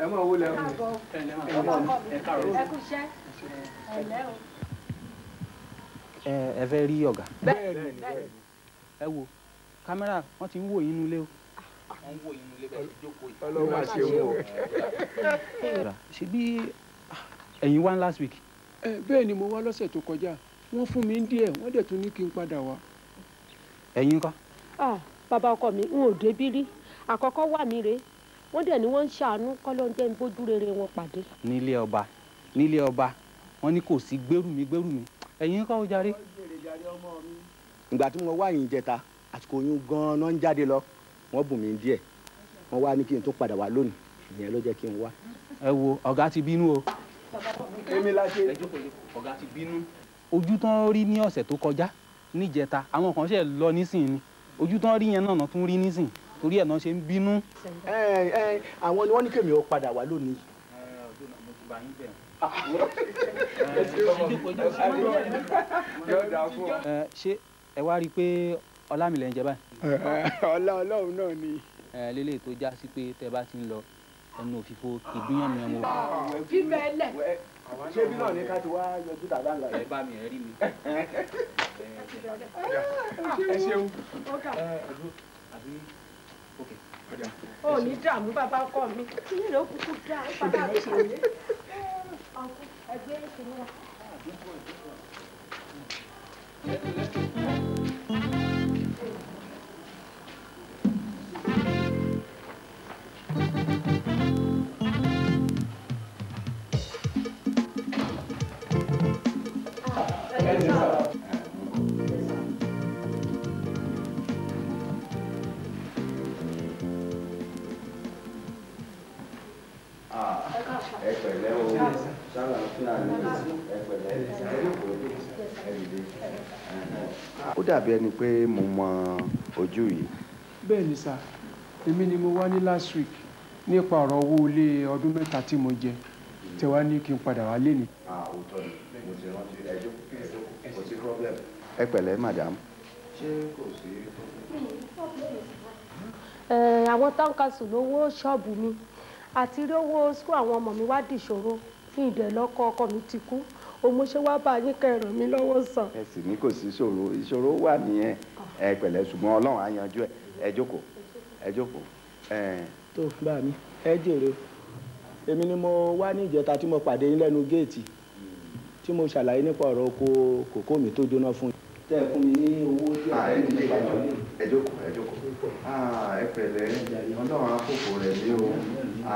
ẹ máa wọlé ẹ kú iṣẹ́ ẹ lẹ́ o. ẹ fẹ́ rí ọ̀gá. bẹ́ẹ̀ni ẹ wo kámẹ́rà wọ́n ti ń wò yín nulẹ̀ o. wọ́n ń wò yín nulẹ̀ bẹ́ẹ̀ jókòó yìí. ọlọ́wọ́ àṣẹ wò. ṣe bí ẹ̀yin wá last week. bẹ́ẹ̀ ni mo wá lọ́sẹ̀ tó kọjá wọ́n fún mi díẹ̀ wọ́n dẹ̀ tún ní kí n padà wá. ẹ̀yin ńkọ́. bàbá ọkọ mi n ò débí rí àkọ́kọ́ wà mí rèé wọ́n dẹ̀ ni wọ́n ń ṣàánú kọ́lọ́njẹ́ ń bójú rere wọn pàdé. nílé ọba wọ́n ní kò sí gbérùmí ẹ̀yin ńkọ́ ó jàre. ìgbà tí mo wá yìí jẹta àsìkò oyún gan-an ń jáde lọ wọ́n bùn mí díẹ̀ wọ́n wá ní kí n tó padà wá lónìí ìyẹn ló jẹ́ kí n wá. ẹ wo ọ̀gá ti bínú o. èmi la ṣe. ọ̀gá ti bínú. ojú tán rí ní ọ̀sẹ̀ tó kọjá níjẹta àwọn kan ṣe lọ nísìn ni ojú tán rí yẹn náà tún rí nísìn torí ẹ̀ náà ṣe ń bínú. àwọn ni wọ́n ní kèmí ó padà wá lónìí. ṣé ẹ wá rí i pé ọlámilẹ̀ ń jẹ báyìí. ọlọ́run náà ni. lélẹ̀ tó já sí pé tẹ bá ti ń lọ ẹnu òfìfo ìgbìyàn mi ọmọ. fífẹ́ lẹ̀. ṣé bí náà ní ká ti wá yọjú tàbá ńlá ẹ bá mi ẹ rí mi. ẹ ṣeun. ó ní dààmú bàbá ọkọ mi kí ló kúkú dá padà bí kò ní. ẹgbẹ́ ìṣòro wa. ó dàbí ẹni pé mo mọ ojú yìí. bẹ́ẹ̀ ni sà èmi ni mo wá ní last week nípa ọ̀rọ̀ owó ilé ọdún mẹ́ta tí mo jẹ tẹ wá ní kí n padà wá lé ní. òótọ́ ni mo ti rántí ẹjọ́ kò sí problem. ẹ pẹ̀lẹ́ madam. ṣé kò sí. àwọn táǹkàsù lówó ṣọ́ọ̀bù mi àti rí owó sukú àwọn ọmọ mi wá dìṣòro ní ìdẹ̀lọ́kọ ọkọ mi ti kú òun ṣe wá bá yín kẹ́ ràn mí lọ́wọ́ sàn. ẹ sì ní kò sí ìṣòro wà nìyẹn ẹ pẹ̀lẹ́ ṣùgbọ́n ọlọ́run á yanjú ẹ jókòó ẹ jókòó. tó bá mi ẹ jèrè èmi ni mo wá ní ìjẹta tí mo pàdé yín lẹ́nu géètì tí mo ṣàlàyé nípa ọ̀rọ̀ oko kòkó mi tó jóná fún yín. tẹ́ ẹ fún mi ní owó tí ẹ ní ìpàdé ẹ jókòó ẹ jókòó. ẹ pẹ̀lẹ́ ọlọ́run á fòkò rẹ̀ lé o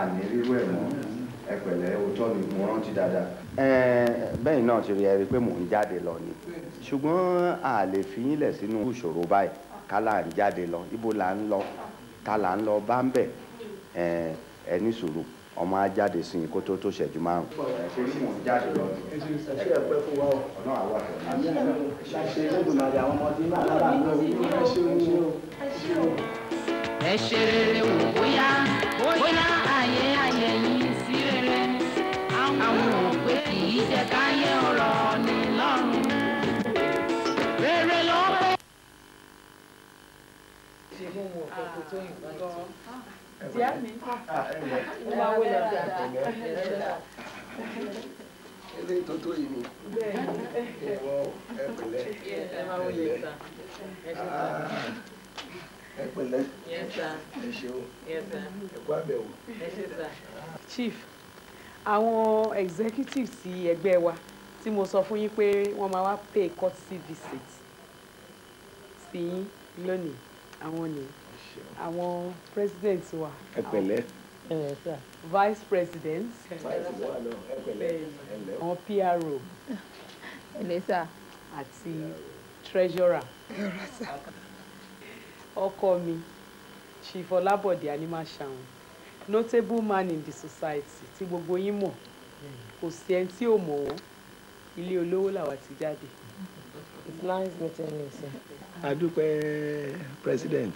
àní rírú ẹ̀ mọ́ ẹ pẹ̀lẹ́ òótọ́ ni mo rántí dáadáa. bẹ́ẹ̀ náà ti rí ẹ rí i pé mò ń jáde lọ ni ṣùgbọ́n a lè fi yín lẹ̀ sínú ìṣòro báyìí ká là ń jáde lọ ibo là ń lọ ká là ń lọ bá ń bẹ̀ ẹ ní sùúrù ọmọ á jáde sí i kó tó ṣẹ́jú márùn. ṣé bí mò ń jáde lọ ni ẹ ṣe ẹ pẹ́ fún wa o. ọ̀nà àwọn àtẹ̀lẹ́. àmì ṣe lẹ́gbẹ̀mọ̀dé àwọn ọmọdé náà lára àná ẹ ṣe rere wò bóyá ayé yìí sí rere àwọn òpè kì í jẹ́ káyé ọ̀rọ̀ ní lọ́rùn rere ló pé. díẹ̀ mi wá wọlé ilé tó tó yìí ni. ìwọ ẹ pẹ̀lẹ́. ẹ máa wọlé ta ẹ pẹ̀lẹ́. ẹ ṣeun ẹ kú àbẹ̀wò. Chief àwọn executive ti ẹgbẹ́ wa tí mo sọ fún yín pé wọ́n máa wá pay courtesy visit sí yín lónìí àwọn ni àwọn president wa. ẹ pẹ̀lẹ́. vice president. àwọn PRO. àti treasurer. ọkọ mi Chief Ọlábọ̀dé Animashaun notable man in the society tí gbogbo yín mọ̀ kò sí ẹni tí ò mọ̀ wọ́n ilé olówó làwa ti jáde. It's nice meeting you, sir. adúpẹ́ president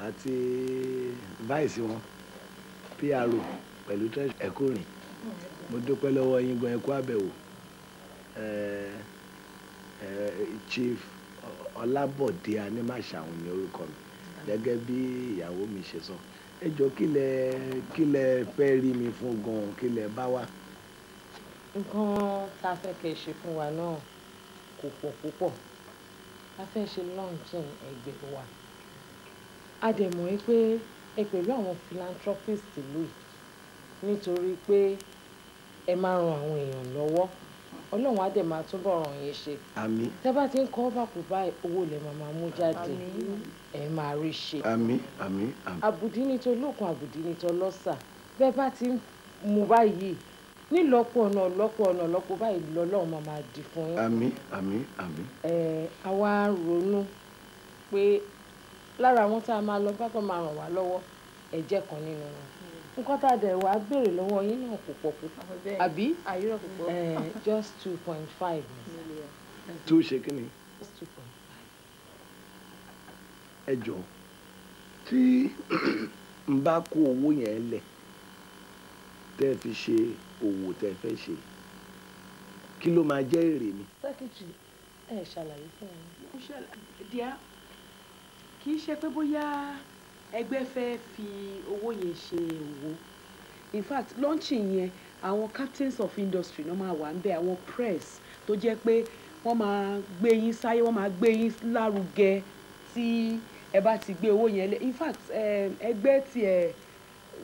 àti vice wọn PRO pẹ̀lú ẹ̀kọ́ rìn mo dúpẹ́ lọ́wọ́ yín gan ẹ̀kọ́ àbẹ̀wò Chief Ọlábọ̀dé Anímàṣàun ni orúkọ mi gẹ́gẹ́ bí ìyàwó mi ṣe sọ. Ẹ jọ̀ọ́ kí lẹ fẹ́ rí mi fún gan-an, kí lẹ bá wá. Nǹkan tá a fẹ́ kẹ́ ṣe fún wa náà kò pọ̀ púpọ̀. A fẹ́ ṣe launching ẹgbẹ́ wa. A dẹ̀ mọ̀ pé ẹ pẹ̀lú àwọn philanthropist ìlú yìí nítorí pé ẹ máa ran àwọn èèyàn lọ́wọ́. Ọlọ́run á dẹ̀ máa túbọ̀ ràn yín ṣe. Àmín. Tẹ́ bá ti ń kọ́ bàkú báyìí owó lẹ máa mú jáde. Ẹ máa rí ṣe. Àmín, àmín, àmín. Àbùdí ni tó lókun, àbùdí ni tó lọ́sà. Bẹ́ẹ̀ bá ti ń mú báyìí nílọ́pọ̀ ọ̀nà báyìí lọ́lọ́run máa di fún yín. Àmín, àmín, àmín. A wá ronú pé lára àwọn tá a máa lọ bá tó máa ràn wá lọ́wọ́ ẹ jẹ́ kan nínú wọn. Nǹkan tá a dẹ̀ wá béèrè lọ́wọ́ yín náà kò pọ̀ púpọ̀. Àbí? Just 2.5 million. Tó ṣe kí ni? Just 2.5. Ẹ jọ̀ọ́ tí n bá kó owó yẹn lẹ̀ tẹ́ fi ṣe òwò tẹ́ fẹ́ ṣe kí ló máa jẹ́ èrè mi. Secretary ẹ ṣàlàyé fún wọn. Díà kì í ṣe pé bóyá ẹgbẹ́ fẹ́ fi owó yẹn ṣe òwò. In fact launching yẹn àwọn captains of industry náà máa wà ń bẹ, àwọn press tó jẹ́ pé wọ́n máa gbé yín sáyé, wọ́n máa gbé yín lárugẹ tí ẹ bá ti gbé owó yẹn lé. In fact ẹgbẹ́ tiẹ̀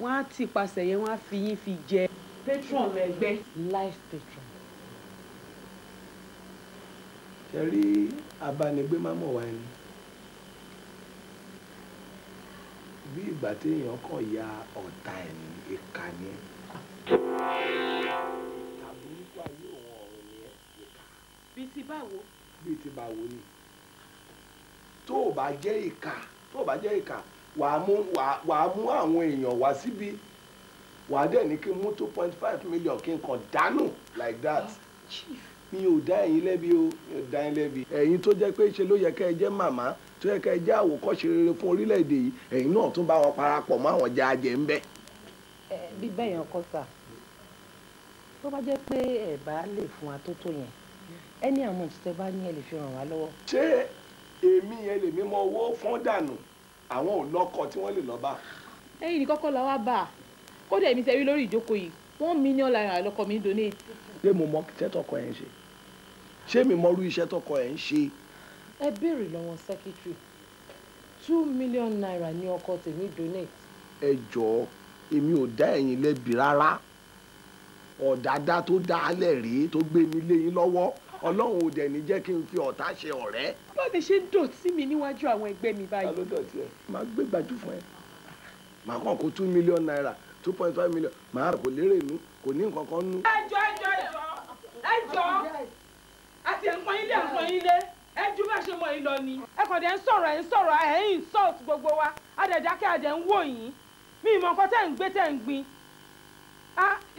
wọ́n á ti pàṣẹ yẹn wọ́n á fi yín fi jẹ patron ẹgbẹ́. Life patron. Ṣé rí abánigbé má mọ̀ wá ẹni bí ìgbà téèyàn kàn ya ọ̀tá ẹ̀ ní ìka ni ẹ̀. Àbúrúkú ayé òun ọ̀run ni ẹ̀ ìka. Bíi ti báwo? Bíi ti báwo ni? Tó o bá jẹ́ ìka, wàá mú àwọn èèyàn wá síbi wàá dẹ̀ ní kí n mú 2.5 million kí n kàn dánù like that. Mi ò dá ẹ̀yin lẹ́bi o, mi ò dá ẹ̀yin lẹ́bi. Ẹ̀yin tó jẹ́ pé ṣe ló yẹ kẹ́ ẹ jẹ́ màmá tó yẹ kẹ́ ẹ jẹ́ àwòkọ́ṣe rere fún orílẹ̀-èdè yìí, ẹ̀yin náà tún bá wọn parapọ̀ mọ́ àwọn jàjẹ́ ń bẹ̀. Bí bẹ́ẹ̀ yẹn kọ́ sà, tó bá jẹ́ pé ẹ bá lè fún wa tó yẹn, ẹni àwọn òṣìṣẹ́ bá ní ẹ lè fi ràn wá lọ́wọ́. Ṣé èmi yẹn lè mímọ owó fún dànù àwọn ò lọ́kọ tí wọ́n lè lọ bá? Ẹ̀yin ní kọ́kọ́ la wá bá a kódà èmi ṣe rí lórí ìjókòó yìí $1 million lọ́kọ mi donate. Ṣé mo mọ iṣẹ́ tọkọ ẹ̀ ń ṣe? Ṣé mi mọ irú iṣẹ́ tọkọ ẹ̀ ń ṣe? Ẹ béèrè lọ́wọ́ secretary $2 million ní ọkọ tèmi donate. Ẹ jọ̀ọ́ èmi ò dá ẹ̀yin lẹ́bi rárá. Ọ̀dàdá tó dá alẹ́ rèé tó gbé mi lé yín lọ́wọ́. Ọlọ́run ò dẹ̀ ní jẹ́ kí n fi ọ̀tá ṣe ọ̀rẹ́. Báwo ṣe ń dọ̀tí mi níwájú àwọn ẹgbẹ́ mi báyìí? Ta ló dọ̀tí ẹ? Màá gbé gbàjú fún ẹ. Màá kàn kó $2 million, 2.5 million. Màá kò lérè nú, kò ní nǹkan kan nú. Ẹjọ́ àti ẹ̀ǹkan ilé ẹjú bá ṣe mọ ìlọ ni. Ẹ kàn dé ń sọ̀rọ̀ ẹ̀ ń insult gbogbo wa. Adẹ̀dákẹ́ adẹ̀ ń wò yín. Mi ìmọ̀ nǹkan tẹ̀ ń gbé tẹ̀ ń gbin.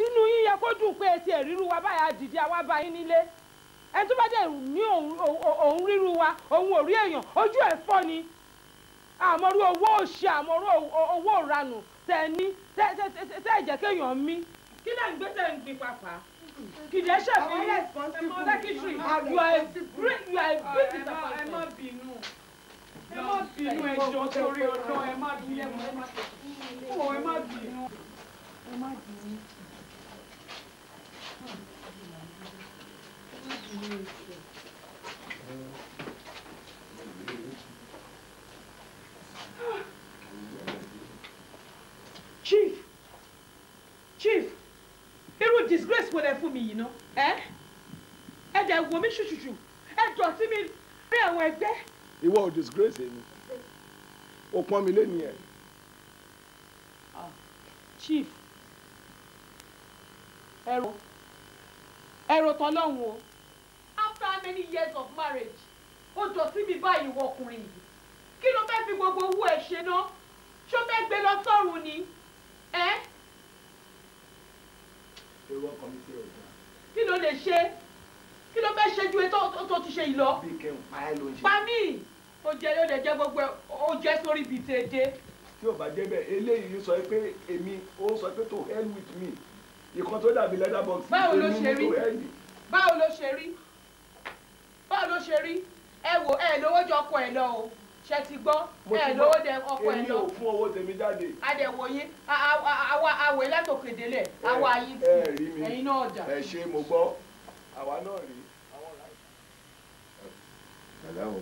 Inú yín yẹ kó dùn pé etí ẹ̀ ríru wa báyà dìde àwa bá yín nílé. Ẹ tó bá dẹ̀ ní òun ríru wa, òun ò rí èèyàn, ojú ẹ̀ fọ́ ni. Àmọ́rú owó òṣì, àmọ́rú owó ìranù tẹ̀ ní tẹ̀ jẹ́ kéèyàn mí. Kí lẹ̀ ń gbé tẹ̀ ń gbin pàpà? Kìdẹ́ ṣẹ̀fì ẹ̀mọ́ lẹ́kìtìrì, you are a big disappointment. Ẹ má bínú ẹjọ́ torí ọ̀dọ́ ẹ má bínú. Chief, irú disgrace wo lẹ fún mi yìí ná? Ẹ dẹ̀ wò mí ṣùṣùṣù, ẹ dọ̀tí mi rí àwọn ẹgbẹ́. Ìwọ ò disgrace mi, o pọ́n mi lé nìyẹn. Chief, ẹ̀rọ tọ́lọ́hún o. After how many years of marriage, ó dọ̀tí mi báyìí wọ ọkùnrin yìí. Kí ló fẹ́ fi gbogbo owó ẹ̀ ṣe ná? Ṣó fẹ́ gbé lọ sọ́run ni? Èrò ọkàn mi ti rẹ̀ dá. Kí ló lè ṣe? Kí ló fẹ́ ṣe ju ètò tó ti ṣe yìí lọ? Bí kẹ́ ń pa ẹ́ ló ń ṣe. Pa mí! Ó jẹ́ yóò lè jẹ́ gbogbo ẹ̀, ó jẹ́ sórí ibi tètè. Tí ò bá jẹ́ bẹ́ẹ̀, eléyìí sọ pé ó sọ pé to hell with me. Ìkan tó dàbí leather box. Báwo ló ṣe rí? Báwo ló ṣe rí? ẹ wò ẹ lówó jọ ọkọ ẹ lọ o ṣe ti gbọ́ ẹ lówó jọ ọkọ ẹ lọ. èmi ò fún owó tèmi jáde. adẹ̀wò yín àwọ̀ ẹlẹ́tòkèdélẹ̀ àwọ̀ ayé ti ẹ̀yin náà dà. ẹ ṣe mo gbọ́ àwa náà rí. ẹ̀lẹ́ o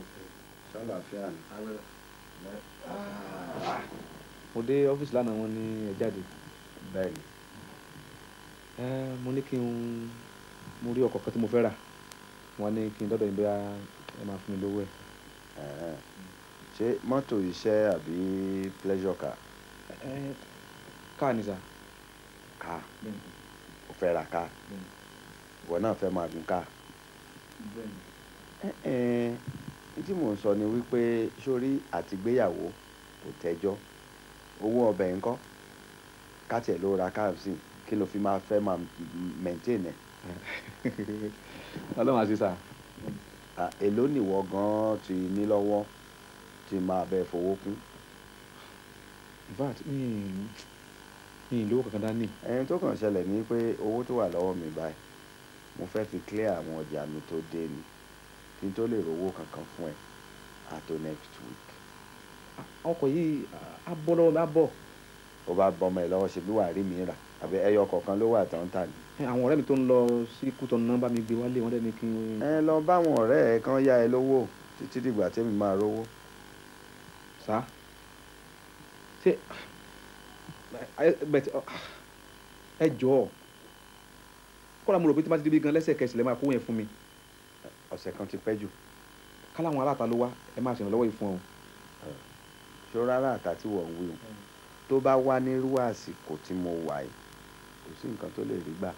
ṣàlàáfíà ni. mo dé ọ́fíìsì lánàá wọn ní ẹ jáde. bẹ́ẹ̀ni. mo ní kí n mo rí ọkọ̀ kan tí mo fẹ́ rà wọn ní kí n dọ́dọ̀ yín bóyá ẹ máa fún mi lówó ẹ̀. ṣé mọ́tò iṣẹ́ àbí pleasure car. káà ni sà. káà o fẹ́ ra káà ìwọ náà fẹ́ máa gun káà. tí mò ń sọ ni wípé sórí àtìgbéyàwó kò tẹ́jọ́ owó ọbẹ̀ ńkọ́ káàtì ló ra káàsì kí ló fi máa fẹ́ máa maintain ẹ̀. ọlọ́run àti sà. èló nìwọ gan-an ti ní lọ́wọ́ tí máa bẹ́ẹ̀ fowó kún. in fact mi ì lówó kankan dání. ẹni tó kàn ṣẹlẹ̀ ni pé owó tó wà lọ́wọ́ mi báyìí mo fẹ́ fi clear àwọn ọjà mi tó dé ni kí n tó lè rówó kankan fún ẹ àtò next week. ọkọ̀ yìí á bọ́ lọ́wọ́ mi á bọ̀. ó bá bọ́ ọmọ ẹ lọ́wọ́ ṣe bí wàá rí mi rà àbí ẹyọ kọ̀ọ̀kan ló wà tán tà ní. àwọn ọ̀rẹ́ mi tó ń lọ sí Kútọ̀nù náà bá mi gbé wálé wọn dẹ́ni kí n. ẹ lọ báwọn ọ̀rẹ́ ẹ kan yá ẹ lówó títí dìgbà tẹ́mi máa rówó. sá ṣe ẹ jọ̀ọ́ kọ́ra mo rò pé tí wọ́n ti débi gan lẹ́sẹ̀kẹsẹ̀ lẹ́ máa kó yẹn fún mi. ọ̀sẹ̀ kan ti pẹ́ jù. káláwọn aláta ló wá ẹ máa ṣèrànlọ́wọ́ yìí fún ọ. ṣó rárá àtà tí wọ́n ń wí o tó bá wá nírú àsìkò tí mo wà yìí kò sí nǹkan tó lè rí gbà.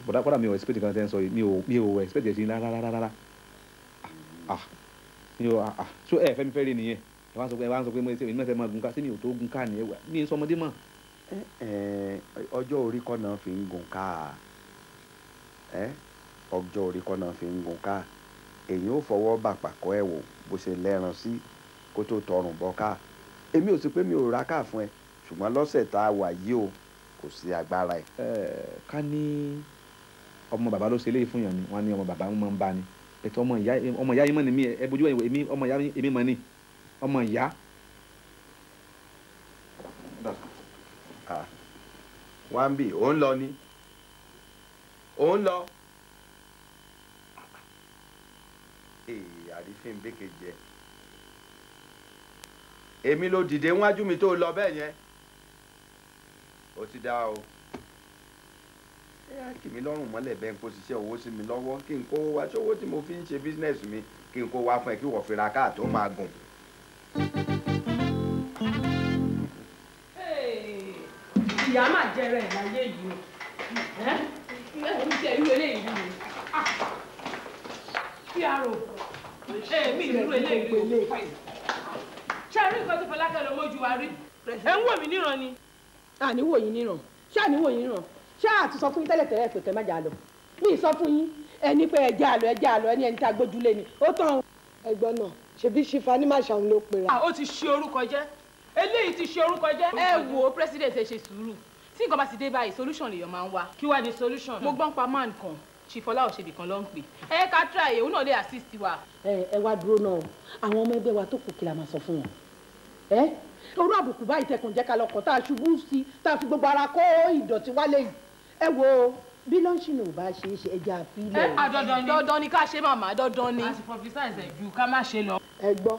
bọ̀dá kọ́ra mi ò expect kan tẹ́ ń sọ yìí mi ò expect ẹ̀ sí rárá mi ò so ẹ fẹ́ mi fẹ́ rí nìyẹn ẹ wá sọ pé mo ṣe ìmọ̀ ẹ̀fẹ̀ máa gun ká sí mi ò tó gun ká nìyẹn mi ò sọmọdé mọ̀. ọjọ́ orí kọ́ náà fi ń gun ká ọjọ́ orí kọ́ náà fi ń gun ká èyí ò fọwọ́ bà pàkọ́ ẹ̀ wò bó ṣe lẹ́ran sí kó tó tọrùn bọ́ ká èmi ò sì pé mi ò ra ká fún ẹ ṣùgbọ́n lọ́sẹ̀ tá a wà yìí o kò sí agbára ẹ̀. ká ní ọmọ bàbá ló ṣe eléyìí fún yàn ni wọn ní ọmọ bàbá ń mọ ń bá ni ètò ọmọ ìyá yín mọ̀ ní mi ẹ bójú ẹ̀yìn èmi ọmọ ìyá èmi mọ̀ ní ọmọ ìyá. wọ́n bì ó ń lọ ni ó ń lọ. àrífín bẹ́kẹ̀ jẹ èmi ló dìde wájú mi tó lọ bẹ́ẹ̀ yẹn ó ti dá o kì mí lọ́rùn mọ́lẹ̀ bẹ́ẹ̀ kó ṣiṣẹ́ owó sí mi lọ́wọ́ kí n kó wá ṣówó tí mo fi ń ṣe bísínẹ́sì mi kí n kó wá fún ẹ kí wọ́n fi ra káà tó máa gùn. ìyá máa jẹrẹ ẹ̀ láyé yìí o ń tẹ irú eléyìí rí mi kí a rò mi irú eléyìí rí o ṣé a rí nǹkan tó Fọlákẹ́ lọ mójú wa rí ẹ ń wò mí níran ni. àníwò yín níran ṣé àníwò yín níran ṣé àti sọ fún yín tẹ́lẹ̀tẹ́lẹ̀ pé kẹ́ má jà lọ mi sọ fún yín ẹni pé ẹ jà lọ ẹni tá a gbójúlé ni ó tán. ẹ̀gbọ́n náà ṣebí ṣífà ní màṣà ń ló pera. ó ti ṣe orúkọ jẹ́ eléyìí ti ṣe orúkọ jẹ́. ẹ wo president ẹ ṣe sùúrù tí nǹkan bá ti dé báyìí solution lèèyàn máa ń wá. kí wàá ní solution. mo gbọ́n pa man kan ṣìfọlá òṣèbí kan ló ń pè. ẹ ká try òun náà lè assist wa. ẹ wá dúró náà àwọn ọmọ ẹgbẹ́ wa tó kù kí la máa sọ fún wọn. orú àbùkù báyìí tẹkùn jẹ́ ká lọkọ̀ tá a ṣubú sí tá a fi gbogbo ara kó ìdọ̀tí wálé yìí. ẹ wo bí lọ́ńṣìnì ò bá ṣe é ṣe ẹja àfilẹ̀. dandan ni ká ṣe màmá dandan ni. a ti prophesize ẹ̀ ju ká má ṣe lọ. ẹ gbọ́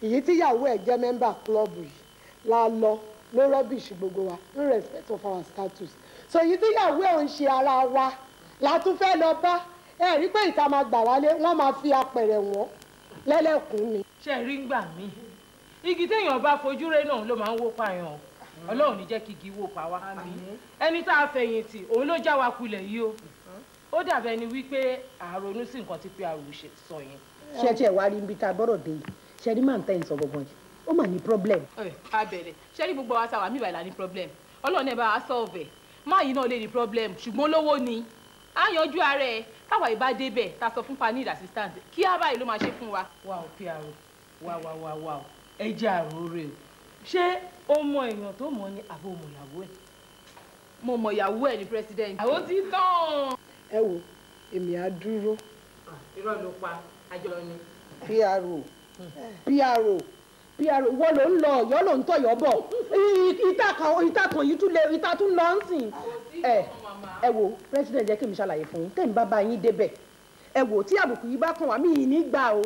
èyí tíyàwó ẹ̀ jẹ́ mẹ́mbà klọ́ọ̀bù yìí la lọ no rubbish gbogbo wa no respect of our status so èyí tíyàwó ẹ̀ ń ṣe ara wa la tún fẹ́ lọ bá ẹ rí pé ìta máa gbà wálé wọ́n máa fi apẹ̀rẹ̀ wọ́n lẹ́lẹ́kùn ni. ṣe rí ń gbà mí igi téèyàn bá fojú rẹ̀ náà ló máa ń wó pààyàn o Ọlọ́run ní jẹ́ kí igi wó pa wá ẹni tá a fẹ̀yìntì òun ló já wa kulẹ̀ yìí o ó dàbẹ̀ ni wípé àrònú sí nǹkan tí pé àròrò ṣe sọ yẹn. ṣé tí ẹ wá rí ibi tá a bọ́rọ̀ dé yìí ṣe rí máa ń tẹ̀yìn sọ gbọ̀ngàn yìí ó mà ní problem. a bẹ̀rẹ̀ ṣé rí gbogbo wa sáwà mí ìbàlá ní problem Ọlọ́run ẹ̀ bá a solve ẹ̀ máa yìí náà lè ní problem ṣùgbọ́n lówó ni a yanjú ara ẹ̀ káwa ìbá débẹ̀ ta sọ fún panid assistant kí á báyìí ló máa ṣe fún wa. wà ó fi àrò wà ó ẹ jẹ́ àrò rẹ o ṣé ó mọ èèyàn tó mọ ní àbó mọ ìyàwó ẹ̀. mo mọ ìyàwó ẹ̀ ní president. àwọn ti tán. ẹ wo èmi á dúró. irọ́ ló pa àjọ ni. PRO wọ́n ló ń lọ ọ̀yọ́ ló ń tọ̀yọ́ bọ̀ ìta kan yìí tún lè ìta tún lọ ń sìn. ẹ wo president jẹ́ kí mi ṣàlàyé fún yín tẹ́mi bá bá yín débẹ̀ ẹ wò tí àbùkù yìí bá kàn wá mí yìí ní gbà o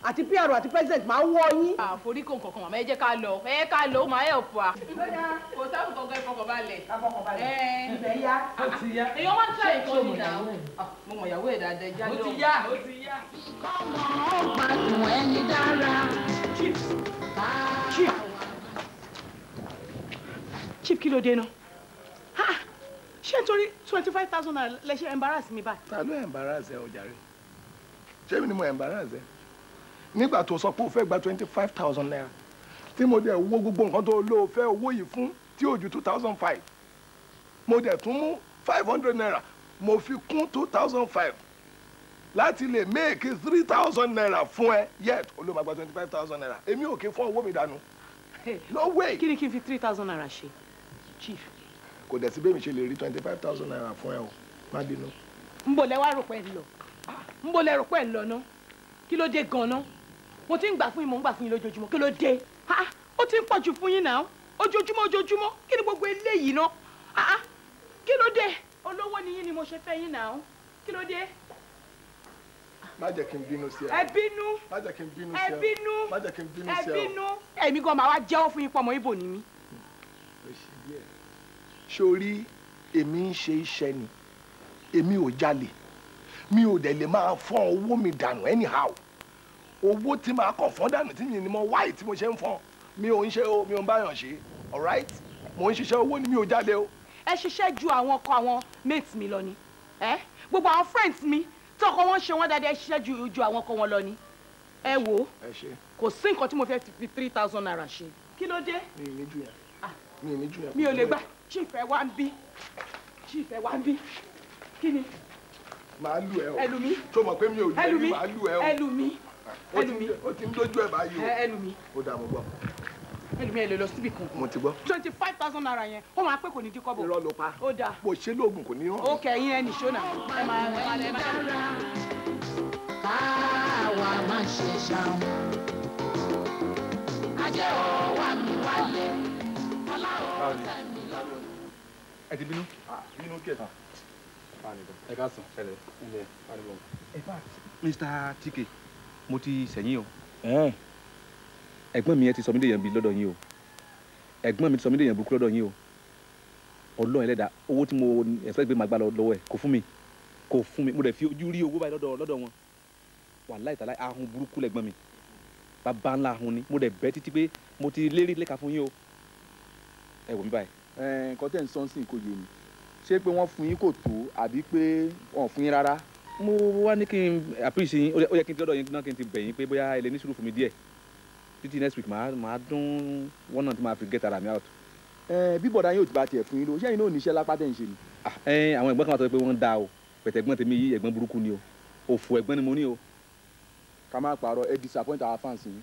àti PRO àti president máa wọ́ yín. àforíkò nǹkan màmá ẹ jẹ́ ká lọ ó máa help wa. kò sáà kò gbẹ fọkànbalẹ̀. ibẹ̀ yá. ó ti yá. èèyàn máa ń ṣàyè kan ní ìdá mo mọ̀ ìyàwó ẹ̀ dáadáa jáde. ó ti yá. kọ́mọ ó gbádùn ẹni dára. Chief kí ló dé náà ṣé nítorí 25,000 naira lẹ ṣe embarrass mi báyìí. ta ló embarrass ẹ ọjà rẹ ṣé mi ni mo embarrass ẹ nígbà tó sọ pé o fẹ́ gba 25,000 naira tí mo dẹ̀ wo gbogbo nǹkan tó lò fẹ́ owó yìí fún tí ò ju 2,500 mo dẹ̀ tún mú 500 naira mo fi kún 2,500 láti lè make 3,000 naira fún ẹ yet o ló máa gba 25,000 naira èmi ò kí fún owó mi dànù no way. kí ni kí n fi 3,000 naira ṣe chief. kò dẹ̀ sí bẹ́ẹ̀ mi ṣe lè rí 25,000 naira fún ẹ o má bínú. ń bò lẹ́wà rò pẹ́ ń lọ ń bò lẹ́rò pẹ́ ń lọ ná kí ló dé gan-an mo ti ń gbà fún yín mo ń gbà fún yín lójoojúmọ́ kí ló dé ó ti ń pọ̀ jù fún yín náà ojoojúmọ́ kí ni gbogbo eléyìí ná kí ló dé olówó ni yín ni mo ṣe fẹ́ yín náà kí ló dé. má jẹ́ kí n bínú sí ẹ. ẹ bínú. má jẹ́ kí n bínú sí ẹ. ẹ bínú. má jẹ́ kí n bínú sí ẹ. ẹ bínú. èmi gan máa wá jẹ́wọ́ fún yín pọ̀ mọ́ ibo ni mí. sórí èmi ń ṣe iṣẹ́ ni èmi ò jalè mi ò dẹ̀ lè máa fọ́n owó mi dànù anyhow owó tí máa kàn fọ́n dànù tí mi ni mo wáyé tí mo ṣe ń fọ́n mi ò ń ṣe o mi ò ń báyàn ṣe alright mo ń ṣiṣẹ́ owó ni mi ò jalè o. ẹ ṣiṣẹ́ ju àwọn ọkọ àwọn mates mi lọ ni gbogbo àwọn friends mi tọkọ wọn ṣe wọn dáadáa ẹ ṣiṣẹ́ ju àwọn ọkọ wọn lọ ni ẹ wò kò sí nǹkan tí mo fẹ́ fi 3,000 naira ṣe kí ló dé. mi ò ní jù yẹn mi ò lè gbà chief ẹ wá ń bí kí ni. màá lù ẹ o ẹlù mi tó mọ̀ pé mi ò lù ẹ ní màá lù ẹ o ẹlù mi ó ti ń dójú ẹ báyìí o ẹlù mi ó dà mo gbọ́. ẹlù mi ẹ lè lọ síbì kan. mo ti gbọ́. 25,000 naira yẹn ó máa pé kò ní dín kọ́bọ̀. irọ́ ló pa ó dáa. bó ṣe lóògùn kò ní rán. ó kẹ́yìn ẹnì ṣọ́nà. ẹ máa káwa má ṣe ṣàwọn ajẹ́ ọ̀wá mi wálé ọláwọ̀ tẹ̀mí lọ́rùn. ẹ ti bínú. bínú kẹ̀. ẹ ká sùn Mr. TK mo ti sẹ́yìn o ẹ̀gbọ́n mi ẹ ti sọ mí dèèyàn bí lọ́dọ̀ yín o ẹ̀gbọ́n mi ti sọ mí dèèyàn burúkú lọ́dọ̀ yín o Ọlọ́run ẹlẹ́dàá owó tí mo expect pé màá gbà lọ́wọ́ ẹ̀ kò fún mi mo dẹ̀ fi ojú rí owó báyìí lọ́dọ̀ wọn wàláhì tàláhì ahun burúkú lẹ́gbọ́n mi bàbá ńlá ahun ni mo dẹ̀ bẹ́ títí pé mo ti lérí lẹ́ka fún yín o ẹ wò mí báyìí. nǹkan tẹ̀ ń sọ sí kò yé mi ṣé pé wọ́n fún yín kò tó àbí pé wọ́n fún yín rárá. mo wá ní kí n àpèsè yín ó yẹ kí n ti lọ́dọ̀ yín náà kí n ti bẹ̀ yín pé bóyá ẹ lè ní sùúrù fún mi díẹ̀ títí next week màá dún wọ́n náà tí màá fi get ara mi out. bí bọ̀dá yín ò ti bá tiẹ̀ fún yín lọ ṣé yín náà ò ní iṣẹ́ lápá tẹ̀ ń ṣe ni. àwọn ẹ̀gbọ́n kan wà tó pé wọ́n dá o pẹ̀tẹ̀ ẹ̀gbọ́n tèmi yí ẹ̀gbọ́n burúkú ni o òfò ẹ̀gbọ́n ni mo ní o. ká má parọ́ ẹ disappoint our fans yín.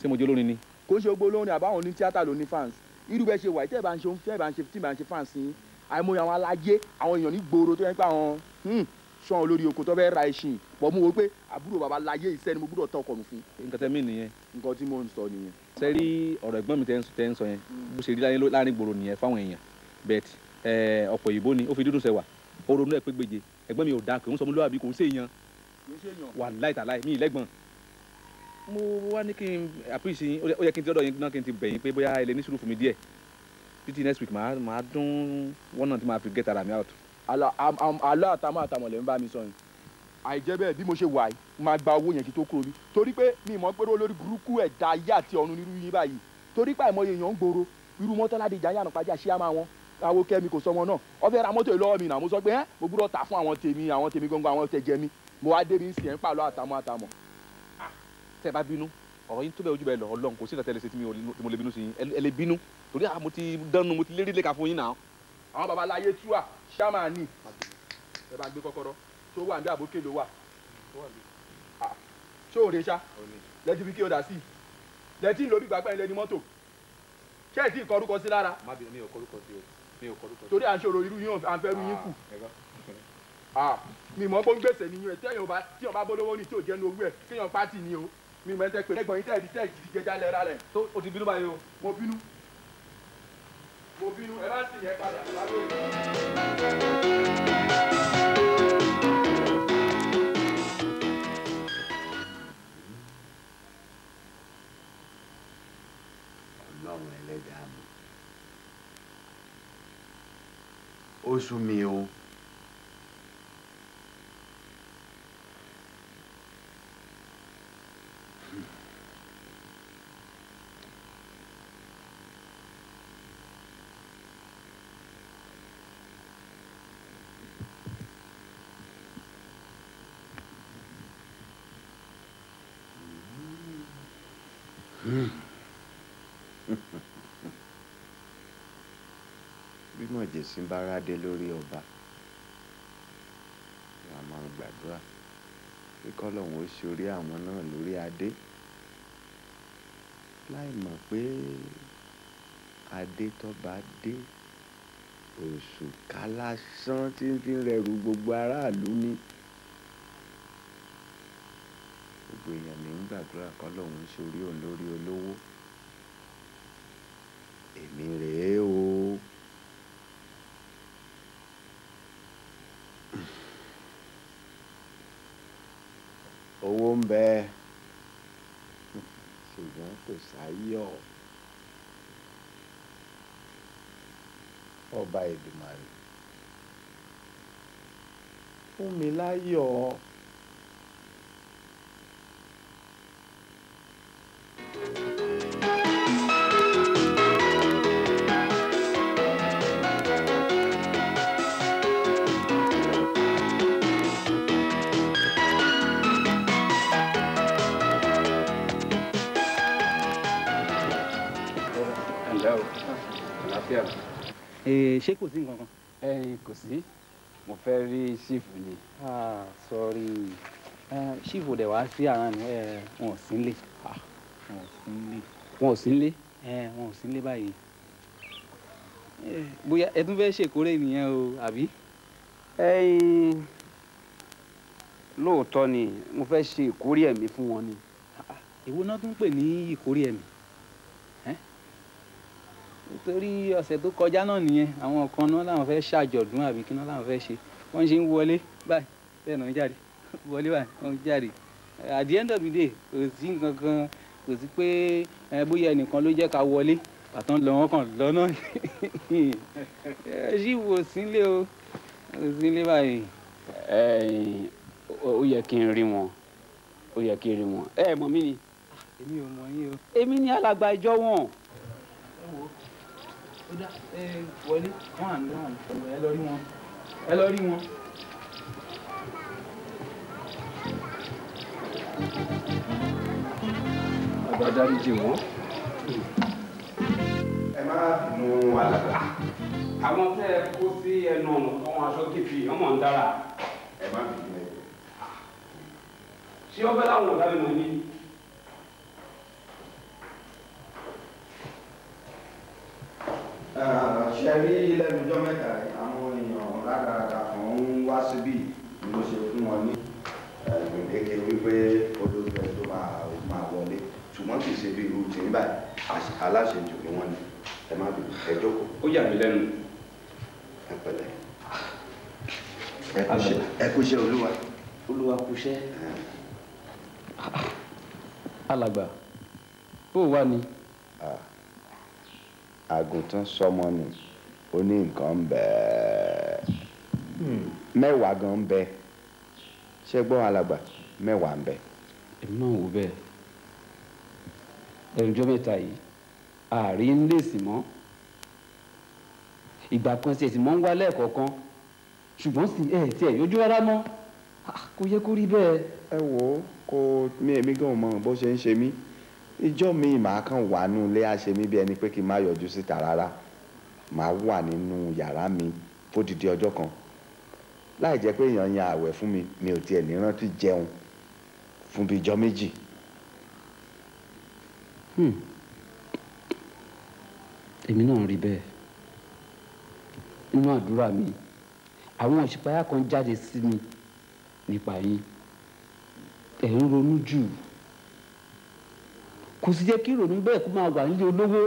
ṣé mo jẹ́ olórin ni. kò ń ṣe gbogbo olórin àbáwọn ní tíátà ló ní fans irú bẹ́ẹ̀ ṣe wà tẹ́ ẹ bá ń ṣe fans yín àìmọye àwọn alájẹ àwọn èèyàn ní gbòòrò tó yẹ pé àwọn sàn olórí oko tó fẹ́ ra ẹṣin bọ̀ mú wo pé àbúrò bàbá láyé iṣẹ́ ni mo gbúdọ̀ tọkọ̀ nù fún. nǹkan tẹ́ mí nìyẹn. nǹkan tí mo ń sọ nìyẹn. sẹ́rí ọ̀rọ̀ ẹ̀gbọ́n mi tẹ́ ń sọ yẹn bó ṣe rí láàrin gbòòrò nìyẹn fáwọn èèyàn bet ọ̀pọ̀ òyìnbó ni ó fi dúdú sẹ́wà ó ronú ẹ̀ pé gbèje ẹ̀gbọ́n mi ò dáa kò ń sọ ọmọlúwàbí kò ń ṣèyàn wàláhì tàláhì mi ìlẹ́gbọ̀n. mo wá ní kí n àpèsè yín ó yẹ kí n ti lọ́dọ̀ yín náà kí n ti bẹ̀ yín pé bóyá ẹ lè ní sùúrù fún mi díẹ̀ títí next week màá dún wọ́n náà tí màá fi get ara mi out. àlọ́ àtàmọ̀ lẹ́ ń bá mi sọ yìí àìjẹ́ bẹ́ẹ̀ bí mo ṣe wà yìí máa gba owó yẹn kí tó kúrò bí torí pé mi mọ̀ pé olórí burúkú ẹ̀dá ayé àti ọ̀run nírú yín báyìí torí pé àìmọye èèyàn ń gbòòrò irú mọ́tọ́ládé ìjà yànnà pàjá ṣé á máa wọn àwọn kẹ́mi kò sọmọ náà ọbẹ̀ ra mọ́tò lọ́wọ́ mi náà mo sọ pé mo gbúdọ̀ tà fún àwọn tèmi gangan àwọn tẹ̀jẹ̀ mi mo wá débi ń sìn ẹ̀ ń pàlọ́ àtàmọ̀. tẹ́ ẹ bá bínú ọ̀rọ̀ yín tó bẹ́ẹ̀ ojú bẹ́ẹ̀ lọ Ọlọ́run kò sí ìtàn tẹ́lẹ̀ sí tí mo lè bínú sí yín ẹ lè bínú torí mo ti dánu mo ti lérí lẹ́ka fún yín náà. àwọn babaláyé túwà ṣáàmánì ẹ bá gbé kọ́kọ́rọ́ tó wà ní àbókè ló wà ṣó o rè ṣá lẹ́tí fi kí o dà sí lẹ́tí lórí gbàgbá ilẹ̀ ní mọ́tò ṣé ẹ̀ tí ìkọrúkọ sí lára. má bínú mi ò kọrúkọ sí o mi ò kọrúkọ sí. torí à ń ṣòro irú yín à ń fẹ́ rú yín kù. mi mọ bó ń gbèsè nìyẹn tí èèyàn bá bólówó ní tí ò jẹ́nu owó ẹ̀ kéèyàn pátì ni o mi mọ ẹsẹ̀ pé ẹgbọ̀n yín tẹ́ẹ̀dì tẹ́ẹ̀dì gẹ́gẹ́ lẹ́ra rẹ̀. tó o ti bínú báyìí o. mo bínú ẹ bá sì yẹn padà lábẹ́ Ọlọ́run ẹlẹ́dàá mi ó sú mi o. Bí mọ̀jẹ̀sín bá rádé lórí ọba wàá máa gbàdúrà pé kọ́lọ́hún ó ṣe orí àwọn náà lórí adé láì mọ̀ pé adé tó bá dé òṣùká lásán tí ń fi rẹrù gbogbo aráàlú ní. Gbogbo èèyàn ní ń gbàdúrà kọ́lọ́hún ṣe orí òun lórí olówó. Èmi rèé o. Owó ń bẹ ṣùgbọ́n kò sáyọ̀. Ọba Èdùmàrè fún mi láyọ̀. Ṣé kò sí nǹkan kan? Kò sí, mo fẹ́ rí ṣífù ni. Sọ́rí ṣífù dẹ̀ wá sí àrán ni wọn ò sí nílé. Wọn ò sí nílé? Wọn ò sí nílé báyìí. Bóyá ẹ tún fẹ́ ṣèkórè nìyẹn o àbí? Lóòótọ́ ni mo fẹ́ ṣe ìkórè ẹ̀mí fún wọn ni. Èwo náà tún pè ní ìkórè ẹ̀mí? Nítorí ọ̀sẹ̀ tó kọjá náà nìyẹn àwọn kan náà làwọn fẹ́ ṣàjọ̀dún àbí kí náà làwọn fẹ́ ṣe wọ́n ṣe ń wọlé báyìí bẹ́ẹ̀ náà ń jáde wọlé báyìí wọ́n ń jáde at the end of the day kò sí nǹkan kan kò sí pé bóyá ẹnìkan ló jẹ́ ká wọlé àtàn lọ wọ́n kàn lọ náà ṣì wò sílé o kò sílé báyìí. Ó yẹ kí n rí wọn ó yẹ kí n rí wọn ẹ mọ̀ mí ni. Èmi ò mọ̀ yín o. Èmi ni alàgbà ìjọ wọn. Ó dá wọlé wọn àná ẹ lọ rí wọn ẹ lọ rí wọn. Adarí jì wọ́n. Ẹ má bínú alàgbà. Àwọn tẹ́ ẹ kó sí ẹnu ọ̀nà kan wọn aṣọ kìfì ọmọ ń dára. Ẹ má bínú ẹ. Ṣé ọbẹ̀ láwọn ọ̀dà mi mọ̀ ní? Ṣe rí lẹ́nu ọjọ́ mẹ́ta àwọn èèyàn rádaràda kan ń wá síbí ni mo ṣe fún wọn ní gbèdéke wípé olóògbé tó máa wọlé ṣùgbọ́n kì í ṣe bí irú tí ní báyìí aláṣejù ni wọ́n ní ẹ má bínú ẹ jókòó. Ó yà mí lẹ́nu. Ẹ pẹ̀lẹ́ ẹ kúṣẹ́ olúwa. Olúwa kúṣẹ́. Alàgbà bó wà ní. Àgùntàn sọmọ nù ó ní nǹkan ń bẹ mẹ́wàá gan ń bẹ ṣé gbọ́ alàgbà mẹ́wàá ń bẹ. Èmi náà wò bẹ́ẹ̀ ẹ̀rùjọ́ mẹ́ta yìí ààrí ń lè sì mọ́ ìgbà kan sì ẹ̀sìn mọ́ ń wá lẹ́ẹ̀kọ̀ọ̀kan ṣùgbọ́n sì tí ẹ̀ yójú rárá mọ́ kò yẹ kó rí bẹ́ẹ̀. Ẹ wò ó kó èmi gan mọ bó ṣe ń ṣe mí ìjọ mi màá kàn wà nù ilé àṣẹ mi bí ẹni pé kí n má yọjú síta rárá màá wà nínú yàrá mi fódìdí ọjọ́ kan láì jẹ́ pé èèyàn yan àwẹ̀ fún mi mi ò tiẹ̀ ní rántí jẹun fún bíi ijọ́ méjì. Èmi náà rí bẹ́ẹ̀ inú àdúrà mi àwọn ìṣípayá kan jáde sí mi nípa yín ẹ̀ ń ronú jù kò sì jẹ́ kí ìrònú bẹ́ẹ̀ kó máa wà nílé olówó.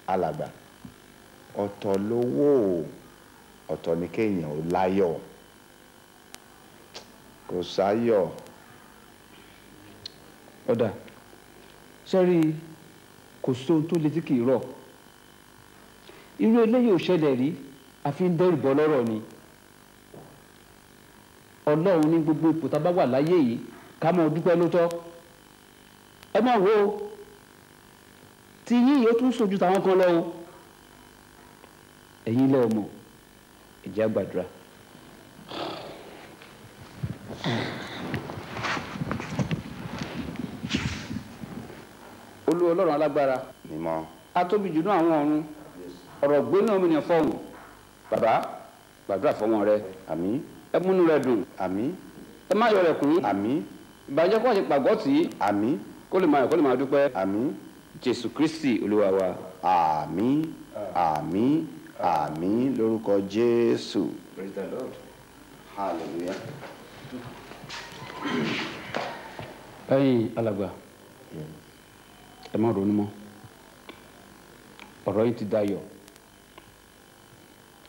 alàgbà ọ̀tọ̀ lówó ọ̀tọ̀ ni kéèyàn ò láyọ̀ kò sáyọ̀. ọ̀dà sẹ́rí kò sóhun tó le tí kì í rọ̀ irú eléyìí ò ṣẹlẹ̀ rí àfi ń dẹ́rù bọ́ lọ́rọ̀ ni ọlọ́run ní gbogbo ipò tá a bá wà láyé yìí ká mọ̀ dúpẹ́ ló tọ́ ẹ máa wo tí yín yóò tún sojú táwọn kan lọ o ẹ̀yin lẹ́ ọmọ ìjà gbàdúrà. olú ọlọ́run alágbára mímọ́ atóbi jù náà àwọn ọ̀run ọ̀rọ̀ gbé náà mi yàn fọ́ọ̀hún bàbá gbàdúrà fọmọ rẹ àmín ẹ múnú rẹ dùn àmín ẹ má yọ rẹ kún àmín ìbàjẹ́ kó ṣe pàgọ́ tì í àmín kó lè máa dúpẹ́ àmín jésù kristi olúwa wa. àmín àmín àmín lórúkọ jésù. Praise the Lord. hallelujah. ẹ̀yin alàgbà ẹ má ronú mọ́ ọ̀rọ̀ yìí ti dayọ̀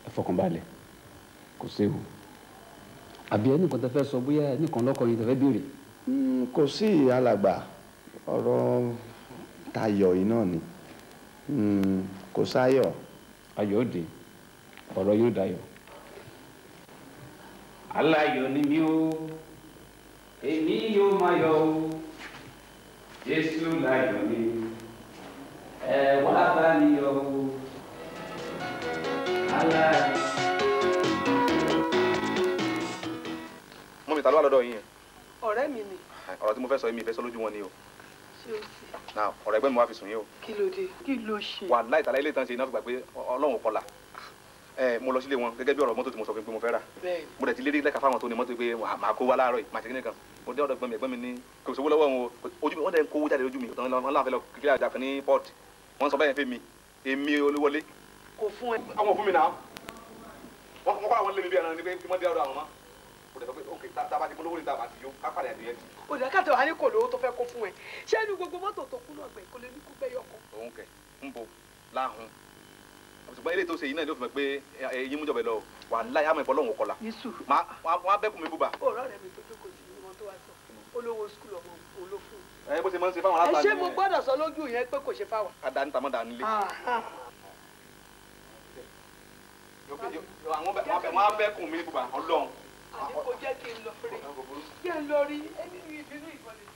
ẹ fọkànbalẹ̀ kò séwu àbí ẹnìkan tẹ́ fẹ́ sọ bóyá ẹnìkan lọ́kọ yìí tẹ́ fẹ́ béèrè. kò sí alàgbà ọ̀rọ̀ tayọ̀ yìí náà ni kò sáyọ̀. ayọ̀ òde ọ̀rọ̀ yóò dayọ̀. aláyọ̀ ni mí o èmi yóò máa yọ̀ o jésù láyọ̀ ni ẹ wá bá mi yọ̀ o aláyọ̀. mọ́ mi ta ló wà lọ́dọ̀ yín yẹn. ọ̀rẹ́ mi ni. ọ̀rọ̀ tí mo fẹ́ sọ yìí mi fẹ́ sọ lójú wọn ni o. ṣé o sì. na ọ̀rọ̀ ẹgbẹ́ mi wá fi sùn yín o. kí ló dé kí ló ṣe. wà láì tàlẹ́ ilé ìtàn ṣe iná fi gbà pé ọlọ́run kọlà mo lọ sílé wọn gẹ́gẹ́ bí ọ̀rọ̀ mọ́tò tí mo sọ fún pé mo fẹ́ rà mo dẹ̀ ti lérí lẹ́ka fáwọn tó ní mọ́tò pé màá kó wá láàárọ̀ yìí màá ṣe kíní kan mo dé ọ̀dọ̀ ẹgbẹ́ mi ní kò sówó lọ́wọ́ wọn ojú mi wọ́n dẹ̀ ń kówó jáde lójú mi wọn láwọn fẹ́ lọ kíkiri àjà kan ní port wọ́n sọ bẹ́ẹ̀ fẹ́ mi èmi olúwọlé. kò fún ẹ. àwọn fún mi náà wọ́n kọ́ àwọn lé mi bí ẹran ní pé kí wọ́n dé ọ̀dọ̀ àwọn mọ́ mo dẹ̀ sọ pé ok tá a bá ti polówó ní tá a bá ti yó ká pàdé àdéhùn ti. o dẹ̀ káàtó wa ní kò lówó tó fẹ́ kó fún ẹ ṣé inú gbogbo mọ́tò tó kú náà gbẹ̀ kó lè ní kú bẹ́ẹ̀ yọkọ. òun kẹ ń bo láhùn ṣùgbọ́n ilé tó ṣe yìí náà ló fi mọ̀ pé eyín mú jọ̀bẹ̀ lọ wà láyé àmọ́ ìbọn lọ́hùn kọlà. wọ́n á bẹ́kùn mi búba. ọ̀rọ̀ rẹ̀ mi tó jókòó sí ọmọ tó wá sọ olówó skul ọmọ olófún. ẹ bó ṣe máa ń ṣe fáwọn aláàbò. ẹ ṣé mo gbọ́dọ̀ sọ lójú yẹn pé kò ṣe fáwọn. ká dání tamọ́ dání lé. wọ́n á bẹ́kùn mi búba ọlọ́run. àní kò jẹ́ kí n lọ rí kí n lọ rí ẹni ní ìbínú ìkọlẹ̀.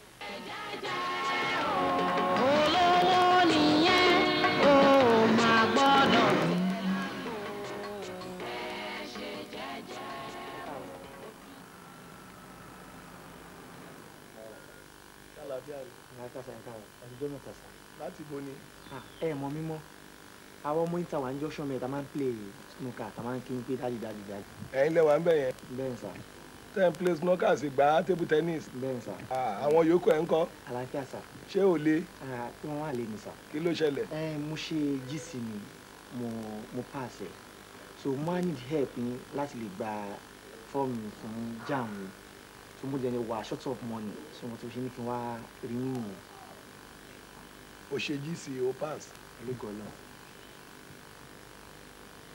olówó nìyẹn ó máa gbọ́dọ̀. láti bo ni. ẹ mọ mímọ àwọn ọmọ ìta wà ní junction mẹ́ta máa ń play snooker tá máa ń kí n pé dájú dájú dájú. ẹ̀yin lẹ́wà ń bẹ̀ yẹn. bẹ́ẹ̀ sà. ten play snooker sì gba table tennis. bẹ́ẹ̀ sà. àwọn yòókù ẹ̀ ń kọ́. àlàáfíà sà. ṣé ò le. tí wọ́n wà lé mi sà. kí ló ṣẹlẹ̀. mo ṣe GC mi mo pass ẹ̀ so mo á need help yín láti lè gba fọ́ọ̀mù fún JAMB mi so mo jẹ́ wà short of money so mo ti ṣe ní kí n wá rí yín. o ṣe GC o pass. lẹ́gọ̀ọ́ lọ.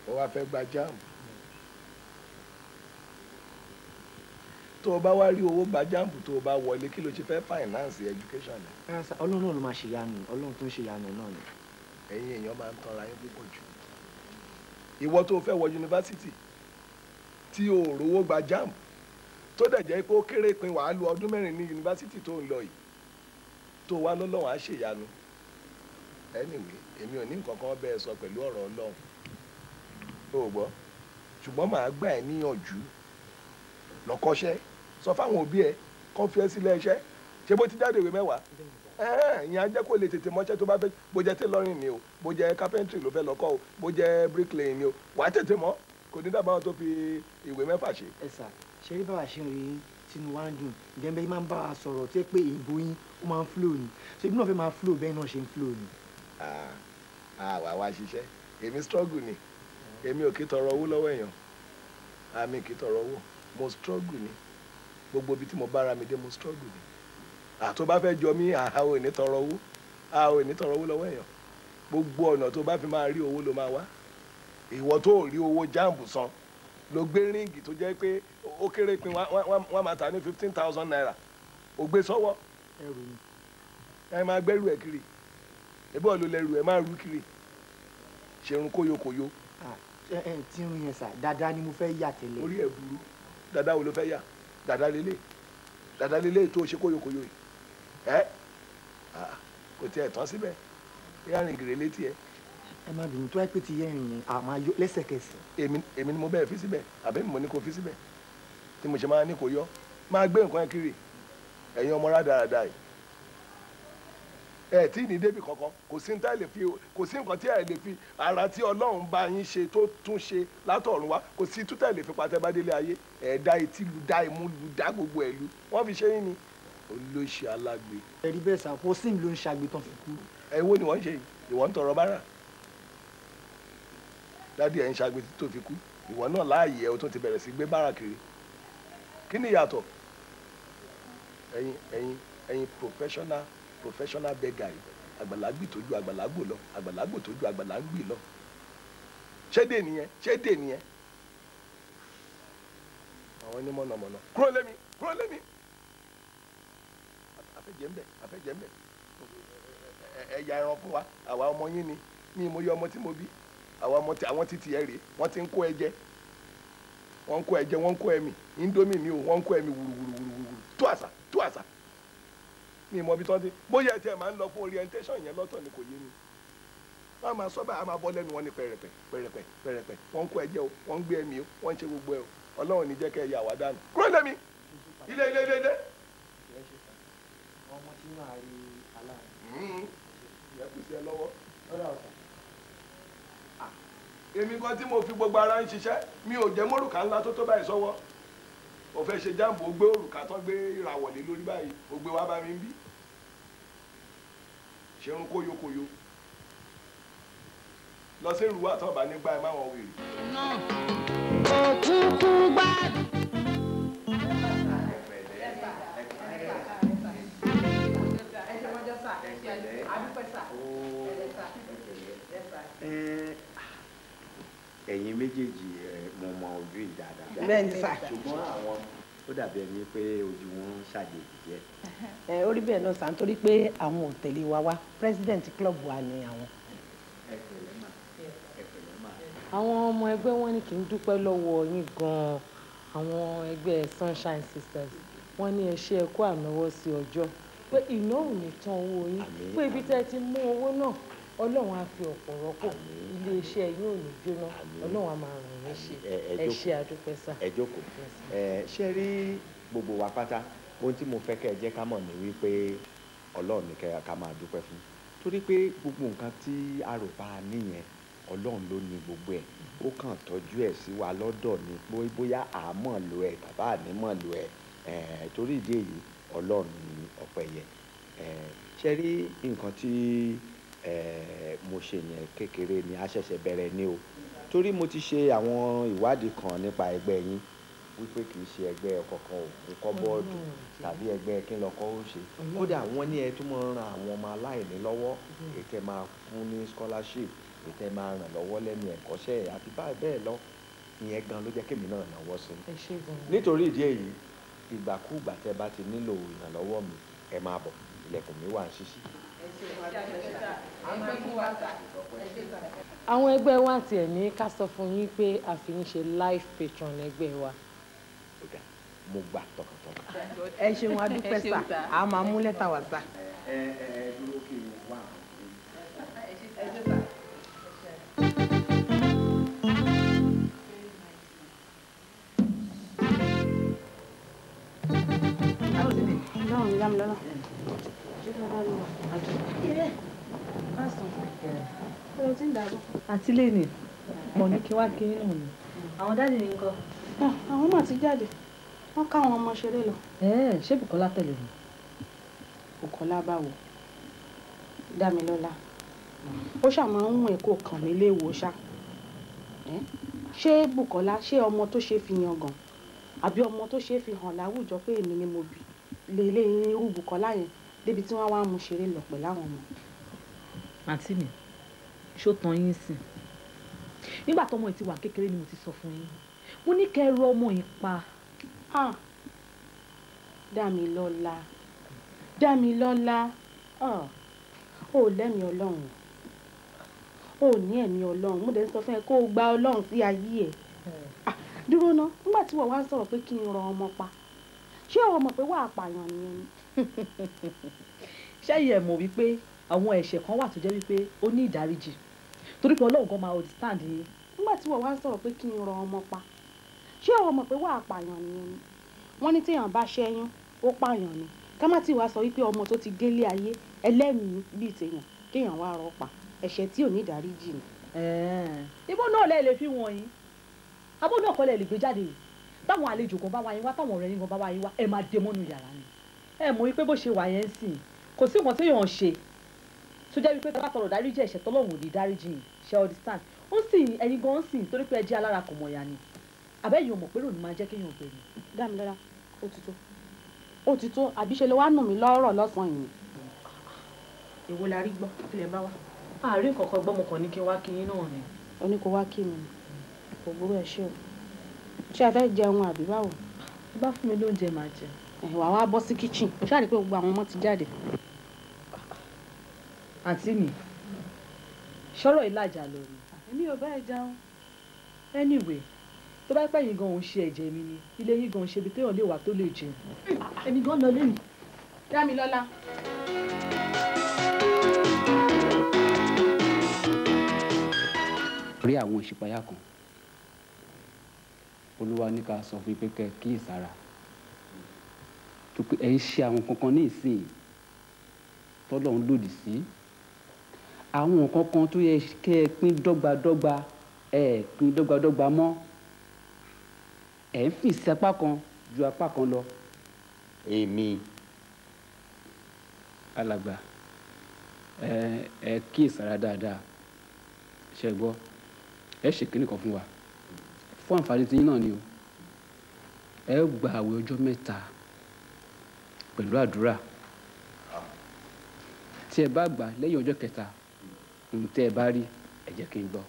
o wá fẹ́ gba JAMB. tó o bá wá rí owó gba JAMB tó o bá wọlé kí ló ṣe fẹ́ finance education rẹ. ọlọ́run náà ló máa ṣe yanu ọlọ́run tó ń ṣe yanu náà ni. ẹ̀yin èèyàn máa ń tanra yín púpọ̀ jù. ìwọ tó o fẹ́ wọ yunifásitì tí o ò rówó gba JAMB tó dẹ̀ jẹ́ pé ó kéré pin wàá lu ọdún mẹ́rin ní yunifásitì tó ń lọ yìí tó wá lọ́lọ́run á ṣèyanu. anyway èmi ò ní nǹkan kan bẹ́ẹ̀ sọ pẹ̀lú ọ̀rọ̀ ọlọ́run o gbọ́ ṣùgbọ́n màá gbà ẹ́ níyànjú lọ́kọ́ṣẹ́ sọ fáwọn òbí ẹ kọ́ fi ẹ́ sílẹ̀ iṣẹ́ ṣé bó ti jáde ìwé mẹ́wàá ìyẹn á jẹ́ kó lè tètè mọ́ṣẹ́ tó bá fẹ́ bó jẹ́ tailoring ni o bó jẹ́ carpentry ló fẹ́ lọ́kọ́ o bó jẹ́ bricklaying ni o wàá tètè mọ́ kò ní dábàá wọn tó fi ìwé mẹ́fà ṣe. ẹ sà ṣe rí báwa ṣe ń rí tinú wa ń dùn ìdẹ́nbẹ́ yín máa ń bá wa sọ̀rọ̀ tó yẹ pé ìbò yín ó máa ń flow ni ṣé ibi náà fẹ́ máa flow bẹ́ẹ̀ náà ṣe ń flow ni. àwa wa ṣiṣẹ́ èmi struggle ni èmi ò kí tọrọ owó lọ́wọ́ èèyàn àmì kì í tọrọ owó mo struggle ni gbogbo ibi tí mo bára mi dé mo struggle ni àtó bá fẹ́ jọ mí àwọn ò ní tọrọ owó àwọn ò ní tọrọ owó lọ́wọ́ èèyàn gbogbo ọ̀nà tó bá fi máa rí owó ló máa wá ìwọ tó rí owó jáàmù san ló gbé ríǹgì tó jẹ́ pé ó kéré pin wọ́n máa tà ní 15,000 naira ó gbé sọ́wọ́ ẹrù ni. ẹ máa gbẹ́rù ẹ̀ kiri ẹbí ọ̀ ló lẹ́rù ẹ̀ máa rú kiri ṣerun kóyokòyo. tí ń yẹn sà dáadáa ni mo fẹ́ yà tẹ́lẹ̀. orí ẹ̀ burú dáadáa wo ló fẹ́ yà dáadáa lélẹ̀ tó ṣe kóyokòyo yìí ẹ kò tiẹ̀ tán síbẹ̀ yára gèrè létí ẹ. ẹ má bínú tó ẹ pé ti yẹ ìrìn yẹn àmọ́ ayọ lẹ́sẹ̀kẹsẹ̀. èmi ni mo bẹ́ẹ̀ fi síbẹ̀ àbẹ́ mi mo ní kó fi síbẹ̀ tí mo ṣe máa ní kó yọ máa gbé nǹkan kiri ẹ̀yin ọmọ rádaràda yìí ẹ tí ní débi kankan kò sí nǹkan tí ẹ lè fi ara tí Ọlọ́run bá yín ṣe tó tún ṣe látọ̀run wá kò sí tútẹ̀ lè fi patẹ́ bá délé ayé ẹ̀ dá etí lu dá imú lu dá gbogbo ẹ̀ lu wọ́n fi ṣe yín ni olóṣì alágbe. ẹ̀rí bẹ́ẹ̀ sà kó sim ló ń ṣàgbé tán fi kú. ẹ wo ni wọ́n ń ṣe yìí ìwọ ń tọrọ bárà dádì ẹ̀ ń ṣàgbé tó fi kú ìwọ náà láàyè ẹ̀ o tún ti bẹ̀rẹ̀ sí gbé bárà kiri kí ni ìyàtọ̀ ẹ̀yin professional beggar yìí àgbàlagbì tójú àgbàlagbò lọ àgbàlagbò tójú àgbàlagbì lọ ṣé dè nìyẹn àwọn ẹni mọ̀nàmọ́ná kúrò lémi àfẹ́jẹ́ ń bẹ̀ ẹ̀yà ẹran fún wa àwa ọmọ yín ni mi mo yọ ọmọ tí mo bí àwọn títì ẹ̀ rèé wọ́n ti ń kó ẹ jẹ wọ́n ń kó ẹ̀mí indomie mi ò wọ́n ń kó ẹ̀mí wùrùwùrùwùrù tó àṣà mi mọ ibi tó ń dé bóyá ẹ tiẹ̀ máa ń lọ fún orientation yẹn lọ́tọ̀ ni kò yé mi wọ́n máa sọ báyìí a máa bọ́ lẹ́nu wọn ní pẹ̀rẹ̀pẹ̀ wọ́n ń kó ẹ̀jẹ̀ o wọ́n ń gbé ẹ̀mí o wọ́n ń ṣe gbogbo ẹ̀ o Ọlọ́run ní jẹ́ kẹ́ ẹ yà wá dànù kúrò lẹ́mi ilé. ọmọ tí náà rí aláàánú. ìyẹn kù sí ẹ lọ́wọ́. èmi kan tí mo fi gbogbo ara ń ṣiṣẹ́ mi ò jẹ́ mórùka ńlá tó báyìí sọ́wọ́ o fẹ́ ṣe jáàmù ó gbé òrùka tán gbé ìràwọ̀ lé lórí báyìí ó gbé wá bá mi ń bí ṣerun kóyokòyo lọ sí ìrùwà tó bá nígbà ẹ má wọn wèrè. òkùnkùn gbádùn. ẹ̀yin méjèèjì mo mọ ojú yìí dáadáa. bẹ́ẹ̀ ni sà. ṣùgbọ́n àwọn ó dàbí ẹni pé ojú wọn ń ṣàjèjì jẹ́. ó rí bẹ́ẹ̀ náà sà nítorí pé àwọn ò tẹ̀lé wa wá president club wa ni àwọn. àwọn ọmọ ẹgbẹ́ wọn ní kí n dúpẹ́ lọ́wọ́ yín gan-an àwọn ẹgbẹ́ Sunshine Sisters wọ́n ní ẹ ṣé ẹ kú ànáwọ́ sí ọjọ́ pé iná ò ní tán owó yín pé ibi tẹ́ ẹ ti mú owó náà Ọlọ́run á fi ọ̀pọ̀ rọ́pò iléeṣẹ́ yín ò ní jóná Ọlọ́run á máa ràn yín ṣe ẹ ṣé àdúpẹ́ sà. ẹ jókòó ṣe rí gbogbo wa pátá ohun tí mo fẹ́ kẹ́ ẹ jẹ́ ká mọ̀ ní wípé Ọlọ́run ní kẹ́ ká máa dúpẹ́ fún torí pé gbogbo nǹkan tí a rò bá a níyẹn Ọlọ́run ló ní gbogbo ẹ̀ ó kàn tọ́jú ẹ̀ sí wa lọ́dọ̀ ni bóyá àmọ́ lo ẹ̀ tàbá ànímọ̀ lo ẹ̀ torí ìdí èyí Ọlọ́run ní ọpẹ́ yẹ ṣe rí nǹkan tí mo ṣe yẹn kékeré ni a ṣẹ̀ṣẹ̀ bẹ̀rẹ̀ ni o torí mo ti ṣe àwọn ìwádìí kan nípa ẹgbẹ́ yín wípé kì í ṣe ẹgbẹ́ ọ̀kọ̀ọ̀kan òkú kọ́ bọ́ọ̀dù tàbí ẹgbẹ́ kí n lọ́kọ́ ó ṣe kódà wọ́n ní ẹ tún máa ran àwọn ọmọ aláìní lọ́wọ́ ètè máa fún ní scholarship ètè máa ràn lọ́wọ́ lẹ́nu ẹ̀kọ́ṣẹ́ àti bẹ́ẹ̀ lọ ìyẹn gan ló jẹ́ kémi náà náwó sí i nítorí ìdí èyí ìgbàkúùgbà tẹ́ bá ti nílò ìrànlọ́wọ́ mi ẹ máa bọ̀ ilẹ̀kùn mi wà ń ṣíṣí. àwọn ẹgbẹ́ wa tiẹ̀ ní ká sọ fún yín pé a fi ń ṣe life patron ẹgbẹ́ wa. mo gbà tọkàntọkàn. ẹ ṣeun adúpẹ́ sà a máa mú lẹ́tà wá sà. dúró kí n wá. àti lè ní mo ní kí wá kí nínú mi. àwọn dáàdì ní nǹkan. àwọn mà ti jáde wọn káwọn ọmọ ṣeré lọ. ṣé Bùkọ́lá tẹ̀lé mi. Bùkọ́lá báwo Dámilọ́lá ó ṣàmà ń mú ẹ̀kọ́ kàn mí léèwọ̀ ṣá ṣé Bùkọ́lá ṣé ọmọ tó ṣe fi yan gan àbí ọmọ tó ṣe fi hàn láwùjọ pé èmi ni mo bí lè irú Bùkọ́lá yẹn débi tí wọ́n wá mú ṣeré lọ pẹ̀lú àwọn ọmọ. àǹtí mi ṣó tan yín sìn nígbà tọmọ yìí ti wà kékeré ni mo ti sọ fún yín mo ní kẹ́ ẹ rọ ọmọ yìí pa. Dámilọ́lá ó lẹ́mìí Ọlọ́run ó ní ẹ̀mí Ọlọ́run mo dẹ̀ sọ fún ẹ kó o gba Ọlọ́run sí ayé ẹ̀. Dúró ná nígbà tí wọ́n wá ń sọ̀rọ̀ pé kí n rọ ọmọ pa ṣé o mọ̀ pé wàá pààyàn nìyẹn ni. ṣẹ́yìn ẹ̀ mọ̀ wípé àwọn ẹ̀ṣẹ̀ kan wà tó jẹ́ wípé ó ní ìdáríjì torí pé Ọlọ́run kan máa understand yín. Nígbà tí wọ́n wá ń sọ̀rọ̀ pé kí n rọ ọmọ pa ṣé o mọ̀ pé wàá pààyàn nìyẹn ni. Wọ́n ní téèyàn bá ṣẹ́yún ó pààyàn ni ká má ti wá sọ wípé ọmọ tó ti délé ayé ẹlẹ́mìí bíi tèèyàn kéèyàn wá rọ pa ẹ̀ṣẹ̀ tí ò ní ìdáríjì ni. ibo náà lẹ lè fi wọ̀nyí abó náà kọ́ lẹ lè gbé jáde yìí táwọn àlejò kan bá wá yín wá táwọn ọ̀rẹ́ yín kan bá wá yín wá ẹ máa dé mọ́nú yàrá ni ẹ mọ̀ wípé bó ṣe wà yẹn sìn kò sí nǹkan téèyàn ṣe tó jẹ́ wípé tá bá tọrọ dáríjì ẹ̀ṣẹ̀ tọ́lọ́run ò ní dáríjì yìí ṣe understand ó sì ẹ̀yin gan sìn torí pé ẹ jẹ́ alára kò mọ̀ọ́yà ni àbẹ́yìn ò mọ̀ pé lòun máa jẹ́ kéèyàn bẹ̀rẹ̀. Dámilọ́lá ó ti tó àbí ṣe lè wá nù mí lọ́rọ̀ lọ́sàn-án yìí. Èwo la rí gbọ́ kílẹ̀ bá wá. àárín kankan gbọ́ mo kàn ní kí n wá kí yín náà ni. ó ní kó wá kí mi kò gbúrò ẹ ṣé o ṣé ẹ fẹ́ jẹun àbí báwo. ẹ bá fún mi lóúnjẹ máa jẹ. wà wá bọ́ sí kíchìn o ṣáà rí pé gbogbo àwọn ọmọ ti jáde. àǹtí mi ṣọ́rọ̀ ìlàjà lọ ni. èmi ò bá ẹ jẹun. anyway tó bá pẹ́ yín gan òun ṣe ẹ̀jẹ̀ mi ni ilé yín gan ṣe bí téèyàn lè wà tó lè jẹun. èmi gan lọ lẹ́yìn. Dámilọ́lá. rí àwọn ìṣípayá kan Olúwa ní ká sọ fún pé kẹ́ kí ìsára tó pé ẹ ń ṣe àwọn kankan ní ìsìn tọ́lọ́run lòdì sí àwọn kankan tó yẹ kẹ́ ẹ pín dọ́gbadọ́gba ẹ pín dọ́gbadọ́gba mọ́ ẹ ń fi sí apá kan ju apá kan lọ. èmi alàgbà ẹ kí ìsára dáadáa ṣe gbọ́ ẹ ṣe kíní kan fún wa fún àǹfààní tí yín náà ni o ẹ gba àwẹ̀ ọjọ́ mẹ́ta pẹ̀lú àdúrà tí ẹ bá gbà lẹ́yìn ọjọ́ kẹta ohun tẹ́ ẹ bá rí ẹ jẹ́ kí n gbọ́.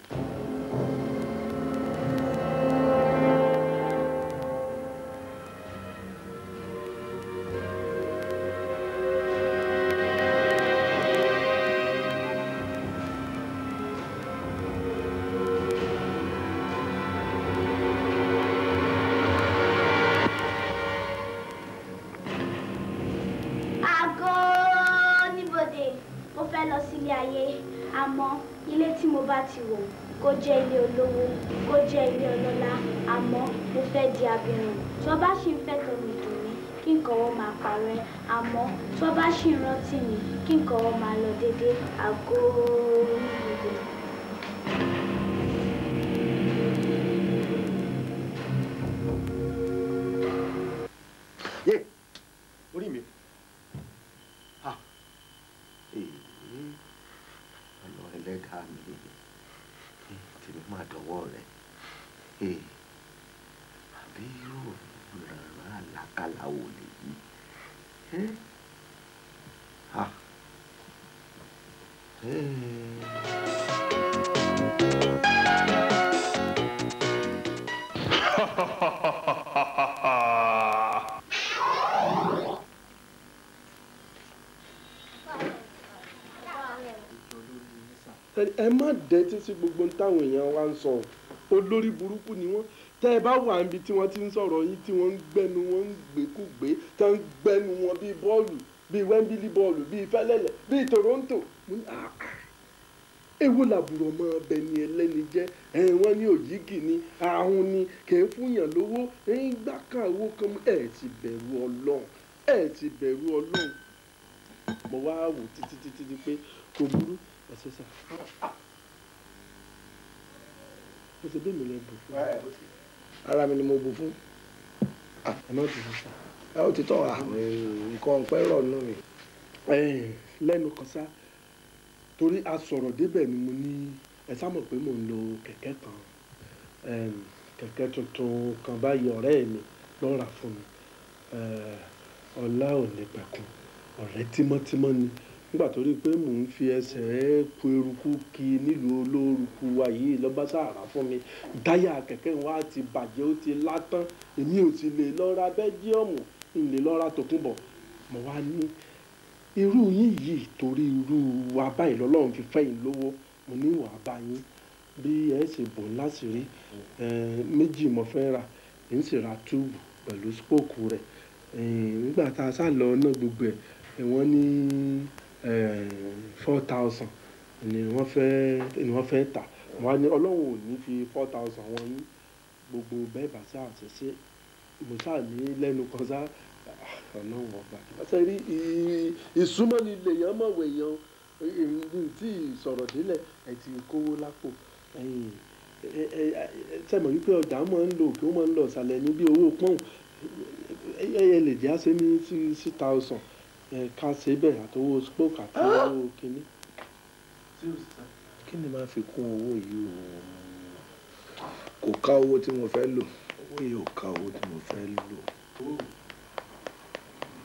kó jẹ́ ilé olówó kó jẹ́ ilé ọlọ́lá àmọ́ mo fẹ́ di abirùn tí wọ́n bá ṣì ń fẹ́ tọ́ mi dùn mí kí nǹkan wọn máa parẹ́ àmọ́ tí wọ́n bá ṣì ń rántí mi kí nǹkan wọn máa lọ dédé àgọ́ níbi. yé orí mi ọlọ ẹlẹ́dàá mi tèmi máa dọwọ́ rẹ̀ àbí yóò ràrá àlákàlà wò lèyí ẹ má dẹ́tí sí gbogbo táwọn èèyàn wa ń sọ olórí burúkú ni wọ́n tẹ́ ẹ bá wà níbi tí wọ́n ti ń sọ̀rọ̀ yín tí wọ́n ń gbẹ́nu wọn ń gbékúgbé tí wọ́n ń gbẹ́nu wọn bíi bọ́ọ̀lù bíi Wembley bọ́ọ̀lù bíi fẹ́lẹ́lẹ̀ bíi Toronto èwo làbùrọ̀ mọ́ ọbẹ̀ ni ẹlẹ́ni jẹ́ wọ́n ní òyìgì ni àrùn ni kèé fúnyàn lówó gbà kan owó kan ẹ̀ ti bẹ̀rù Ọlọ́run ẹ̀ ti bẹ̀rù Ọlọ́run mo wá wò títí pé kò burú ẹsẹ sá mo ṣe bẹ́ẹ̀ mi lè bù fún ara mi ni mo bù fún ẹ má bù fún sá ẹ ó ti tọ́ nǹkan pẹ́ rọ̀ nù mí lẹ́nu kan sá torí a sọ̀rọ̀ débẹ̀ ni mo ní ẹ sá mọ̀ pé mò ń lo kẹ̀kẹ́ kan kẹ̀kẹ́ tuntun kan báyìí ọ̀rẹ́ mi ló rà fún mi ọlá ò ní pẹ̀kun ọ̀rẹ́ tímọ́tímọ́ ni nígbà tó rí i pé mò ń fi ẹsẹ̀ ku eruku kí nílùú olórúkú wa yìí lọ́ba sàrà fún mi dáyà kẹ̀kẹ́ wa ti bàjẹ́ ó ti látán èmi ò sì lè lọ ra bẹ́jíọ̀mù n lè lọ ra tòkunbọ̀ mo wá ní irú yín yìí torí irú wa báyìí lọ́lọ́run fi fẹ́ yín lówó mo ní wàá bá yín bí ẹ ṣe bò láṣìírí méjì mo fẹ́ rà ń sì ra túùbù pẹ̀lú spóòkù rẹ̀ nígbà tá a sá lọ ná gbogbo ẹ̀ wọ́n ní 4,000 ni wọ́n fẹ́ tà wọ́n á ní ọlọ́run ò ní fi 4,000 wọn ní gbogbo bẹ́ẹ̀ bá sá àṣẹṣe mo sá ní lẹ́nu kan sá ọlọ́run ọba ṣe rí ìsúnmọ́ ni lèèyàn mọ̀wé yan tí sọ̀rọ̀ délẹ̀ ẹ̀ ti kówó lápò sẹ́mọ̀ wípé ọjà máa ń lò kí wọ́n máa ń lọ ṣàlẹ̀ ní bí owó pọ́ùn ẹ lè jẹ́ àṣẹ ní 6,000 ká ṣe bẹ́ẹ̀ àtọwọ́ spoke àti owó kínní. kí ni máa fi kún owó yìí o kò ká owó tí mo fẹ́ lò owó yìí ò ká owó tí mo fẹ́ lò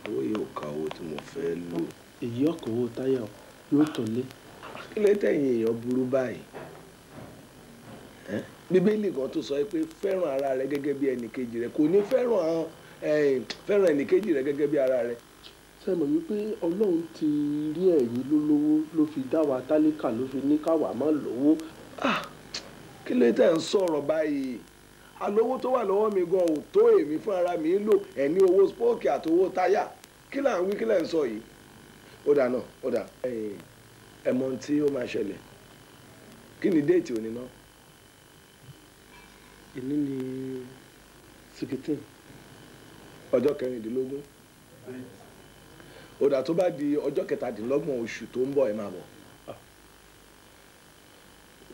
owó yìí ò ká owó tí mo fẹ́ lò. èyí ọkọ̀ owó táyà yóò tọ́lé. kí ló tẹ̀yìn èèyàn burú báyìí bíbélì kan tó sọ pé fẹ́ràn ara rẹ gẹ́gẹ́ bí ẹnìkejì rẹ kò ní fẹ́ràn ẹnìkejì rẹ gẹ́gẹ́ bí ara rẹ. sẹ́mọ̀ wípé ọlọ́run ti rí ẹ̀yin lólówó ló fi dá wa tálíkà ló fi ní káwa má lówó. kí ló tẹ̀ ń sọ̀rọ̀ báyìí alówó tó wà lọ́wọ́ mi gan ò tó èmi fún ara mi lò ẹ̀ ní owó spóòkì àti owó táyà kí là ń wí kí lẹ̀ ń sọ yìí. ó dà náà ó dà ẹ mọ ohun tí ó máa ṣẹlẹ̀ kí ni déètì òní náà. èmi ni 16. ọjọ́ 16. ó dà tó bá di ọjọ́ 17 oṣù tó ń bọ̀ ẹ máa bọ̀.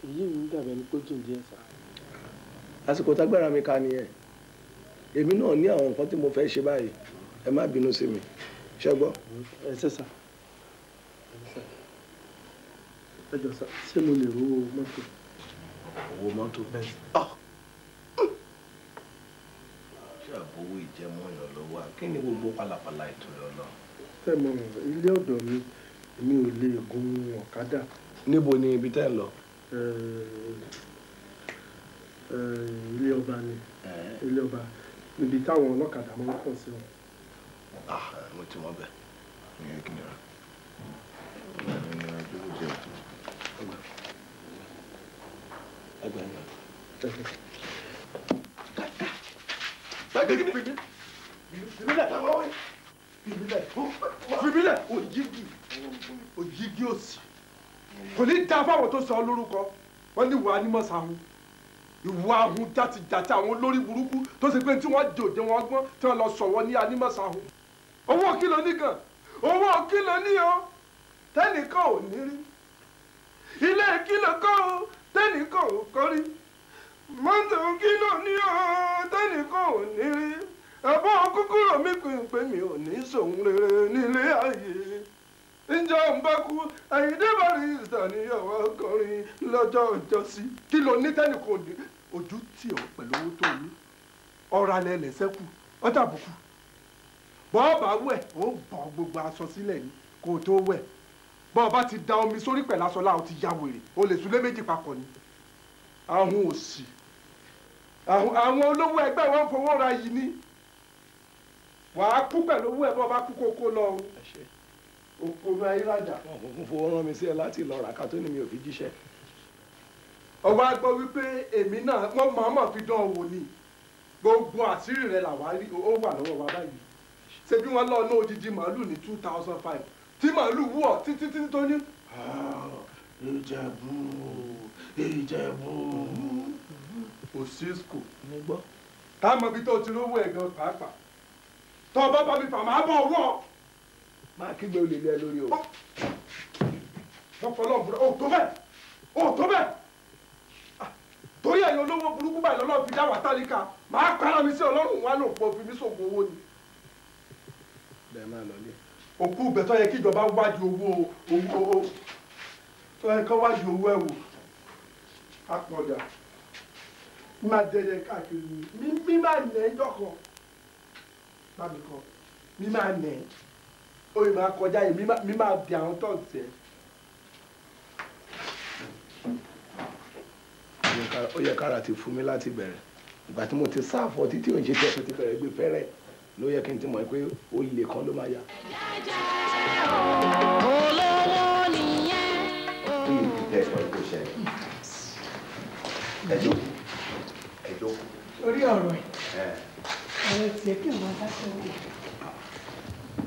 èyí ń dàbẹ̀ ní kó jìn díẹ̀ sá. àsìkò tágbára mi ká nìyẹn èmi náà ní àwọn nǹkan tí mo fẹ́ ṣe báyìí ẹ má bínú sí mi ṣé gbọ́. ẹ ṣe sá ẹ jọ sá ṣé mo lè rówó mọ́tò. owó mọ́tò bẹ́ẹ̀ ṣé àbówó ìjẹmọ́yàn lọ́wọ́ kí ni gbogbo pàlàpàlà ìtòlẹ́ ọlọ́run. tẹ́mọ̀ ilé ọ̀dọ̀ mi èmi ò lè gun ọ̀kadà. níbo ni ibi tẹ́ ń lọ. ilé ọba ni ilé ọba níbi táwọn ọlọ́kadà máa ń pọ̀ sí wọn. mo ti mọ bẹ́ẹ̀ ní kí ni ra fìbílẹ̀ òjìgí òsì kò ní dá fáwọn tó sọ lórúkọ wọn ní ìwà anímọ̀sáhùn ìwà ahùn játijàti àwọn olórí burúkú tó ṣe pé tí wọ́n jòjé wọn gbọ́n tí wọ́n lọ sọ̀wọ́ ní anímọ̀sáhùn owó kìlọ̀ ní gan owó kìlọ̀ ní o tẹ́nìkan ò ní rí ilé kìlọ̀ kọ́ o tẹ́nìkan ò kọ́ rí mọ́tò kìlọ̀ ní o tẹ́nìkan ò ní rí ẹ̀bọ́n kúkúrò mi pé mi ò ní sòun rere nílé ayé ǹjẹ́ ń bá kú Àyìndé Barrister níyàwó ọkùnrin lọ́jọ́ ìjọsí kí ló ní tẹ́nìkan ò ní ojú tì ọ́ pẹ̀lú owó tó ní ọ̀rọ̀ alẹ́ lẹ́sẹ̀kù ọjà àbùkù bọ́ọ̀bà wẹ̀ ó bọ̀ gbogbo aṣọ sílẹ̀ ni kó o tó wẹ̀ bọ́ọ̀bà ti da omi sórí pẹ̀lú aṣọ láwọn ti ya wèrè o lè súlé méjì papọ̀ ni ahun òsì àwọn olówó ẹgbẹ́ wọn fowó ra yìí ni wàá kú pẹ̀lú owó ẹ̀ bọ́ọ̀bà kú kókó lọ o òpònú ayélujára. wọn kún fowó rán mi sí ẹ láti lọ rà ká tó ní mi ò fi jíṣẹ́. ọba gbọ́ wípé èmi náà wọ́n mọ̀ọ́mọ̀ fi dán owó ni gbogbo àṣírí rẹ̀ làwa rí ó wà lọ́wọ́ wa báyìí ṣé bí wọ́n lọ ní odidi màálù ní 2005 tí màálù wú ọ títí tó ní. Ìjẹ̀bú Ìjẹ̀bú òṣìṣkò ní gbọ́ táwọn ibi tó ti rówó ẹ̀ gan pàápàá tó o bá bá mi fà máa bọ̀ owó. máa kígbe olè lé ẹ lórí o. wọ́n fọlọ́ bùrọ̀ ó tó bẹ́ẹ̀ ó tó bẹ́ẹ̀ torí ẹ̀yin olówó burúkú báyìí lọ́lọ́ fi dá wà tálíkà máa para mi sí ọlọ́run wa ló pọ̀ fi mí sògùn owó ni. bẹ́ẹ̀ máa lọ lé. òkú gbẹ̀tọ́ yẹ kí ìjọba wádìí owó tó yẹ kó wádìí owó ẹ̀ wò á pọ̀jà mi máa dẹyẹ káàkiri mi máa nẹ ẹjọ́ kan bá mi kọ mi máa nẹ oye máa kọjá yìí mi máa di àwọn tọ́ọ̀tì ẹ̀. ó yẹ kára ti fún mi láti bẹ̀rẹ̀ ìgbà tí mo ti sáàfọ̀ títí òun ṣe tẹ́ tó ti bẹ̀rẹ̀ gbé fẹ́rẹ̀ ló yẹ kí n ti mọ̀ pé ó lè kan ló máa yá. olówó nìyẹn. kí ni ìdílé ẹ̀kọ́ tó ṣẹlẹ̀ ẹjọ́ ẹjọ́. orí ọ̀rọ̀ ẹ̀ ọ̀rọ̀ tiẹ̀ kí n máa dá sọ́wọ́.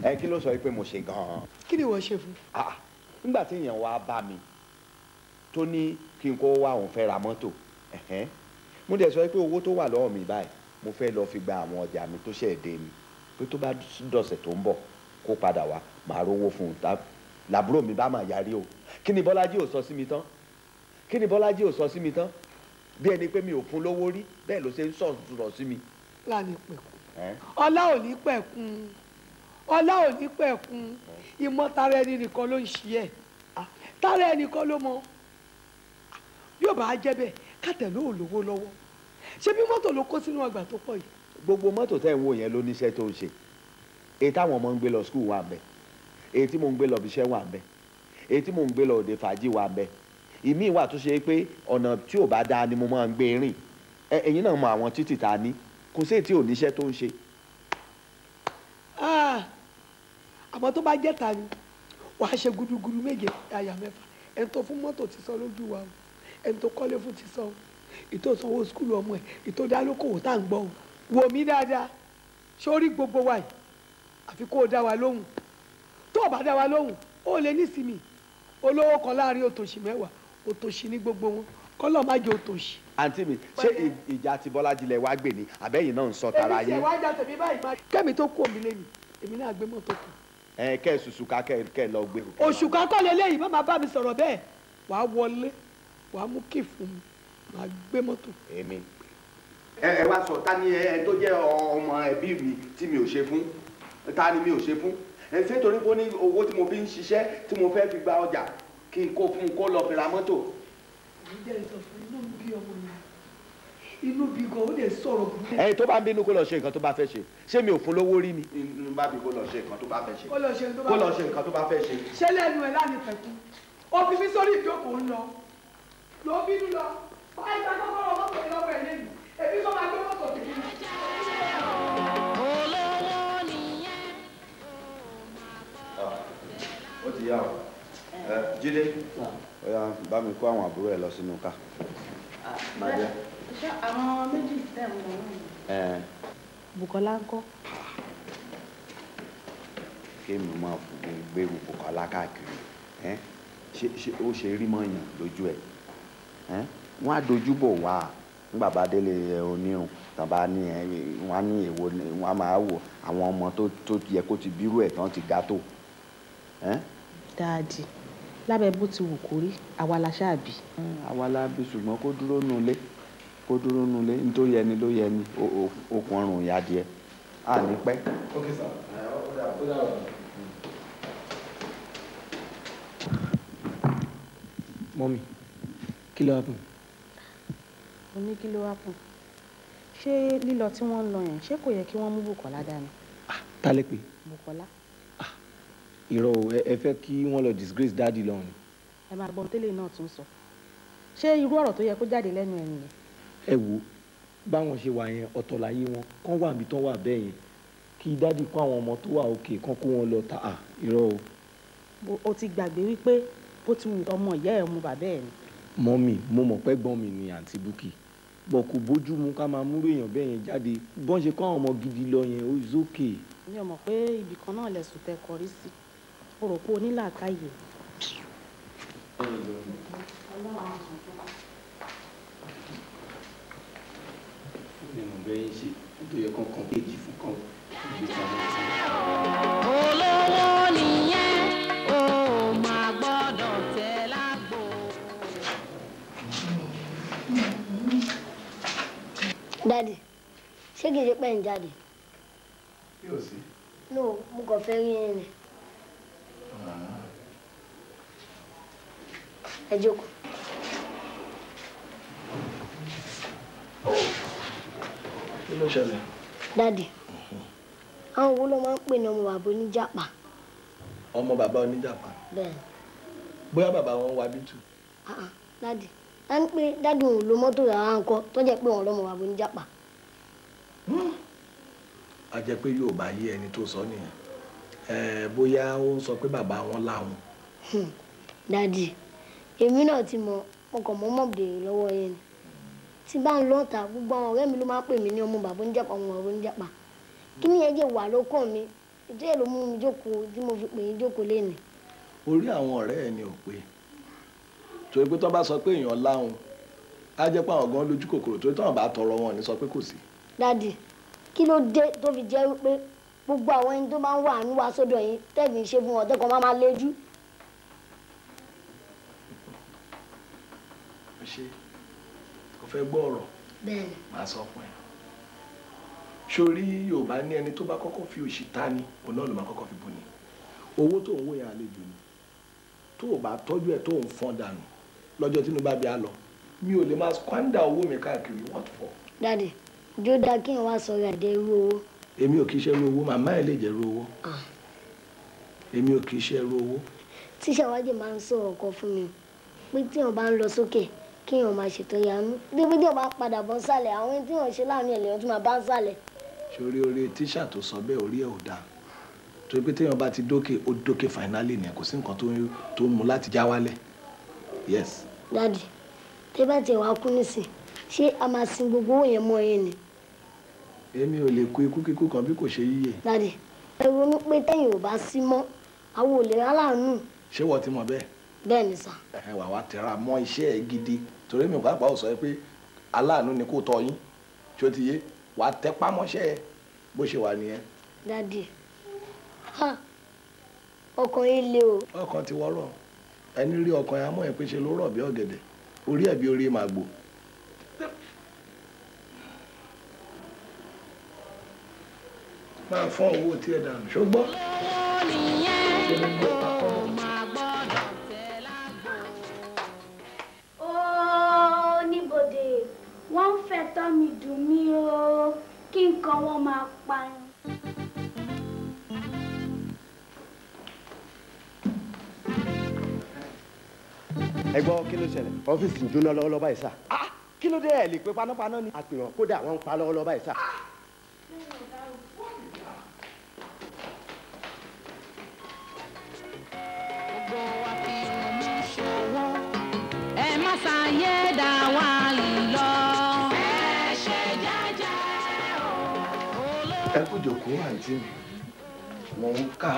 ẹ kí ló sọ pé mo ṣe gan-an. kí ni wọ́n ṣe fún. nígbà tí èèyàn wá bá mi tó ní kí n kó wá òun fẹ́ ra mọ́tò mo dẹ̀ sọ pé owó tó wà lọ́wọ́ mi báyìí mo fẹ́ lọ fi gba àwọn ọjà mi tó ṣẹ̀ dé mi pé tó bá dọ̀sẹ̀ tó ń bọ̀ kó padà wá màá rówó fún un làbúrò mi bá máa yarí o kí ni Bọ́lájí ò sọ sí mi tán kí ni Bọ́lájí ò sọ sí mi tán bí ẹni pé mi ò fún lówó rí bẹ́ẹ̀ ló ṣe ń sọ̀rọ̀ sí mi. láàánú pẹ̀kun ọlá ò ní pẹ̀kun ọlá ò ní pẹ̀kun ìmọ̀ tara ẹni nìkan ló ń ṣe ẹ̀ tara ẹni kan ló mọ bí ò bá jẹ́ bẹ́ẹ̀ kàtẹ́ ló ò lówó lọ́wọ́ ṣé bí mọ́tò ló kó sínú ọgbà tó pọ̀ yìí. gbogbo mọ́tò tẹ́ ń wò yẹn ló níṣẹ́ tó ń ṣe èyí táwọn ọmọ ń gbé lọ skul wà ń bẹ èyí tí mò ń gbé lọ ibiṣẹ́ wà ń bẹ èyí tí mò ń gbé lọ òde fàájì wà ń bẹ ìmí wà tó ṣe pé ọ̀nà tí ò bá dáa ni mo máa ń gbé rìn ẹ̀yin náà mọ àwọn títì tá a ní kò sí èyí tí ò níṣẹ́ tó ń ṣe. àmọ́ tó bá jẹ́ ta ni wàá ṣe gudugudu méje àyà mẹ́fà ẹni tó fún mọ́tò ti sọ lójú wa o ẹni tó kọ́lé fún ti sọ o ìtò sanwó skul ọmọ ẹ ìtò dálókòwò tá à ń gbọ́ o wò mí dáadáa sórí gbogbo wa yìí àfi kó o dá wa lóhùn tó o bá dá wa lóhùn ó lè nísìmí olówó kan láàrin òtòṣì mẹ́wàá òtòṣì ní gbogbo wọn kọ́lọ́ má jẹ́ òtòṣì. àǹtí mi ṣé ìjà ti Bọ́lájí lẹ wá gbè ní àbẹ́yìn náà ń sọ tara yín. èmi ṣe wájà tèmi báyìí máa kẹ́mi tó kú omi lẹ́yìn èmi náà gbé mọ́tò kan. kẹ́ ẹ̀ ṣùṣù ká kẹ́ ẹ lọ gbé. oṣù ká kọ́ lélẹ́yìn má máa bá mi sọ̀rọ̀ bẹ́ẹ̀ wàá wọlé wàá mú kí fún mi màá gbé mọ́tò. èmi ẹ wá sọ ta ni ẹ tó jẹ́ ọmọ ẹbí mi tí mi ò ṣe fún ta ni mi ò ṣe fún ẹ ṣé torí pé ó ní owó tí mo fi ń ṣiṣẹ́ tí mo fẹ́ fi gba ọjà kí n kó fún un kó lọ fi ra mọ́tò. ìjẹ́ ìsọ̀fún inú bí ọmọ yẹn inú bí gan ó lè sọ̀rọ̀ burúkú. ẹyin tó bá ń bínú kó lọ ṣe nǹkan tó bá fẹ́ ṣe ṣé mi ò fún lówó rí ni. inú bá bí kó lọ ṣe nǹkan tó bá fẹ́ ṣe. kó lọ ṣe nǹkan tó bá fẹ́ ṣe. ṣé lẹ́nu ẹ̀ láti fẹ̀kú òfin mi sórí ìjókòó ń lọ lọ bínú lọ báyìí ká kọ́kọ́rọ́ mọ́tò ìlọ́wọ́ ẹ̀ lẹ́nu èmi kọ́ máa gbé mọ́tò tèmi. ó ti yá o Jídé ó yá bá mi kó àwọn àbúrò ẹ lọ sínú ká. ṣé àwọn méjì tẹ̀ wọ́n náà. Bùkọ́lá ń kọ́. kéèmù máa gbé Bùkọ́lá káàkiri ṣé ó ṣe rí mọ́yàn lójú ẹ̀ wọ́n á dojú bò wá nígbà bá délé onírun tán bá ní wọ́n á ní èwo wọ́n á máa wò àwọn ọmọ tó yẹ kó ti bírú ẹ̀ tán ti ga tó. dáàdì lábẹ́ bó ti wù kó rí àwa la ṣáàbì. àwa la bí ṣùgbọ́n kó dúró nulẹ̀ nítorí ẹni ló yẹ ni okùn ọrùn ìyá díẹ̀ à ní pẹ́. Okay, sir. Mọ́mí kí ló happen. mo ní kí ló happen ṣé lílọ tí wọ́n ń lọ yẹn ṣé kò yẹ kí wọ́n mú Bùkọ́lá dání. ta lè pè. Bùkọ́lá. irọ́ o ẹ fẹ́ kí wọ́n lọ disgrace dáàdì lọ́run. ẹ máa gbọ́n tẹ́lẹ̀ náà tún sọ ṣé irú ọ̀rọ̀ tó yẹ kó jáde lẹ́nu ẹ̀ nìyẹn. ẹ wo báwọn ṣe wà yẹn ọ̀tọ̀ láyé wọn kán wà níbi tán wà bẹ́ẹ̀ yẹn kí dáàdì kó àwọn ọmọ tó wà òkè kán kó wọn lọ ta irọ́ o. o ti gbàgbé wípé bó ti wù ọmọ ìyá ẹ̀ ọmọ bàbá ẹ̀ ni. mọ́mì mo mọ̀ pé gbọ́n mi ni àǹtí Búkì bọ̀ kò bójú mu ká máa múrò èèyàn bẹ́ẹ̀ yẹn jáde bọ́n ṣe kó àwọn ọmọ gidi lọ yẹn ó is okay. mi ò mọ̀ pé ibì kan náà lẹ̀sùn tẹ kọrí sí o rò pé onílàákàyè. nínú bẹ́ẹ̀ ṣe tó yẹ kankan péjì fún kan ìgbésí àwọn ọ̀sán. olówó nìyẹn ó máa gbọ́dọ̀ tẹ̀ lágbo. Daddy, ṣé kìí ṣe pé ń jáde? Yóò sí. No, mo kàn fẹ́ rí yín ni. Ẹ jókòó. Kí ló ṣẹlẹ̀? Dádì, àwọn wo ló máa ń pè ní ọmọ bàbá oníjàpá? Ọmọ bàbá oníjàpá. Bẹ́ẹ̀. Bóyá bàbá wọn wá bí tù. Dádì, a ní pé dádì òun lo mọ́tò rárá nǹkan tó jẹ́ pé òun lọ́mọ bàbá oníjàpá. A jẹ́ pé yóò bá yé ẹni tó sọ nìyẹn. Bóyá ó ń sọ pé bàbá wọn láwọn. Dádì, èmi náà ti mọ ọkọ̀ mọ́mọ́ béèrè lọ́wọ́ yẹn ni. Tí bá ń lọ ta gbogbo àwọn ọ̀rẹ́ mi ló máa ń pè mí ní ọmọ bàbá oníjàpá, ọmọ bàbá oníjàpá. Kí ni ẹjẹ wà lọ́kàn mi? Ìjọ ẹ̀ ló mú mi jókòó tí mo fi pè é jókòó lénìí. Orí àwọn ọ̀rẹ́ ẹ̀ ni ò pé. Torí pé tó bá sọ pé èèyàn láwọn, á jẹ́ pé àwọn gan lójú kòkòrò torí tó bá tọrọ wọn ní sọ pé kò sí. Dádì, kí ló dé tó fi jẹ́ wípé gbogbo àwọn ẹni tó máa ń wà níwá sọ́dọ̀ yín tẹ́ẹ̀mí ṣe fún wọn tẹ́kọ̀ọ́ máa léjú? Ṣé o fẹ́ gbọ́ ọ̀rọ̀? Bẹ́ẹ̀ni. Màá sọ fún ẹ. Sórí Yorùbá ní ẹni tó bá kọ́kọ́ fi òṣì ta ni òun náà ló máa kọ́kọ́ fi bù ni. Owó tó ń wó yẹn àlejò ni. Tó o bá tọ́jú ẹ̀ tó ń fọ́n dànù lọ́jọ́ tí inú bá bí a lọ. Mi ò lè máa squander owó mi káàkiri what for. Dádì, jó dáa kí n wá sọ̀rọ̀ àdé irú owó. Èmi ò kì í ṣe irú owó, màmá ẹ̀ lè jẹ́ irú owó. Èmi ò kì í ṣe irú owó. Tíṣà wájú máa ń sọ̀rọ̀ kan fún mi pé tí wọ́n bá ń lọ sókè kí wọ́n máa ṣètò ìyanu. Bí tí wọ́n bá padà bọ́ sálẹ̀, àwọn ẹni tí wọ́n ṣe láàrin ẹ̀lẹ́yìn tó máa bá ń sálẹ̀. Sórí orí tíṣà tó sọ bẹ́ẹ̀ orí ẹ̀ ò dáa. Torí pé téèyàn bá ti dókè ó dókè finally ni kò sí nǹkan tó mú láti já wálẹ̀. Yes. Dádì, tẹ́ bá tiẹ̀ wá kú nísìn, ṣé a máa sin gbogbo owó yẹn mọ́ ẹ ni? Èmi ò lè kú ikú kíkú kan bí kò ṣe yíyẹ. Dádì, ẹ ronú pé tẹ́yìn ò bá sí mọ́, àwọn ò lè ráláàánú. Ṣé wọ́n ti mọ̀ bẹ́ẹ̀? Bẹ́ẹ̀ ni sà. Wà wá tẹra mọ́ iṣẹ́ ẹ gidi torí mi pàápàá ò sọ pé aláàánú ni kò tọ́ yín tí ó ti yé wàá tẹpá mọ́ṣẹ́ ẹ bó ṣe wà nìyẹn. Dádì, ọkàn yín le o. Ọkàn ti wọ́rọ̀ ẹni rí ọkàn yẹn á mọ̀ ẹ́ pé ṣe ló rọ̀ bí ọ̀gẹ̀dẹ̀ orí ẹ̀ bí orí màgbò. Máa fọ́n owó tí ẹ dànù ṣùgbọ́n. Níbodè wọ́n ń fẹ̀tọ́ mi dùn mí o kí nǹkan wọn máa parun. Ẹ gbọ́ kí ló ṣẹlẹ̀ ọ́fíìsì ń jóná lọ́wọ́lọ́wọ́ báyìí sà. Kí ló dé ẹ̀ lè pe panápaná ni. àpèwọ̀n kódà wọ́n ń pa lọ́wọ́lọ́wọ́ báyìí sà. ẹ má ṣàyé dá wa lọ. ẹ ṣe jẹ́jẹ́ o. Ẹ kú jòkó àǹtí mi mò ń ka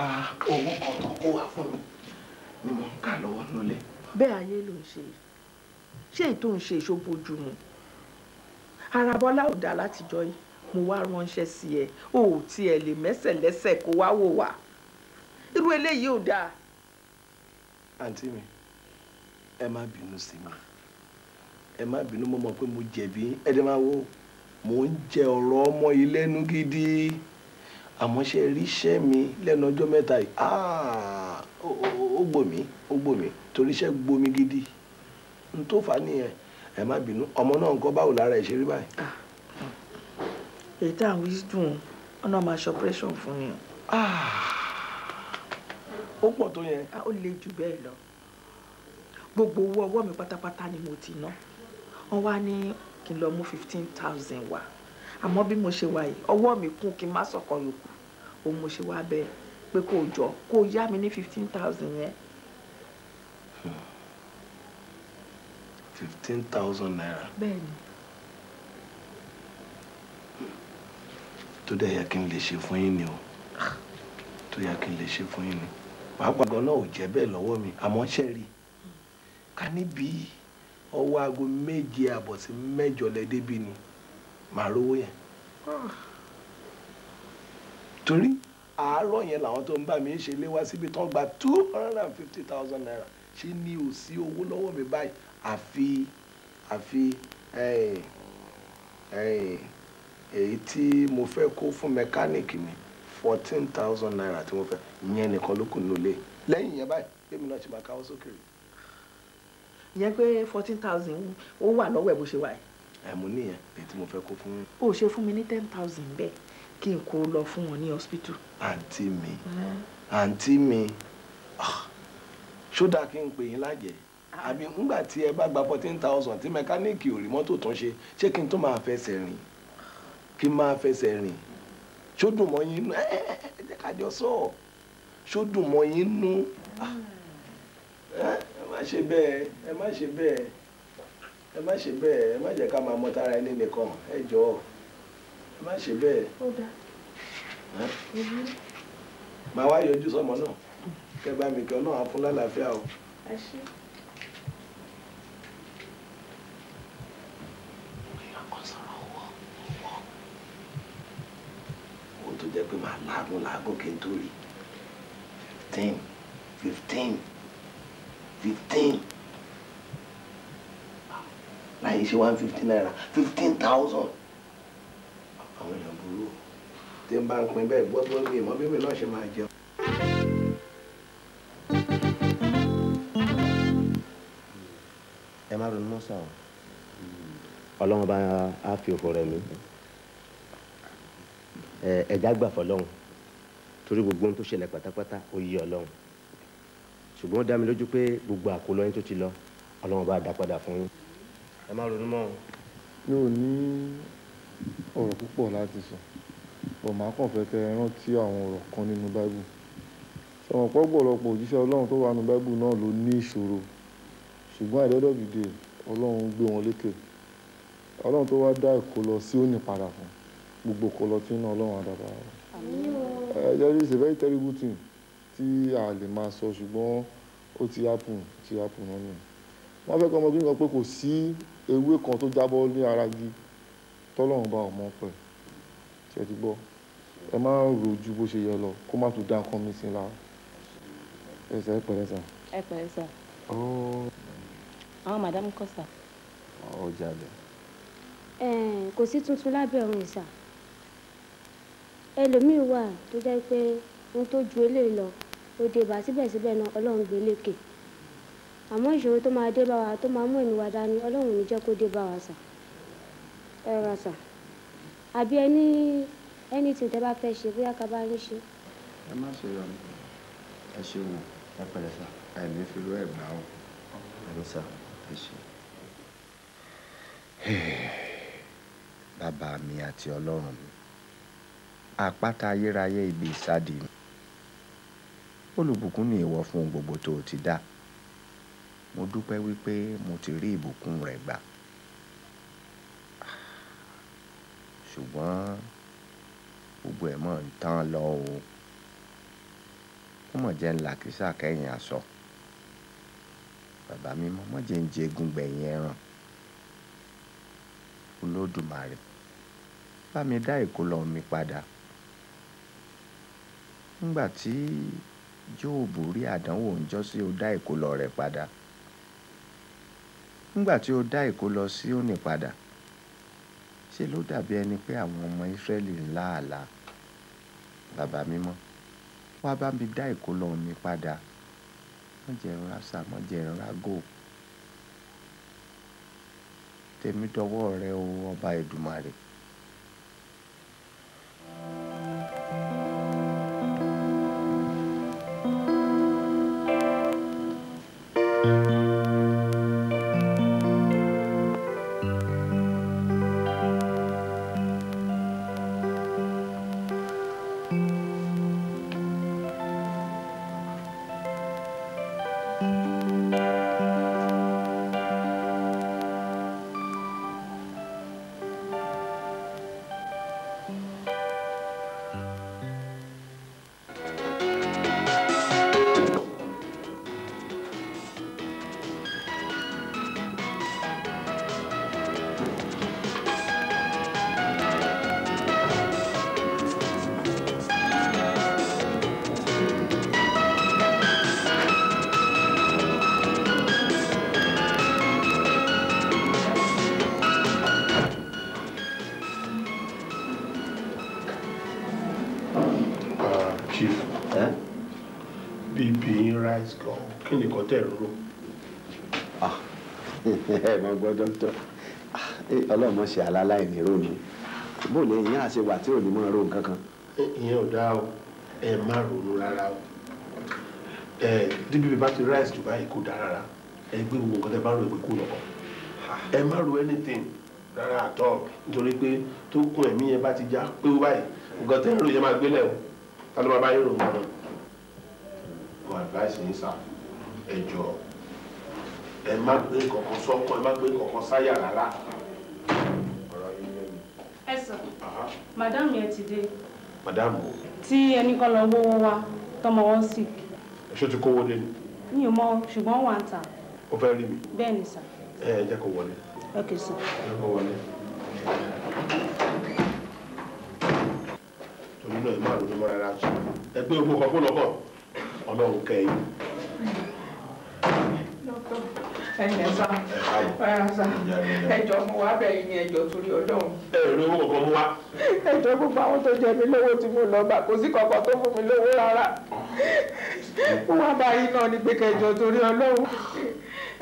owó kan tó kó wá fún mi ni mò ń kà lọ́wọ́ nílẹ̀. Bẹ́ẹ̀ ayé ló ń ṣe ṣé èyí tó ń ṣe ìṣòbojú mu ara Bọ́lá ò dá látijọ́ yìí mo wá ránṣẹ́ sí ẹ o ò tiẹ̀ lè mẹ́sẹ̀ lẹ́sẹ̀ kó wá wò wá irú eléyìí ò dáa. Àǹtí mi ẹ má bínú sí mi ẹ má bínú mo mọ̀ pé mo jẹ̀bi ẹ dẹ́ máa wo mò ń jẹ ọ̀rọ̀ ọmọ yìí lẹ́nu gidi àmọ́ ṣe rí iṣẹ́ mi lẹ́nu ọjọ́ mẹ́ta yìí ó gbò mí torí iṣẹ́ gbomi gidi n tó fà á nìyẹn ẹ má bínú ọmọ náà nǹkan báwo lára ẹ ṣe rí báyìí. èyí tá à ń wí dùn ọ̀nà máa ṣe operation fún ni. ó pọ̀ tó yẹn. ó le jù bẹ́ẹ̀ lọ gbogbo owó ọwọ́ mi pátápátá ni mo ti ná wọ́n wá ní kí n lọ mú 15,000 wá àmọ́ bí mo ṣe wà yìí ọwọ́ mi kún kí n má sọ̀kan yòókù òun mo ṣe wá bẹ́ẹ̀ pé kò jọ kó yá mi ní 15,000 yẹn. 15,000 naira. Bẹ́ẹ̀ni. tó dẹ̀ yẹ kí n lè ṣe fún yín ni o tó yẹ kí n lè ṣe fún yín ni pàápàá gan náà ò jẹ́ bẹ́ẹ̀ lọ́wọ́ mi àmọ́ ṣe rí ká níbi ọwọ́ aago 7 àbọ̀ sí 8 lẹ débi ni màá rówó yẹn torí àárọ̀ yẹn làwọn tó ń bá mi ṣe lé wá síbi tó ń gba 250,000 naira ṣé ní ò sí owó lọ́wọ́ mi báyìí àfi èyí tí mo fẹ́ kó fún mẹkáníìkì mi 14,000 naira tí mo fẹ́ ìyẹn nìkan ló kù nílé lẹ́yìn yẹn báyìí bẹ́ẹ̀ mi náà ti máa káwọ́ sókè rè. ìyẹn pé 14,000 ó wà lọ́wọ́ ẹ̀ bó ṣe wà yìí. mo níyẹn èyí tí mo fẹ́ kó fún. ó ṣe fún mi ní 10,000 bẹ́ẹ̀ kí n kó lọ fún wọn ní hospital. àǹtí mi ṣódà kí n pè yín lájẹ àbí ńgbà tí ẹ bá gba 14,000 tí mẹkáníìkì ò rí mọ́tò tún ṣe ṣé kí n tó máa fẹsẹ̀ rìn kí n máa fẹsẹ̀ rìn ṣó dùn mọ́ yín nú ẹ jẹ́ ká jọ sọ ṣó dùn mọ́ yín nú ẹ má ṣe bẹ́ẹ̀ ẹ má ṣe bẹ́ẹ̀ ẹ má ṣe bẹ́ẹ̀ ẹ má jẹ́ ká máa mọ tara ẹni nìkan ẹ jọ̀ọ́ ẹ má ṣe bẹ́ẹ̀. ó dáa. màá wá yọjú sọmọ náà kẹ bá mi kí ọ náà fún lálàáfíà o. ẹ ṣé. owó tó jẹ́ pé màá làágùn kí n tó rí 15 láyé ṣe 150 naira 15,000 àwọn èèyàn burú tí n bá ń pín bẹ́ẹ̀ gbọ́dọ̀ mi ìmọ̀ bí mi náà ṣe máa jẹun. ẹ má ronú mọ́ sáà ọlọ́run bá a fi òfò rẹ̀ mí ẹ̀já gbà fọlọ́run torí gbogbo ohun tó ṣẹlẹ̀ pátápátá ó yí ọlọ́run ṣùgbọ́n ó dá mi lójú pé gbogbo àkólọ́ yín tó ti lọ ọlọ́run bá a dá padà fún yín ẹ má ronú mọ́. mi ò ní ọ̀rọ̀ púpọ̀ láti sọ bọ̀ máa kàn fẹ́ kẹ́ ẹ rántí àwọn ọ̀rọ̀ kan nínú báíbù sọ̀rọ̀ pọ̀pọ̀lọpọ̀ òjíṣẹ́ ọlọ́run tó wà nínú báíbù náà ló ní ìṣòro ṣùgbọ́n àìdọ́dọ̀ dìde ọlọ́run gbé wọn lékè ọlọ́run tó wá dá ìkólọ sí òní padà fún gbogbo ìkólọ tí iná ọlọ́run àdàbà rẹ̀ it's a very terrible thing tí a lè máa sọ ṣùgbọ́n ó ti happen náà nìyẹn wọ́n fẹ́ kọ́ ọmọ bí nǹkan pé kò sí ewé kan tó jábọ́ ní ara igi tọ́lọ́run bá ọmọ pẹ̀ ṣe ti gbọ́ ẹ má rò ju bó ṣe yẹ lọ kó má tún dá nǹkan mi sí i lára ẹsẹ̀ ẹ pẹ̀lẹ́ sà. ẹ pẹ̀lẹ́ sà. àwọn màdámù kọ́ sà. ó jáde. kò sí tuntun lábẹ́ ọ̀run ìsà ẹlòmíín wà tó jẹ́ pé ohun tó ju eléyìí lọ ó dé bá síbẹ̀síbẹ̀ náà ọlọ́run gbé lékè àmọ́ ìṣòro tó máa dé bá wa tó máa mú ẹ̀mí wa dání ọlọ́run ò ní jẹ́ kó dé bá wa sà ẹ ra sà àbí ẹni tí tẹ bá fẹ́ ṣe bóyá ká bá rí ṣe. ẹ má ṣe yọ ẹ ṣeun ẹ pẹ̀lẹ́ sà àìní fi ló ẹgbà ó ẹni sà ẹ ṣe. bàbá mi àti ọlọ́run mi àpáta ayérayé ibi ìsádi mi olùbùkún ni ìwọ fún gbogbo tó o ti dá mo dúpẹ́ wípé mo ti rí ìbùkún rẹ̀ gbà ṣùgbọ́n gbogbo ẹ̀ mọ̀ ń tán lọ o ó mọ̀ jẹ́ ńlá kìsà kẹ́yìn aṣọ bàbá mi mọ̀ jẹ́ ń jẹgun gbẹ̀yìn ẹran olódùmarè bá mi dá ìkólọ mi padà nígbà tí Jóòbù rí àdánwò ńjọ́ sí ó dá ìkólọ rẹ̀ padà nígbà tí ó dá ìkólọ Síónì padà ṣe ló dàbí ẹni pé àwọn ọmọ Ísírẹ́lì ńlá àlá bàbá mímọ́ wá bá mi dá ìkólọ mi padà wọ́n jẹ́ ìrora sà wọ́n jẹ́ ìrora gò tèmi dọwọ́ rẹ o ọba Èdùmàrè. kí ni kò tẹ̀ ń rò. ẹ máa gbọ́ dókítà ọlọ́mọ ṣe aláláì ní ronú bó lè yín àṣẹ wà tí ò ní mọ́ ro nǹkan kan. ìyẹn ò dáa o ẹ má ronú rárá o díbí bá ti rice jù báyìí kò dáa rárá ẹ gbé gbogbo nǹkan tẹ bá rò pé kò lọ́kọ̀ ẹ má ro anything rárá àtọ nítorí pé tó kún ẹ̀mí yẹn bá ti já pé ó báyìí nǹkan tẹ́ ń rò yẹn máa gbélé o ta ló máa bá yín rò mọ́ ọ advice yín sá ẹ jọ ẹ má gbé kankan sọ́kàn ẹ má gbé kankan sáyà rárá ọ̀rọ̀ yín yẹn mi. ẹ sọ madam yẹn ti dé. madam o. tí ẹnì kan lọ wọ́wọ́ wá tọmọ wọn sick. ṣé o ti kówó dé ni. mi ò mọ ṣùgbọ́n wà ń tà. ó fẹ́ rí mi. bẹ́ẹ̀ ni sà. ẹ jẹ́ kó wọlé. ok sà. jẹ́ kó wọlé. torí náà ẹ má ronú mọ́ rárá ẹ gbé gbogbo kan fún lọ́kàn ọlọ́run kẹ́yìn. ẹ̀yin ẹ̀sà ẹ̀sà ẹjọ́ mo wá bẹ̀ yín ẹjọ́ torí Ọlọ́run. ẹ rí owó kankan mú wá. ẹjọ́ gbogbo àwọn tó jẹ mí lówó tí mo lọ gbà kò sí kankan tó fún mi lówó rárá. mo wá bá yín náà ní pé kẹjọ torí Ọlọ́run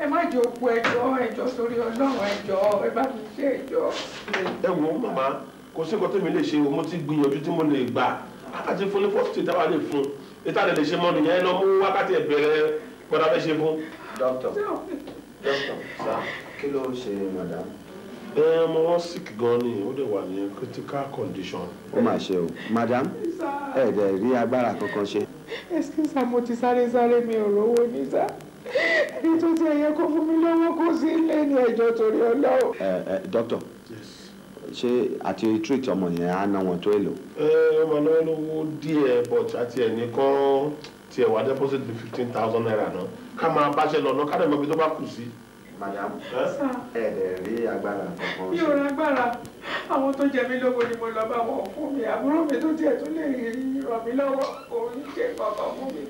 ẹ má jẹ́ òkú ẹjọ́ torí Ọlọ́run ẹjọ́ ẹ bá mi ṣe ẹjọ́. ẹ wo màmá kò sí nǹkan tó mi lè ṣe o mo ti gbìyànjú tí mo lè gbà àti fún ní fọ́ọ̀tì táwa lè fún ìta lè ṣe mọ́ nìyẹn lọ mú wákàtí ẹ̀ bẹ̀rẹ̀ gbọ́dọ̀ fẹ́ ṣe fún. dókítà sá kí ló ṣe madam. ọmọ wọn sick gan ni ó dẹ̀ wà ní critical condition. ó mà ṣe o madam ẹ dẹ̀ rí agbára kankan ṣe. ẹsikísà mo ti sáré mi ò rówó ní sá ẹni tó ti ẹyẹ kó fún mi lọ́wọ́ kó sí ilé ní ẹjọ́ torí Ọlọ́run. dókítà ṣé àti treat ọmọ yẹn á ná wọn tó èlò. ọmọ náà lówó díẹ̀ but àti ẹ̀ nìkan tiẹ̀ wá deposit bí 15,000 naira náà ká máa báṣẹ lọ náà ká dẹ̀ mọ ibi tó bá kù sí. madam ẹ dẹ̀ rí agbára kankan ṣe. mi ò lágbára àwọn tó jẹ mí lówó ni mo lọ bá wọn fún mi àbúrò mi tó tiẹ̀ tó lè ràn mí lọ́wọ́ òun ṣe kankan fún mi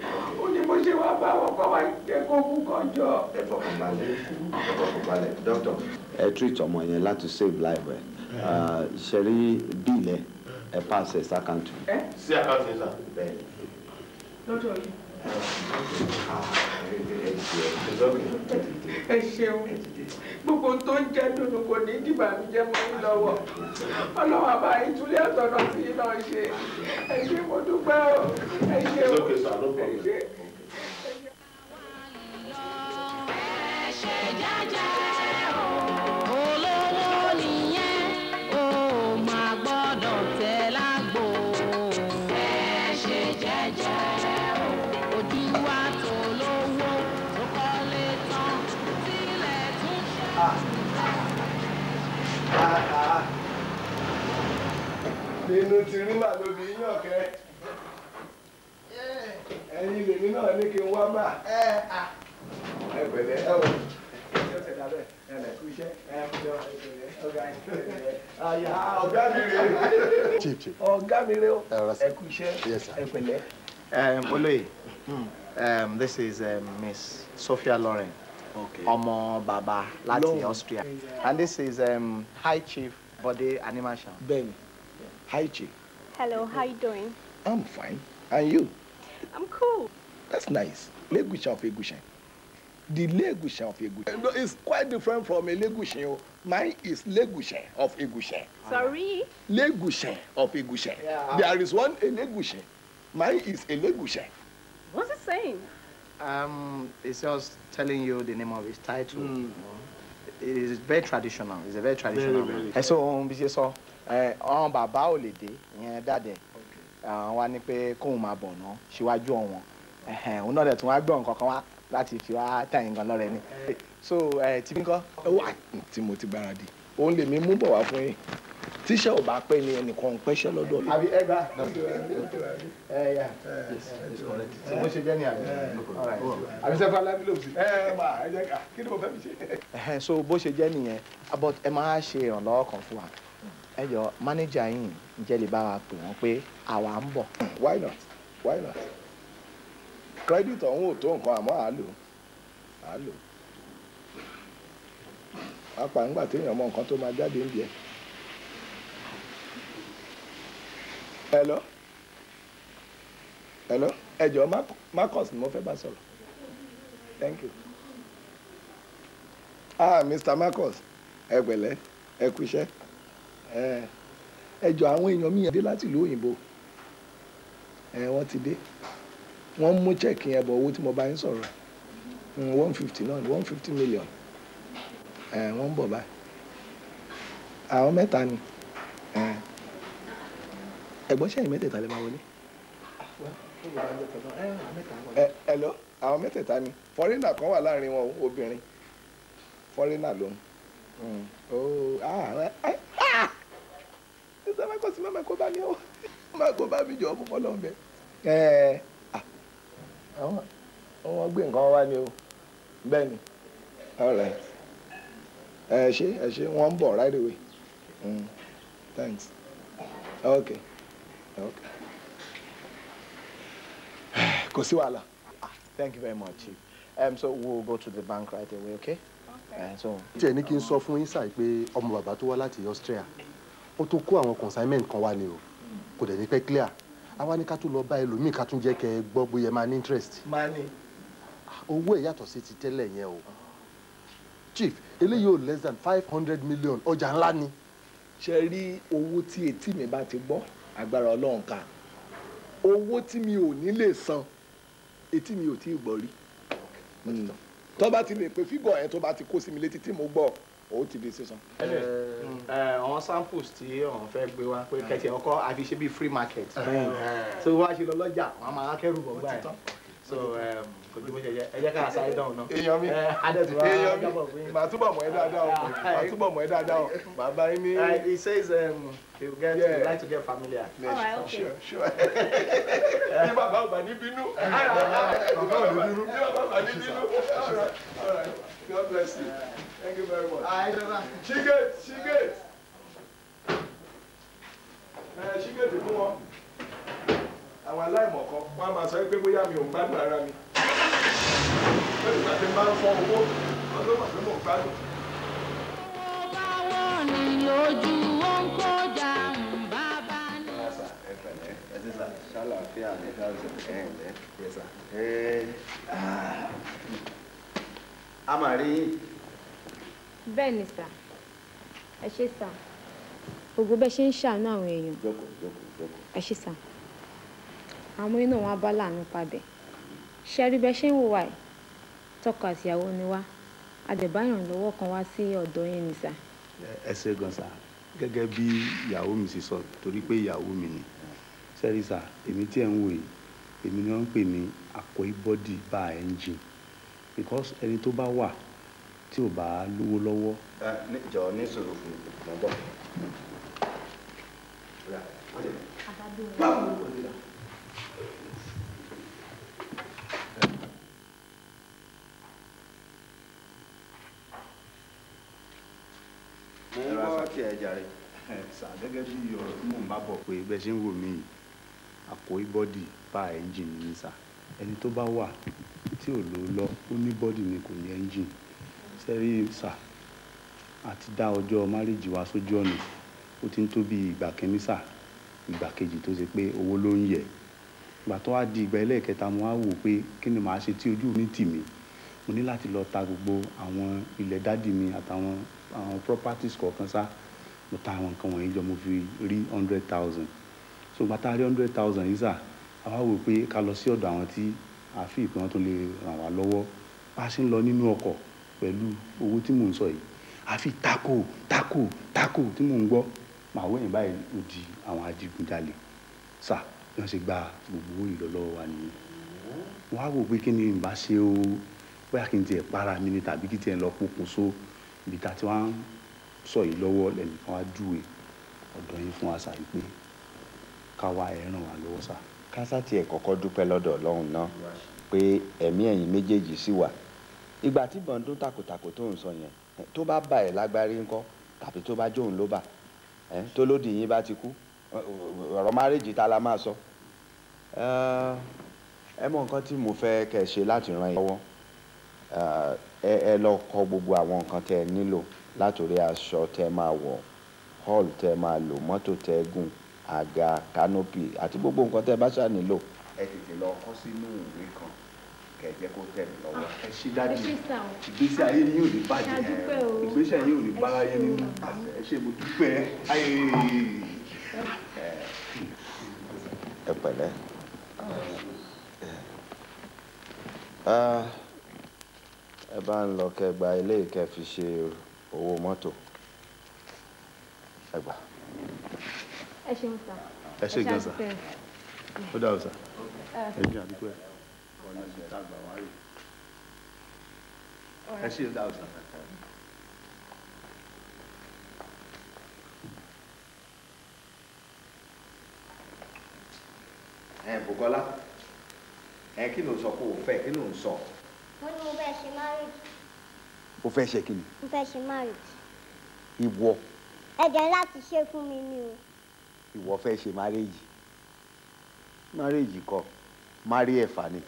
ó ní mo ṣe wá bá wọn kọ́ wá jẹ́ kó kú kan jọ. ẹ fọkànbalẹ̀ dókítà ẹ treat ọmọ yẹn láti save life ẹ ṣe rí bíìlẹ̀ ẹ pàṣẹ sàkáǹtì. sí àkáǹtì sà. lọ́dọ̀ yìí. ẹ ṣeun gbogbo tó ń jẹ́ dùnú kò ní dìbà mi jẹ́ mọ́ ní lọ́wọ́ ọlọ́wọ́ àbá ìtúlẹ̀ ọ̀tọ̀nà tí iná ṣe ẹ ṣe mo dúpẹ́ o ẹ ṣeun. nínú ti rí màá lóbi yíyan kẹ ẹ̀yin lèmi náà ní kí n wá bá ẹ pẹ̀lẹ́ ẹ wò ẹ tẹ̀lé abẹ ẹ lẹ kú iṣẹ́ ẹ jọ ọ̀gá mi rè ọ̀gá mi rè ẹ kú iṣẹ́ ẹ pẹ̀lẹ́. Olóyè, this is Miss Sophia Lauren, ọmọ bàbá láti Austria, and this is High Chief Bode Animation. Ben. Hi, Chief. Hello, how you doing? I'm fine. And you? I'm cool. That's nice. Legusha of Egushen. The Legusha of Egushen. No, it's quite different from a Legushen. Mine is Legushen of Egushen. Sorry? Legushen of Egushen. Yeah. There is one a Legushen. Mine is a Legushen. What's it saying? It's just telling you the name of his title. It is very traditional. It's a very traditional man. So, ọ̀hún bàbá ò lè dé ìyẹn dàdẹ̀ wá ní pé kóun máa bọ̀ ná síwájú ọ̀wọ́n òun náà dẹ̀ tún wá gbọ́ nǹkan kan wá láti fi wá tẹ̀yìn gan lọ́rẹ̀ ni so tí bí nǹkan. wà tí mo ti gbáradì òun lèmi mú bọ̀ wá fún yín tíṣẹ́ ò bá pẹ́ ni ẹnìkan ń pẹ́ṣẹ́ lọ́dọ̀ mi. àbí ẹ gbà ẹ yà bó ṣe jẹ́ ní àbí àbí sẹ́fà alábílòsì ẹ máa ẹ jẹ́ ká kí ni mo fẹ́ fi ṣe. so bó ṣe jẹ́ nìyẹn but ẹ máa ṣe ìrànlọ́wọ́ kan fún wa ẹ jọ mánéjà yín ǹjẹ́ lè bá wa pè wọ́n pé àwa ń bọ̀. why not why not credit ọ̀hún ò tó nǹkan àmọ́ àá lò apá ńgbà téèyàn mọ nǹkan tó máa jáde ń bìẹ. hello ẹ jọ Marcus ni mo fẹ́ bá sọ̀rọ̀ thank you Mr. Marcus ẹ pẹ̀lẹ́ ẹ kú iṣẹ́ ẹ jọ àwọn èèyàn mi yẹn dé láti ìlú òyìnbó wọ́n ti dé wọ́n mú chẹ́ẹ̀kì yẹn bọ̀ owó tí mo bá ń sọ̀rọ̀ 150 náà 150 million wọ́n ń bọ̀ báyìí àwọn mẹ́ta ni ẹ̀gbọ́n ṣẹ́yìn mẹ́tẹ̀ẹ̀ta lè máa wọlé. Hello àwọn mẹ́tẹ̀ẹ̀ta ni fọ́rínà kan wà láàrin wọn obìnrin fọ́rínà lòun ṣe máa kọ́ sí máa kó bá mi ó máa kó bá mi jọ ọkọ̀ fọlọ́ ń bẹ. wọ́n gbé nǹkan wá ní o bẹ́ẹ̀ ni all right ẹ ṣe wọ́n ń bọ̀ right away thanks okay. Kò sí wàhálà. Thank you very much, Chief. So we'll go to the bank right away, okay? Tí ẹ ní kí n sọ fún yín sáì pé ọmọ bàbá tó wá láti Austria ó tó kó àwọn consignment kan wá ni o kò dẹ̀ ní pẹ́ clear àwa ní ká tún lọ bá ẹlòmíì ká tún jẹ́ kẹ́ ẹ gbọ́ bóyá máa ní interest. máa ní. owó ẹ̀ yàtọ̀ sí ti tẹ́lẹ̀ yẹn o Chief eléyìí ò less than 500 million ọjà ńlá ni. ṣe rí owó tí etí mi bá ti gbọ́ agbára Ọlọ́run ká owó tí mi ò ní lè san etí mi ò tí ì gbọ́ rí tó bá ti lè pe fígọ̀ ẹ̀ tó bá ti kó sí mi létí tí mo gbọ́ ó ti di sísan. àwọn samples tí wọ́n fẹ́ gbé wá pé kẹ̀tì ọkọ àfi ṣe bí free market so wá ṣe lọ lọ́jà wọ́n máa kẹ́rù bọ̀ gbà ẹ̀ so kò tí mo ṣe ẹ jẹ́ ká sáré dáhùn náà. èèyàn mi màá túbọ̀ mọ̀ ẹ́ dáadáa o màá túbọ̀ mọ̀ ẹ́ dáadáa o màá bá yín ní. he says you like to get familiar. Sure. Ní bàbá ò bá ní bínú. Bàbá ò ní bínú. Ní bàbá ò bá ní bínú. All right. God bless you. Thank you very much. Shigate. Shigate fún wọn. Àwọn aláìmọ̀kan wọ́n á máa sọ pé bóyá mi ò gbádùn ara mi. Bẹ́ẹ̀ni ìgbà tí n bá ń fọ owó, ọdún mọ̀ pé mò ń gbádùn. Báwo ni lójú ó ń kọjá bàbá ní. Ṣàlàáfíà ní káàsì a máa rí. bẹ́ẹ̀ ni sà ẹ ṣé sà gbogbo bẹ́ẹ̀ ṣe ń ṣàánú àwọn èèyàn ẹ ṣé sà àwọn iná wọn bá láàánú padà ṣe rí bẹ́ẹ̀ ṣe ń wò wá ẹ̀ tọkọ àtìyàwó ni wá adẹ̀báyàn lọ́wọ́ kan wá sí ọ̀dọ̀ yín ni sà. ẹ ṣé gan sà gẹ́gẹ́ bí ìyàwó mi sì sọ torí pé ìyàwó mi ni sẹ́rí sà èmi tí ẹ̀ ń wò yìí èmi ni wọ́n ń pè ní Akoi body bar engine because ẹni tó bá wà tí ò bá lówó lọ́wọ́. jọ ní sọ̀rọ̀ fún mi bọ̀. sà gẹ́gẹ́ bí ọ̀rọ̀ tí mò ń bá bọ̀ pé bẹ́ẹ̀ ṣe ń wò mí yìí Akoi body bar engine ni sà ẹni tó bá wà tí ò lówó lọ ó ní bọ́dì ni kò ní engine sẹ́rí sà àti dá ọjọ́ márìjì wa sójú ọ̀nà ó ti ń tó bí ìgbà kẹ́mí sà ìgbà kejì tó ṣe pé owó ló ń yẹ ìgbà tó wá di ìgbà ẹlẹ́ẹ̀kẹta mo wá wò pé kí ni màá ṣe tí ojú mi tì mí mo ní láti lọ ta gbogbo àwọn ilẹ̀ dádì mi àtàwọn àwọn properties kọ̀ọ̀kan sá mo ta àwọn nǹkan wọ̀nyí jọ mo fi rí 100,000 so ìgbà tá a rí 100,000 yìí sà a wá wò pé ká lọ sí ọ̀dọ̀ àwọn tí àfi ìpín wọn tó lè ràn wá lọ́wọ́ bá a ṣe ń lọ nínú ọkọ̀ pẹ̀lú owó tí mò ń sọ yìí àfi tako tí mò ń gbọ́ màá wẹ̀yìn báyìí ó di àwọn adigunjalè sà bí wọ́n ṣe gba gbogbo owó ìlọ lọ́wọ́ wa nìyẹn wọ́n á wò pé kí ni n bá ṣe o bóyá kí n tiẹ̀ para mi ni tàbí kí tiẹ̀ lọ pokùnso ibi tá a ti wá ń sọ yìí lọ́wọ́ lẹ́nìkan wá júwe ọ̀dọ̀ yín fún wa sà yìí pé ká wá ẹ ràn wá lọ́wọ́ sà. kásá tiẹ̀ kọ́kọ́ dúpẹ́ lọ́dọ̀ Ọlọ́run náà pé ẹ̀mí ẹ̀yin méjèèjì sì wà ìgbà tí bọ̀ǹdún takòtàkò tó ń sọ yẹn tó bá bà ẹ̀ lágbárí ńkọ́ tàbí tó bá jóun ló bà tó lódì yín bá ti kú ọ̀rọ̀ márèjì ta la máa sọ. ẹ mọ nǹkan tí mo fẹ́ kẹ́ ẹ ṣe láti ràn yín lọ́wọ́ ẹ lọ kọ gbogbo àwọn nǹkan tẹ́ ẹ nílò látòrí aṣọ tẹ́ ẹ máa wọ̀ hall tẹ́ ẹ máa lò mọ́tò tẹ́ ẹ gùn àga canopy àti gbogbo nǹkan tẹ́ ẹ bá ṣáà nílò ẹ tètè lọ kọ sínú ìwé kan kẹ̀jẹ́ kó tẹ̀ mí lọ́wọ́. ẹ ṣe dájú ẹ ṣe sà o. ìgbésí ayé ni yóò ní bàjẹ́ Ṣàdúpẹ́ o. ìgbésí ayé yóò ní bára yẹn nínú ẹ ṣe mo dúpẹ́ ẹ pẹ̀lẹ́ ẹ bá ń lọ kẹ́ gba ilé ìkẹ́ fi ṣe owó mọ́tò ẹ gbà. ẹ ṣeun sà. ẹ ṣe gan sà ó dà o sà ẹ jẹ́ àdúgbò ẹ̀ ọ̀nà ìṣẹ̀dá àgbà wáyé ẹ ṣe dà o sà. Bùkọ́lá kí ló ń sọ pé o fẹ́ kí ló ń sọ. wọ́n ní mo fẹ́ ṣe marriage. o fẹ́ ṣe kí ni. mo fẹ́ ṣe marriage. ìwọ. ẹ̀jẹ̀ láti ṣe fún mi ni o. ìwọ fẹ́ ṣe marriage. marriage kọ́ mari ẹ̀fà ni.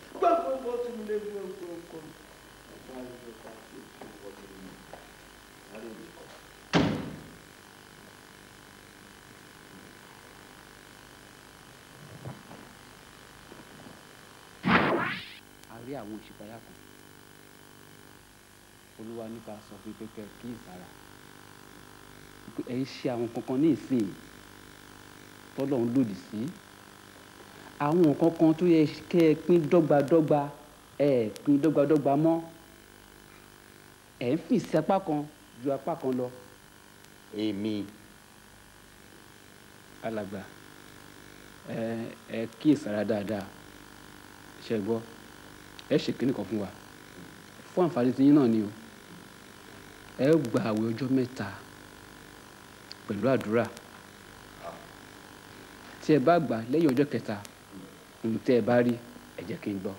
rí àwọn òṣìpáyà kan olúwa nípa sọ fún pé kí ìsára ẹ ń ṣe àwọn kankan ní ìsìn tọ́lọ́run lòdì sí àwọn nǹkan kan tó yẹ kẹ́ ẹ pín dọ́gbadọ́gba ẹ pín dọ́gbadọ́gba mọ́ ẹ ń fi sí apá kan ju apá kan lọ. èmi. alàgbà ẹ kí ìsára dáadáa ṣe gbọ́ ẹ ṣe kíní kan fún wa fún àǹfààní tiyín náà ni o ẹ gba àwẹ̀ ọjọ́ mẹ́ta pẹ̀lú àdúrà tí ẹ bá gbà lẹ́yìn ọjọ́ kẹta ohun tẹ́ ẹ bá rí ẹ jẹ́ kí n gbọ́.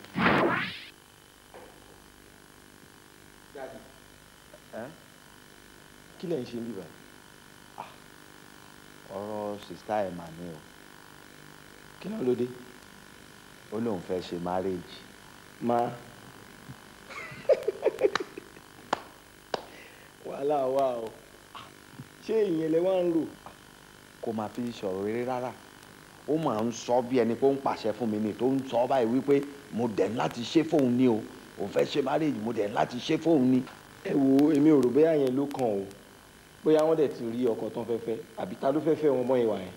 kí lẹ̀ ń ṣe níbà ọ̀rọ̀ sista ẹ̀ mà ní o kí náà ló dé. ó lóun fẹ́ ṣe marriage. wàhálà wà o ṣé ìyẹn lẹ wá ń rò. kò máa fi sọ̀rọ̀ eré rárá ó máa ń sọ bí ẹni pé ó ń pàṣẹ fún mi ni tó ń sọ báyìí wípé mo dẹ̀ ń láti ṣe fóun ni o òun fẹ́ ṣe marriage mo dẹ̀ ń láti ṣe fóun ni. ẹ wo èmi ò rò bóyá yẹn ló kàn o bóyá wọ́n dẹ̀ ti rí ọkọ tán fẹ́fẹ́ àbí ta ló fẹ́fẹ́ wọn mọ́ ìwà yẹn.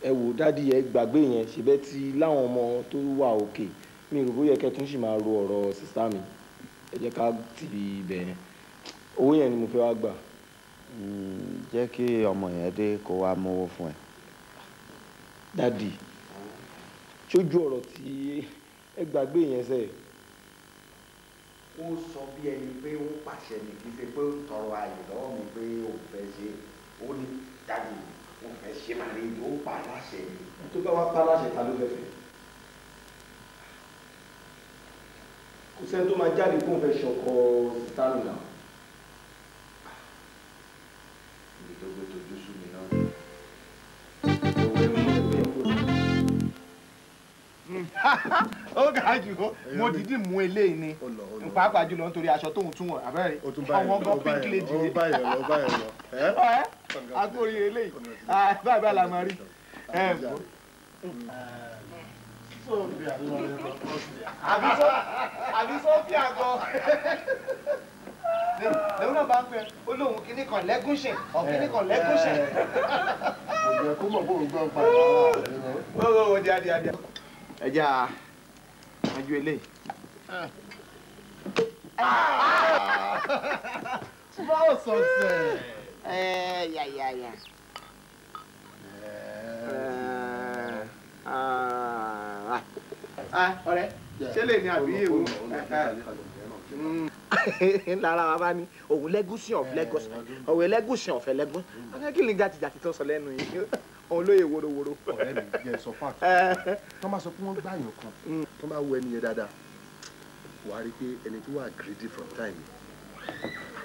ẹ wò dádì ẹ gbàgbé yẹn ṣèbẹ́ ti láwọn ọmọ tó wà òkè mi rò bóyá kẹtún sì máa ro ọ̀rọ̀ sísá mi ẹ jẹ́ ká ti ibẹ̀ yẹn owó yẹn ni mo fẹ́ wá gbà. jẹ́ kí ọmọ yẹn dé kó wá mówó fún ẹ. dádì ṣojú ọ̀rọ̀ tí ẹ gbàgbé yẹn sẹ́ẹ̀. ó sọ bí ẹni pé ó pàṣẹ ní kí n ṣe pé ó tọrọ ààyè lọ́wọ́ mi pé òun fẹ́ ṣe ó ní dádì òun fẹ́ ṣe máa rí ó pa láṣẹ ni. tó bá wá pa láṣẹ ta ló fẹ́ fẹ́. kò sẹ́ni tó máa jáde kó fẹ́ ṣọkọ sítánù náà. ibi tó gbé tojú sú mi náà. ó ga jù ó mo dìídì mú eléyìí ni pàápàá jùlọ nítorí aṣọ tóun tún wọ̀ abẹ́rẹ́ àwọn ọgọ́ pink lady yìí ẹ àtúrí eléyìí báyìí báyìí la máa rí àbí sọ́fíà gan lẹ́yìn náà bá ń pẹ́ ó lóun kíní kan lẹ́gúnṣẹ̀ ọ̀kíní kan lẹ́gúnṣẹ̀. kò jẹ́ kó mọ̀ bóun gbọ́ pa ó di adìẹ ẹja ajú eléyìí. small success. Yà. Ọ̀rẹ́ ṣé lè ní àbí èwo. lára wa bá ní òun lẹ́gúsìn of Lagos òun lẹ́gúsìn of Lagos kí ni jàtìjàtì tó sọ lẹ́nu yìí òun lóye worowóró. ọ̀rẹ́ mi jẹ́ sọ fún àkókò tó máa sọ pé wọ́n gbà yàn kan tó máa wọ ẹni yẹn dáadáa wà á rí i pé ẹni tó wà greedy from time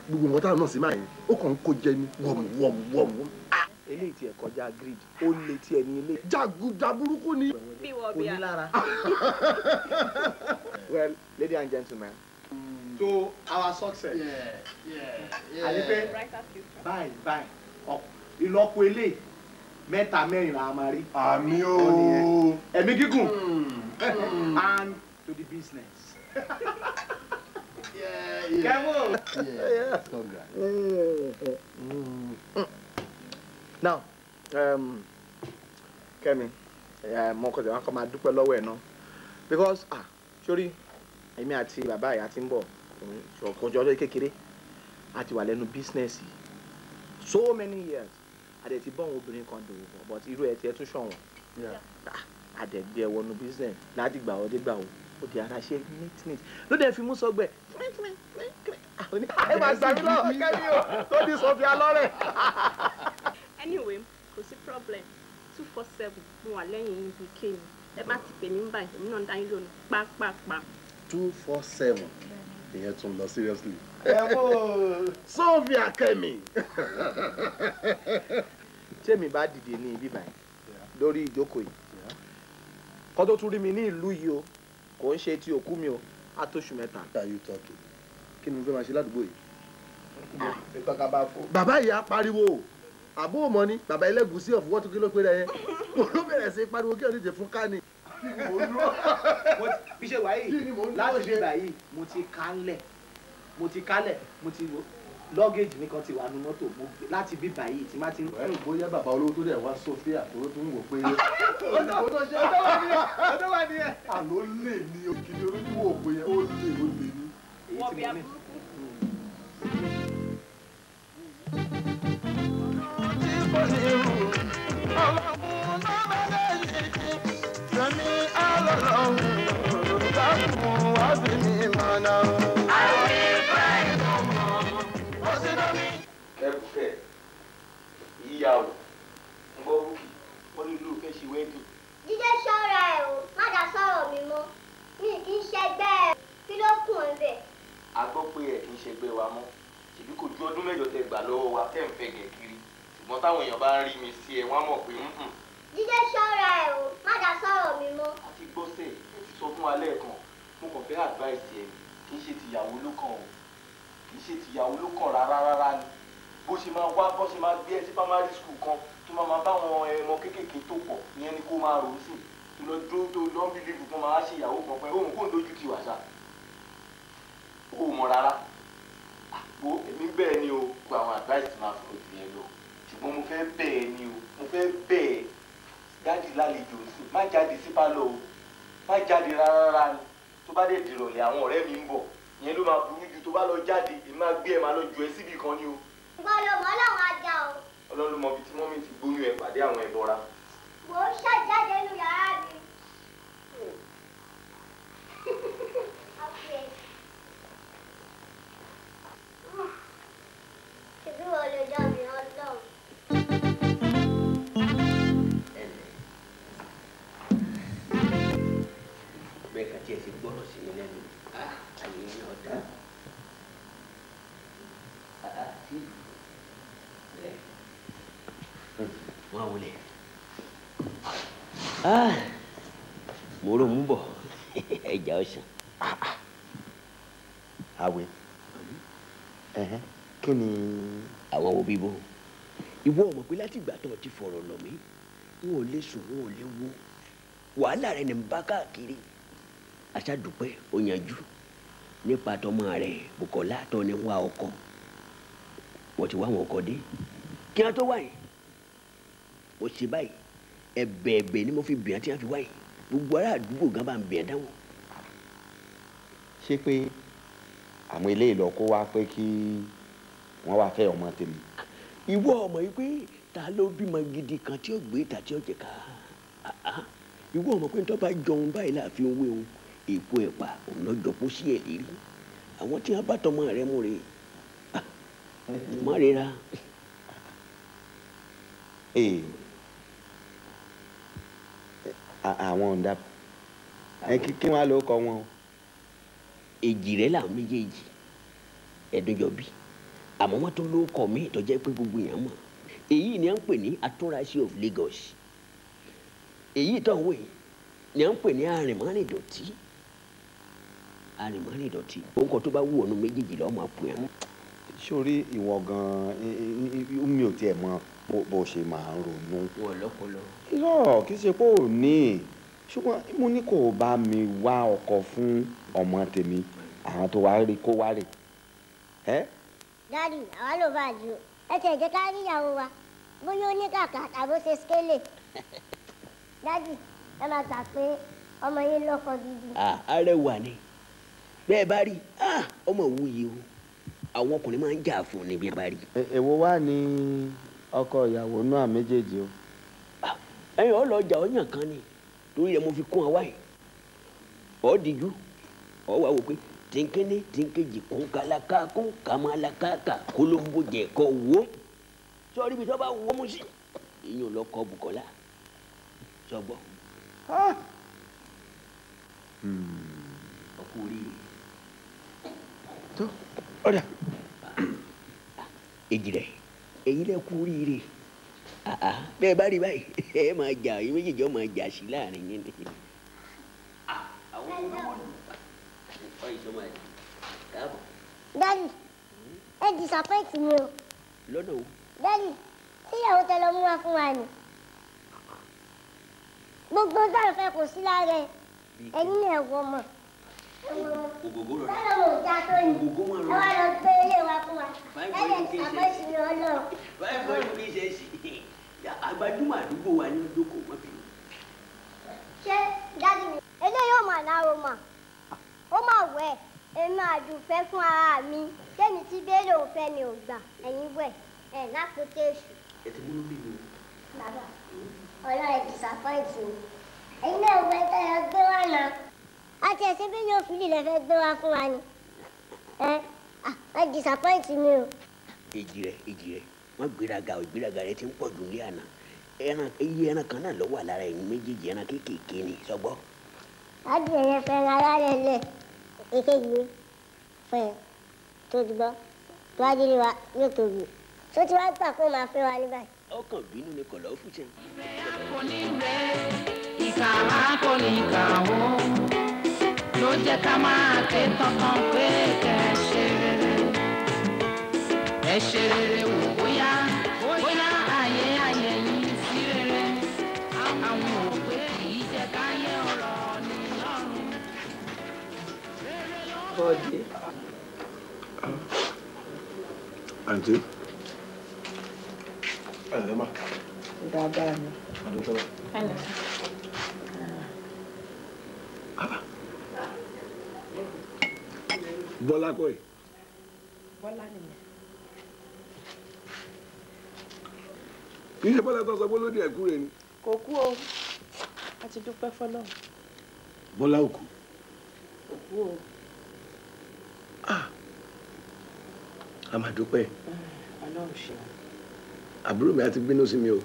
gbogbo nǹkan táwọn náà sì máa yẹn ó kàn ń kó jẹ ní wọ̀mù. eléyìí tiẹ̀ kọjá greed ó lé tí ẹni ilé. jàgùdà burúkú ni. kò ní lára. Well, ladies and gentlemen, to our success. àti pé báyìí ìlọ́po eléyìí mẹ́ta mẹ́rin la máa rí. àmì o. ẹ̀mí gígùn and to the business. Come on. Now, Kẹ́mi, mo kọ́ tẹ̀wọ́n kọ́ máa dúpẹ́ lọ́wọ́ ẹ̀ náà because sórí èmi àti bàbá ìyá ti ń bọ̀ ṣọ̀kànjọ́ ọjọ́ kékeré a ti wà lẹ́nu bísínẹ́sì so many years àdẹ̀ ti bọ́ àwọn obìnrin kan dòwò bọ̀ but irú ẹ̀ tiẹ̀ tún ṣọ̀wọ́n àdẹ̀ gbé ẹ̀ wọnú bísínẹ́sì láti gbà ọ́ dé gbà ó ó di ara ṣe neat ló dẹ̀ fi mú sọgbẹ́ ẹ máa gbàgbé lọ́wọ́ Kẹ́mi o tó di Sofia lọ́rẹ̀. Anyway, kò sí problem 247 mo wà lẹ́yìn yín bíi kéèmí ẹ má ti pè mí ń báyìí èmi náà ń dá yín lónìí pápápá. 247 ìyẹn tún lọ seriously. Sofia Kẹ́mi. ṣé mi bá dìde ní ibi báyìí lórí ìjókòó yìí kó tó tún rí mi ní ìlú yìí o kò ń ṣe ti òkú mi o á tó oṣù mẹ́ta. kí ni mo fẹ́ máa ṣe ládùúgbò yìí. bàbá ìyá pariwo àbó mọ ni bàbá ẹlẹ́gùsí ọ̀fù wọ́n tún kí ló pé rẹ̀ yẹn mo ló bẹ̀rẹ̀ sí pariwo kí ọ̀díje fún kánì. bí ṣe wáyé láti ṣe báyìí mo ti kálẹ̀ mo ti wo lọ́gẹ̀jì mi kan ti wà nù mọ́tò láti bí báyìí tí má ti ń. bóyá bàbá olówó tó dẹ̀ wá Sofia tó tó ń wò pé. ọdọ wà ní ẹ. àló lè ní òkìlì olóyìnbó òpè yẹn ó lè ní. wọ́n bí abúlé. Ẹ̀bùkẹ́ ìyàwó ń gbọ́ búkì wọ́n ní ìlú fẹ́ ṣe wẹ́ẹ̀dì. Jíjẹ́ ṣọ́ra ẹ̀ o má dá sọ̀rọ̀ mi mọ́ mi kì í ṣẹgbẹ́ ẹ̀ kí ló kùn ún bẹ̀. A gbọ́ pé ẹ̀ kì í ṣẹgbẹ́ wa mọ́ ṣèbí kò ju ọdún mẹ́jọ tẹ gbà lọ́wọ́ wa tẹ́ ń fẹ́ gẹ̀ kiri ṣùgbọ́n táwọn èèyàn bá ń rí mi sí ẹ wọ́n á mọ̀ pé Jíjẹ́ ṣọ́ra ẹ̀ o má dá sọ̀rọ̀ mi mọ́. àti gbọ́sẹ̀ ẹ ti sọ fún wa lẹ́ẹ̀kan mo kàn fẹ́ advice ẹ kì í ṣe tìyàwó ló kàn o kì í ṣe tìyàwó ló kàn rárá ni bó ṣe máa wá bó ṣe máa gbé ẹ sí primary school kan tó máa bá àwọn ọmọ kéékèèké tó pọ̀ ìyẹn ni kó máa rò ó sí tó lọ dúró tó lọ ń bílíìfù kan máa ṣe ìyàwó kan pẹ́ òun kò ń dojú ti wàṣà ó mọ̀ rárá àgbo èmi bẹ́ẹ̀ ni o gba àwọn advice ti máa fún òtún yẹn lọ ṣùgbọ́n mo fẹ́ bẹ́ẹ̀ ni o mo fẹ́ bẹ́ẹ̀ dáàdì lálejò sí má jáde sí pálọ̀ o má jáde rárá ni tó bá dé dìrọ̀lẹ́ àwọn ọ̀rẹ́ mi ń bọ̀ ìyẹn ló máa burú ju tó bá lọ jáde èmi máa gbé ẹ máa lọ jù ẹ síbì kan ni o. Gbọ́dọ̀ Ọlọ́run ajá o. Ọlọ́run mọ ibi tí mọ́mí ti gbóyún ẹ pàdé àwọn ẹ̀bọra. Mo ń ṣàjáde nínú yàrá mi. Ṣèbí wọ́n lè já mi Ọlọ́run. Bẹ́ẹ̀ kà tí ẹ ti gbọ́rọ̀ sí mi lẹ́nu àyè ní ọ̀dà. Wọ́n á wọlé. Mo rò mú bọ̀ ẹja ọ̀sán. Àwẹ̀ kí ni. Àwọn wo bíbó ìwọ ọmọ pé láti ìgbà tó ti fọ̀rọ̀ lọ̀ mí n ò lè sùn n ò lè wo wàhálà rẹ ní n bá káàkiri aṣáàdùpẹ́ ó yanjú nípa tọmọ rẹ Bùkọ́lá tó ní wá ọkọ wọ́n ti wá àwọn ọkọ dé kí wọ́n tó wáyé mo ṣe báyìí ẹ̀bẹ̀ ni mo fi bìyàn tí wọ́n fi wáyé gbogbo ará àdúgbò gan bá ń bìyàn dáhùn. ṣé pé àwọn eléyìí lọ kó wá pé kí wọ́n wá fẹ́ ọmọ tèmi. ìwọ ọmọ yìí pé ta ló bímọ gidi kan tí ó gbé ta tí ó jẹ ká ìwọ ọmọ pé nítorí bá jọun báyìí láàfin owó òun èpo ẹ̀pà òun lọ́jọ́ kó sí ẹ̀ lérí àwọn tí wọ́n bá tọmọ rẹ mú rè má rira. àwọn ọ̀dà kí wọ́n á lọ kọ wọn. èjì rẹ làwọn méjèèjì ẹ̀dùnjọ́bí àmọ́ wọ́n tún ló kọ̀ mí tó jẹ́ pé gbogbo èèyàn mọ̀ èyí ni à ń pè ní Atúnraṣe of Lagos èyí tó ń wò yìí ni à ń pè ní Arìnmárìndọ̀tí Arìnmárìndọ̀tí orúkọ tó bá wù ọ́nù méjèèjì lọ́ọ́ máa pè é. sórí ìwọ gan-an mi ò tiẹ̀ mọ bó ṣe máa ń ronú. wọ́n lọ́pọlọ. irọ́ kì í ṣe pé ò ní ṣùgbọ́n mo ní kó o bá mi wá ọkọ fún ọmọ tèmi àwọn tó wá rí kó wá rè ẹ́. dádì àwa ló bá jù ẹ tẹ̀ jẹ́ ká rí ìyàwó wa bóyá ó ní kàkà tàbí ó ṣe skélé dádì ẹ máa gbà pé ọmọ yín lọ́kọ gidi. arẹwà ni bẹ́ẹ̀ bá rí ọmọ wuyì o àwọn ọkùnrin máa ń jà fún ni bí wọ́n bá rí. èwo wá ní ọkọ ìyàwó náà méjèèjì o. ẹ̀yin ọlọ́jà ọyàn kan ni torí rẹ̀ mo fi kún ọ wáyé ọ díjú ọ wá wò pé tínkínní tínkejì kún kálákà kún kàmálákàkà kólóńbó jẹ kọ wó sọrí ibi tó bá wọ́ mú sí ìyún lọkọ Bùkọ́lá sọgbọ. ọkọ oríire tó ọ̀dà èjì rẹ̀ èyí lẹ kú oríire bẹ́ẹ̀ bá rí báyìí ẹ máa jà ẹ méjèèjì ọ máa jà sí láàrin yín ni. àwọn ọmọ ọ ìṣọmọ ẹ káàbọ̀. dádì ẹ disappoint mi o. lọ́nà o. dádì tíyàwó tẹ lọ mú wá fún wa ni gbogbo táwọn fẹ́ kò sí lára ẹ ẹ̀yin náà wọ ọmọ. ògògó rẹ. báwo mo já tó yìí ẹ wá lọ gbé ilé wa fún wa ẹ lè disappoint mi Ọlọ́run. báyìí fún ẹni kì í ṣe é sí àgbájúmọ̀ àdúgbò wa ní ìdókòwò wọn fi. ṣé dádì mi eléyìí ò mà náà o mà ó mà wẹ̀ èmi àdùnfẹ́ fún ara mi tẹ́mi tí bẹ́ẹ̀lì òun fẹ́ mi ò gbà ẹ̀yin wẹ̀ ẹ̀ lápótẹ́ èṣù. ẹ ti múlò bí mi. bàbá ọlọ́run disappoint mi ẹ̀yin náà wẹ̀ tẹ́ ẹ gbé wá náà àti ẹ̀sìn bí yóò fi lè fẹ́ gbé wá fún wa ni ẹ disappoint mi o. èjì rẹ wọn gbéraga ìgbéraga rẹ ti ń pọ̀ jù ní àná iye ẹran kan náà ló wà lára ẹ̀yin méjèèjì ẹran kéékèèké ni sọgbọ́. láti ẹ̀yẹ fẹ́ ra lálẹ́ lẹ̀ èkejì fẹ́ tó ti gbọ́ tó wá délé wa yóò tóbi tó ti wá gbà kó máa fẹ́ wa ní báyìí. ọkàn bínú ni kọ̀lọ́ fún ṣe. ìkà máa kò ní ìkà ó ló jẹ́ ká máa ké tọkàn pé kẹ́ ẹ ṣe rere wò bóyá ayé yìí sí rere àwọn òwe kì í jẹ́ ká yé ọ̀rọ̀ ní lọ́rùn. Bọ́dé. àǹtí ẹ̀lẹ́ mà. dáadáa ni. àdúgbò. Bọ́lá kọ́ ẹ̀. Bọ́lá nìyẹn. kì í ṣe Bọ́lá tó sọ pé lóde ẹ̀kú rẹ̀ ni. kò kú o a ti dúpẹ́ fọlọ́run. Bọ́lá ò kú. kò kú o. a máa dúpẹ́. ọlọ́run ṣeun. àbúrò mi á ti bínú sí mi o.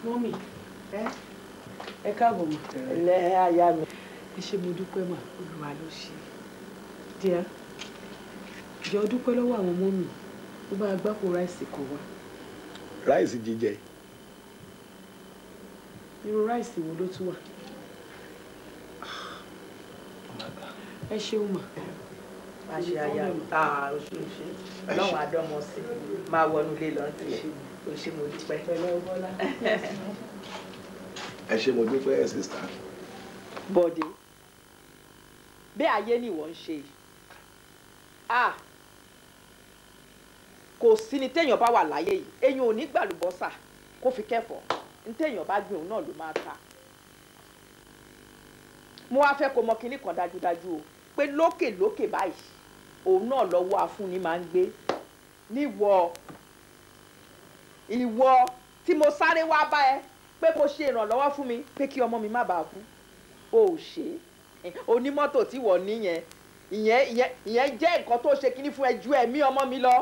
mọ́mì ẹ káàbọ̀ mọ́ ẹ̀lẹ́ aya mi. ẹ ṣé mo dúpẹ́ mà Olúwa ló ṣe. díẹ̀ jọ dúpẹ́ lọ́wọ́ àwọn mọ́mì ó bá gbápò ráìsì kan wá. ráìsì jíjẹ. irú ráìsì wo ló tún wà. ẹ ṣeun mà. má ṣe aya oṣù ṣe ọlọ́run àdọ́mọ sí máa wọnú ilé lọ sí ẹ o ṣe mo dúpẹ́. ẹ ṣé mo dúpẹ́ sísá. Bọ́dé bẹ́ẹ̀ ayé ni ìwọ ń ṣe kò sí ni téèyàn bá wà láyé yìí èèyàn ò ní gbàlúbọ́sà kó fi kẹ́fọ̀ọ́ ní téèyàn bá gbìn òun náà ló máa ta. mo wá fẹ́ kó mọ kinní kan dájúdájú o pé lókè lókè báyìí òun náà lọ́wọ́ afúnni máa ń gbé níwọ ìwọ tí mo sáré wá bá ẹ pé kó ṣe ìrànlọ́wọ́ fún mi pé kí ọmọ mi má bàa kú o ò ṣe onímọ́tò tí wọ́n níyẹn ìyẹn jẹ́ nǹkan tó ṣe kíní fún ẹ ju ẹ̀mí ọmọ mi lọ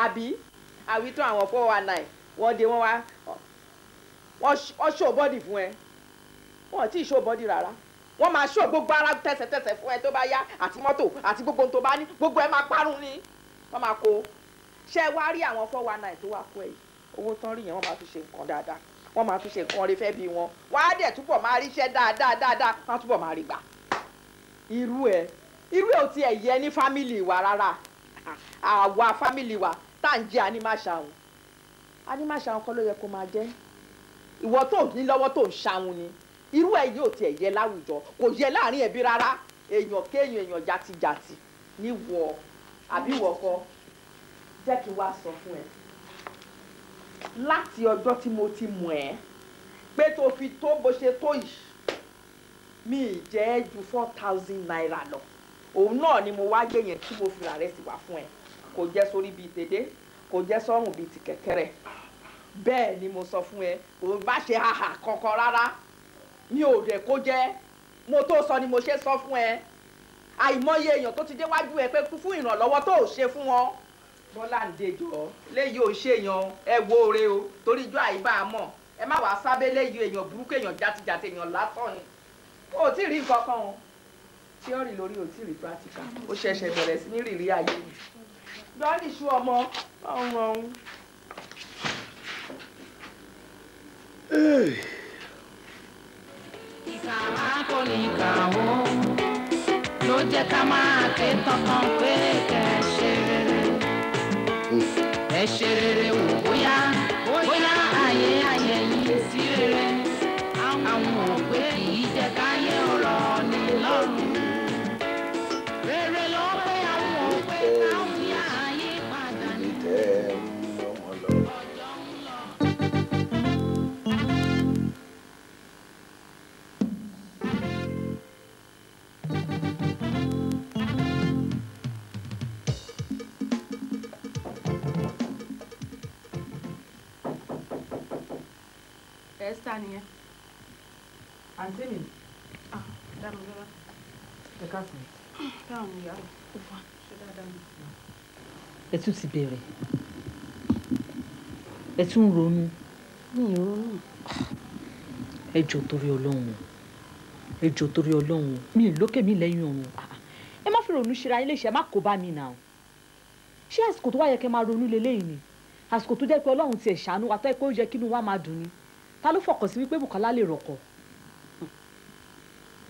àbí àwítọ́ àwọn 419 wọ́n dé wọ́n wá wọ́n ṣó bọ́dì fún ẹ wọ́n tí ì ṣó bọ́dì rárá wọ́n máa ṣó gbogbo ara tẹ̀sẹ̀tẹ̀sẹ̀ fún ẹ tó bá yá àti mọ́tò àti gbogbo tó bá ní gbogbo ẹ máa parun ni wọ́n máa kó ṣẹ́ wá rí àwọn 419 tó wá kó ẹ yìí owó tán rí yẹn wọ́n máa fi ṣe nǹkan dáadáa wọ́n máa fi ṣe nǹkan rí fẹ́ bí wọn wọ́n á dẹ̀ túbọ̀ máa ríṣẹ́ dáadáa wọ́n á túbọ̀ máa rí gbà. irú ẹ ò tiẹ̀ yẹ ní fámìlì wa rárá àwa fámìlì wa tá à ń jẹ́ animáṣàhùn kọ́ ló yẹ kó máa jẹ́ ìwọ tó ní lọ́wọ́ tó ń ṣàwọn ni irú ẹ̀ yóò tiẹ̀ yẹ láwùjọ kò yẹ láàrin ẹbí rárá èèyàn kéèyàn èèyàn jàtijàti níwọ àbí ìwọ kọ́ jẹ́ kí n wá sọ fún ẹ láti ọjọ́ tí mo ti mọ̀ ẹ́ pé tó fi tó bó ṣe tó yìí mi ì jẹ́ ju 4,000 naira lọ òun náà ni mo wá gbé yẹn tí mo fi rà rẹ̀ sí wá fún ẹ kò jẹ́ sórí bíi tèdè kò jẹ́ sọ́rùn bíi ti kẹ̀kẹ́rẹ́ bẹ́ẹ̀ ni mo sọ fún ẹ kò bá ṣe haha kankan rárá mi ò dẹ̀ kó jẹ́ mo tó sọ ni mo ṣe sọ fún ẹ àìmọye èèyàn tó ti déwájú ẹ pé fún ìrànlọ́wọ́ tó ò ṣe fún wọn bọ́lá ń dejò léyìí ò ṣèyàn ẹ wo ore o torí ijó àìbá mọ̀ ẹ má wàá sábẹ́ léyìí èèyàn burúkú èèyàn játijàti èèyàn lásán ni o tí ì rí nǹkan kan o tíọ́rì lórí o tí ì rí practical ó ṣẹ̀ṣẹ̀ bẹ̀rẹ̀ sí ní rírí ayé mi lọ́ọ́nì ìṣú ọmọ ọ̀hún. ìkà kò ní kà ó ló jẹ́ ká máa ké tọkàn pé kẹ́ ẹ ṣe rere wò bóyá ayé yìí sí rere àwọn òpè kì í jẹ́ káyé ọ̀rọ̀ ní lọ́rùn rere ló pé àwọn òpè káwọn yá ayé padà ní. Esther nìyẹn. àǹtí mi. Dámilọ́lá. ẹ káàsán. Káàmù ìyá rẹ̀. Ó wà ṣe dáadáa ni. ẹ tún ti bẹ̀rẹ̀ ẹ tún ronú. Mi ò ronú. ẹ jọ̀ọ́ torí Ọlọ́run ẹ jọ̀ọ́ torí Ọlọ́run mi ì lókè mi lẹ́yìn ọ̀run ẹ má fi ronú ṣera ilé iṣẹ́ má kó bá mi nà ó ṣé àsìkò tó wá yẹ kẹ́ máa ronú lélẹ́yìn ni àsìkò tó jẹ́ pé Ọlọ́run tiẹ̀ ṣàánú wa tó yẹ pé ó yẹ kí inú wa máa dùn ni ta ló fọkàn sí wípé Bùkọ́lá lè rọ̀kọ̀.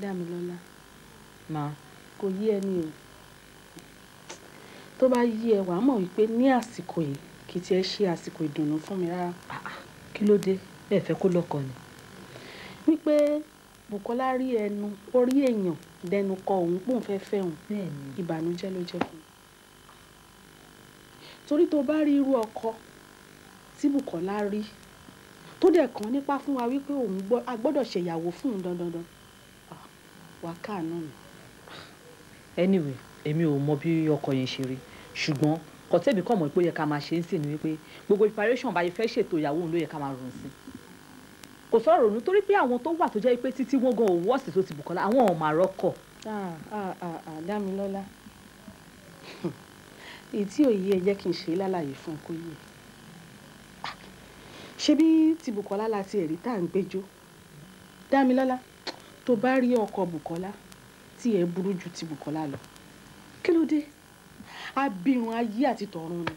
Dámilọ́lá. Ma. Kò yí ẹni o tó bá yí ẹ wàá mọ̀ wípé ní àsìkò yìí kì í tiẹ̀ ṣe àsìkò ìdùnnú fún mi rárá. Kí ló dé ẹ fẹ́ kó lọ́kọ ni. Wípé Bùkọ́lá rí ẹnu orí èèyàn dẹnu kọ òun pòun fẹ́ fẹ́ òun ìbànújẹ́ ló jẹ́ fún un. Torí tó bá rí irú ọkọ tí Bùkọ́lá rí tó dẹ̀ kàn nípa fún wa wípé òun a gbọ́dọ̀ ṣèyàwó fún un dandandan wà káàánú mi. Anyway èmi ò mọ bí ọkọ yẹn ṣe rí ṣùgbọ́n kọ́tẹ́bì kọ́ mọ̀ pé ó yẹ ká máa ṣe ń sìn ní wípé gbogbo preparation báyìí fẹ́ ṣètò ìyàwó òun ló yẹ ká máa rùn sí kò sọ̀rọ̀ òun torí pé àwọn tó wà tó jẹ́ pé títí wọ́n gan òwú ọ̀sẹ̀ tó ti Bùkọ́lá àwọn ọmọ àrọ́kọ̀. Dámilọ́lá èyí tí òye ẹ jẹ́ kí n ṣe lálàyé fún kó yé ṣé bí ti Bùkọ́lá láti ẹ̀rí tá à ń gbẹ́jọ́ Dámilọ́lá tó bá rí ọkọ Bùkọ́lá tí ẹ burú ju ti Bùkọ́lá lọ kí ló dé abirùn ayé àti tọ̀run ni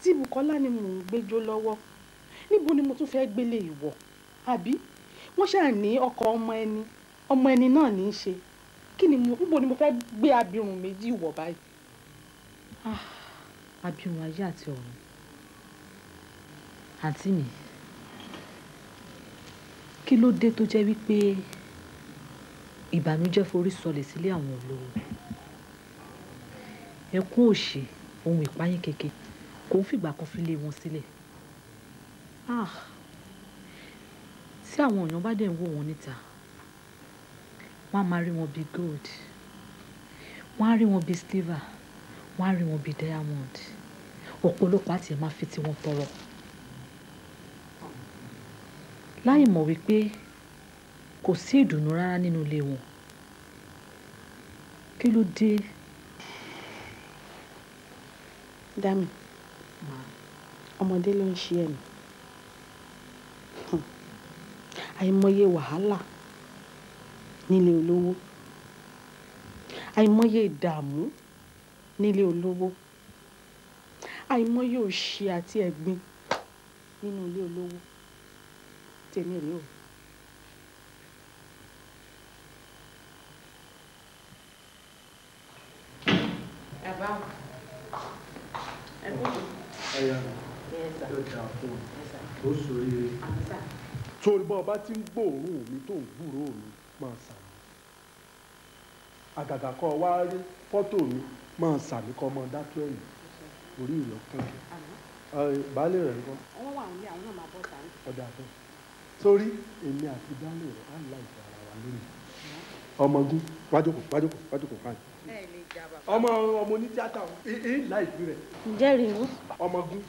tí Bùkọ́lá ni mò ń gbẹ́jọ́ lọ́wọ́ níbo ni mo tún fẹ́ gbélé ìwọ àbí wọ́n ṣáà ní ọkọ ọmọ ẹni náà ní í ṣe kí ni níbo ni mo fẹ́ gbé abirùn méjì wọ̀ báyìí. Abirùn ayé àti ọ̀run àǹtí mi kí ló dé tó jẹ́ wípé ìbànújẹ́ forí sọlẹ̀ sílé àwọn olówó ẹkún òṣè ohun ìpáyín keke kò ń fìgbà kan fi lé wọn sílẹ̀ tí àwọn èèyàn bá dẹ̀ ń wò wọ́n níta wọ́n á máa rí wọn bíi gold wọ́n á rí wọn bíi silver wọ́n á rí wọn bíi diamond ọ̀pọ̀lọpọ̀ àti ẹ̀ máa fi tiwọn tọrọ láì mọ̀ wípé kò sí ìdùnnú rárá nínú ilé wọn kí ló dé. Dámi ọmọdé ló ń ṣe ẹ̀mí àìmọye wàhálà nílé olówó àìmọye ìdààmú nílé olówó àìmọye òṣì àti ẹ̀gbin nínú ilé olówó tèmi rèé o. ó sòrí torí bọ́ ọba tí ń gbòòrùn mi tó ń gbúròó mi máa sàmì àgàgà kọ́ wá rí fọ́tò mi máa sàmì kọ́ ọmọ dátú ẹ̀yìn orí ìlú ọ̀kan baálé rẹ̀ ń kọ́. wọ́n wà nílé àwọn náà máa bọ́ sáré. ọ̀dà fún sórí èmi àti baálé rẹ̀ á láìpẹ́ ara wa lónìí ọmọgún wájókòó káyì ọmọ ní tíátà láìpẹ́ rẹ̀. jẹ́rìí mú. ọmọgún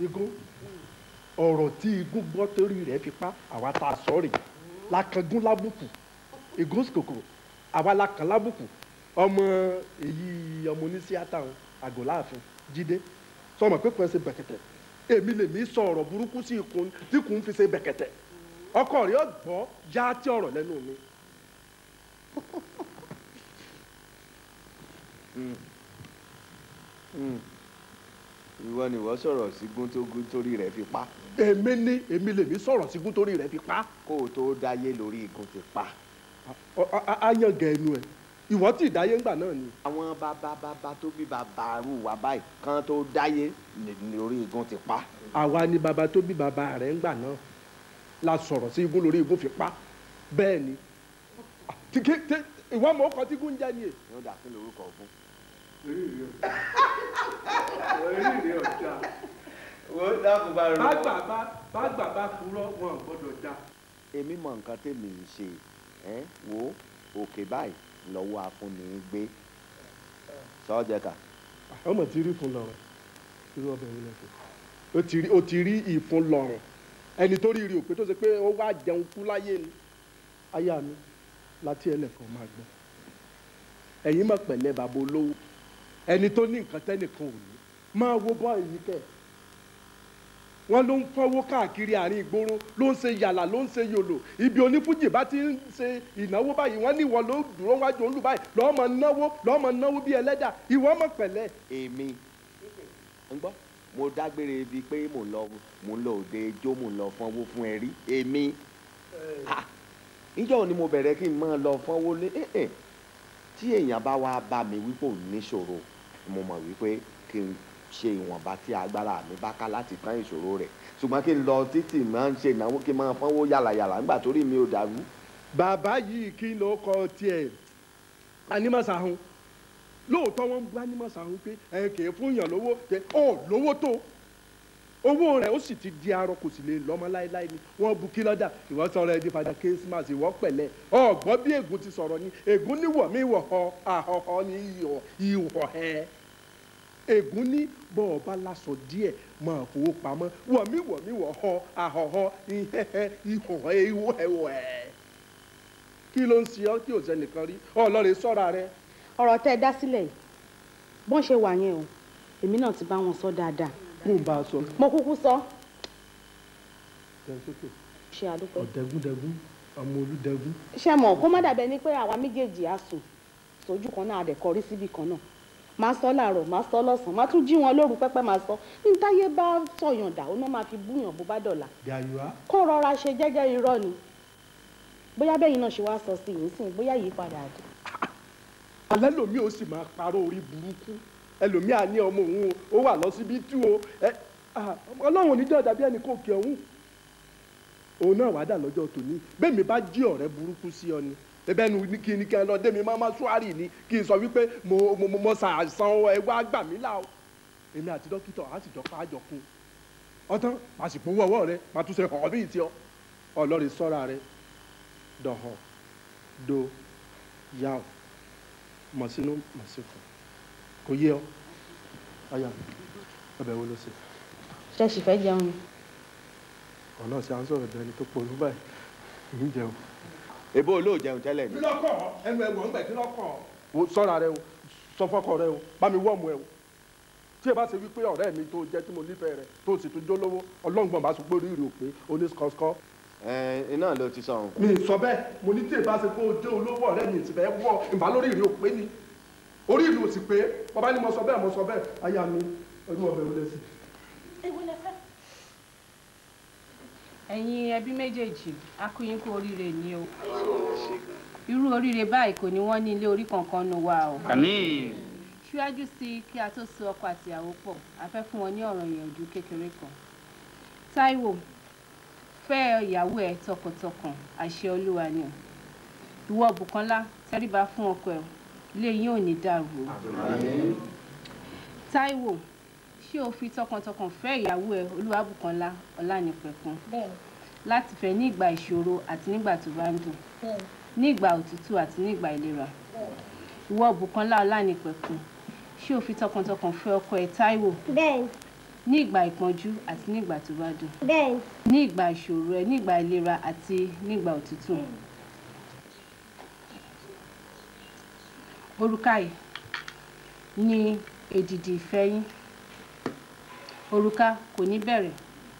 igun ọ̀rọ̀ tí igun gbọ́ torí rẹ̀ fi pa àwa tá a sọ rè lákàngún lábùkù igun kòkòrò àwa lákàn lábùkù ọmọ èyí ọmọ oníṣíátà àgọ́ láàfin jíde sọmọ pé kàn ṣe bẹ̀kẹ̀tẹ̀ èmi lèmi sọ ọ̀rọ̀ burúkú sí ikùn tí kùn fi ṣe bẹ̀kẹ̀tẹ̀ ọkọ rẹ̀ ọgbọ́ já tí ọ̀rọ̀ lẹ́nu mi. ìwọ ni ìwọ sọ̀rọ̀ sígun tó gún torí rẹ̀ fi pa. èmi lèmi sọ̀rọ̀ sígun torí rẹ̀ fi pa. kó o tó dáyé lórí igun ti pa. a yan gẹ̀ẹ́nu ẹ̀ ìwọ tí ìdáyé ńgbà náà ni. àwọn bàbá tó bí bàbá rú wa báyìí kan tó dáyé lórí igun ti pa. àwa ni bàbá tó bí bàbá rẹ̀ ńgbà náà la sọ̀rọ̀ sí igun lórí igun fi pa bẹ́ẹ̀ ni ìwọ mọ̀ ọkọ̀ tí igun ń jẹ́ ni è. yóò dà sí lórúkọ ogun. bàgbà bá purọ́ wọn gbọ́dọ̀ já. èmi mọ nǹkan tèmi ń ṣe wo òkè báyìí lọ́wọ́ afúnni gbé sọ́jẹ́ ká. ọmọ tí rí fún lọ́rùn irú ọbẹ̀ yìí lẹ́sẹ̀ ó ti rí ìfún lọ́rùn ẹni tó rí rí òpé tó ṣe pé ó wá jẹun kú láyé ni aya mi láti ẹlẹ́kan máa gbọ́ ẹ̀yin mọ̀ pẹ̀lẹ́ bàbá olówó ẹni tó ní nǹkan tẹ́nìkan ò ní máa wo bọ́ èyí kẹ́ wọ́n ló ń fọwọ́ káàkiri àárín ìgboro ló ń ṣe yàlà ló ń ṣe yòlò ibi onífújì bá ti ń ṣe ìnáwó báyìí wọ́n ní ìwọ ló dúró wájú olú báyìí lọ́mọ náwó bí ẹlẹ́dà ìwọ mọ̀ pẹ̀lẹ́. èmi ń gbọ́ mo dágbére ibi pé mò ń lọ òde ijó mò ń lọ fọ́nwó fún ẹ rí èmi níjọ́ ni mo bẹ̀rẹ̀ kí n máa lọ fọ́nwó lé tí èèyàn bá wá bá mi wípé òun níṣòro mo mọ̀ wípé kí n ṣe ìwọ̀nba tí agbára mi bá ká láti tán ìṣòro rẹ̀ ṣùgbọ́n kí n lọ títì máa ń ṣe ìnáwó kí n máa fọ́nwó yàlàyàlà nígbà torí mi ò dàrú. bàbá yìí kí ló kọ tiẹ̀ Anímọ̀sáhùn lóòótọ́ wọ́n ń bú Anímọ̀sáhùn pé kì í fún yàn lówó lówó tó owó rẹ̀ ó sì ti di arọ kò sì lè lọ́mọ láéláé ni wọ́n bu kí lọ́dà ìwọ sọ̀rọ̀ ẹ̀ di fada Christmas ìwọ pẹ̀lẹ́ ọ̀gbọ́n bí ègún ti sọ̀rọ̀ ni ègún níwọ̀ mí wọ̀ họ àhọ̀họ̀ ní ìwọ̀ ẹ̀ ègún ní bọ́ ọba lásọ díẹ̀ máa fowó pamọ́ wọ̀mí wọ̀ họ àhọ̀họ̀ ìwọ̀ ẹ̀ kí ló ń ṣe ọ́ tí ò sẹ́nìkan rí ọlọ́rin sọ́ra rẹ. ọ̀rọ̀ tẹ́ ẹ dá sílẹ̀ yìí bọ́n ṣe wà yẹn o èmi náà ti bá wọn sọ dáadáa. mo bá a sọ. mo kúkú sọ. ṣe àdúpẹ́. ọ̀dẹ́gúndẹ́gún ọmọ olúdẹ́gún. ṣé mọ̀ kó má dàbẹ́ ni pé àwa méjèèjì á sùn sójú kan náà àdẹ̀kọrí síbì kan náà máa sọ láàárọ̀ máa sọ lọ́sàn-án máa tún jí wọn lóru pẹ́pẹ́ máa sọ nítáyé bá sọ̀yàn dà ó náà máa fi búyàn bó bá dọ̀la. kó rọra ṣe jẹ́jẹ́ irọ́ ni bóyá bẹ́yìn náà ṣe wá sọ sí yìí sìn bóyá yìí padà dé. alẹ́ lomi ò sì máa parọ́ orí burúkú ẹlòmí à ní ọmọ òun ó wà lọ́sibítù o ọlọ́run oníjọ́ dàbí ẹnì kò kí ọ̀hún òun náà wàá dà lọ́jọ́ tòní bẹ́ẹ̀ mi bá jí ọ̀rẹ́ burúkú sí ọ ni ẹbẹ́ nu ní kí ni kí n lọ dé mi máa ṣúárì ni kí n sọ wípé mo ṣàìsàn ẹgbẹ́ àgbà mi là o èmi àti dókítà á sì jọ pa àjọ kún ọtán màá sì powó ọwọ́ rẹ màá tún ṣe hàn bí ìtì ọ ọlọ́rin sọ́ra rẹ dọ̀họ̀ do yà mọ̀ sínú mọ̀ sí fún kò yé ọ aya ọbẹ̀ wo ló ṣe. ṣe sì fẹ́ jẹun ni. ọ̀nà ṣe à ń sọ̀rọ̀ bẹ́ẹ̀ ni tó polú báyìí ń jẹun. ebo olóò jẹun tẹ́lẹ̀ ni. kí lọ́kọ̀ ẹnu ẹ̀wọ̀n ń gbẹ̀ kí lọ́kọ̀. o sọ́ra rẹ o sọ fọ́kọ rẹ o bá mi wọ́ọ̀mù ẹ o tí ẹ bá ṣe wípé ọ̀rẹ́ mi tó jẹ́ tí mo nífẹ̀ẹ́ rẹ tó sì tún jólówó ọlọ́ngbọ̀n bá sọ pé orí rè pé o ní skọ́skọ́. iná ló ti sọ̀rùn. mi sọ bẹ́ẹ̀ mo ní tí ẹ bá ṣe pé o jẹ́ olówó ọ̀rẹ́ mi ìsìnkẹ́ wọ̀ ìbá lórí rè pé ni orí ìlú òsì pé bàbá ni mo sọ bẹ́ẹ̀ aya mi ọdún ọbẹ̀ wọlé sí. ẹ̀yin ẹbí méjèèjì a kú yín kú oríire ni o irú oríire báyìí kò ní wọ́n ní ilé orí kankan nù wa o. àmín. ṣíwájú sí kí a tó so ọkọ àtìyàwó pọ̀ a fẹ́ fún wọn ní ọ̀rọ̀ ìyànjú kékeré kan Táíwò fẹ́ ìyàwó ẹ tọkàntọkàn àṣẹ Olúwa ni o. Ìwọ Bùkọ́lá tẹríba fún ọkọ ẹ ilé yín ò ní dàrú o. Táíwò ṣé o fi tọkàntọkàn fẹ́ ìyàwó ẹ Olúwabùkọ́lá Ọlánìpẹ̀kun láti fẹ́ ní ìgbà ìṣòro àti nígbà tó bá ń dùn, ní ìgbà òtútù àti ní ìgbà ìlera. Ìwọ Bùkọ́lá Ọlánìpẹ̀kun ṣé o fi tọkàntọkàn fẹ́ ọkọ ẹ Táíwò ní ìgbà ìpọ́njú àti ní ìgbà tó bá dùn, ní ìgbà ìṣòro ẹ, ní ìgbà ìlera àti ní ìgbà òtútù. Òrùka yìí ni èdìdì ìfẹ́ yín. Òrùka kò ní bẹ̀rẹ̀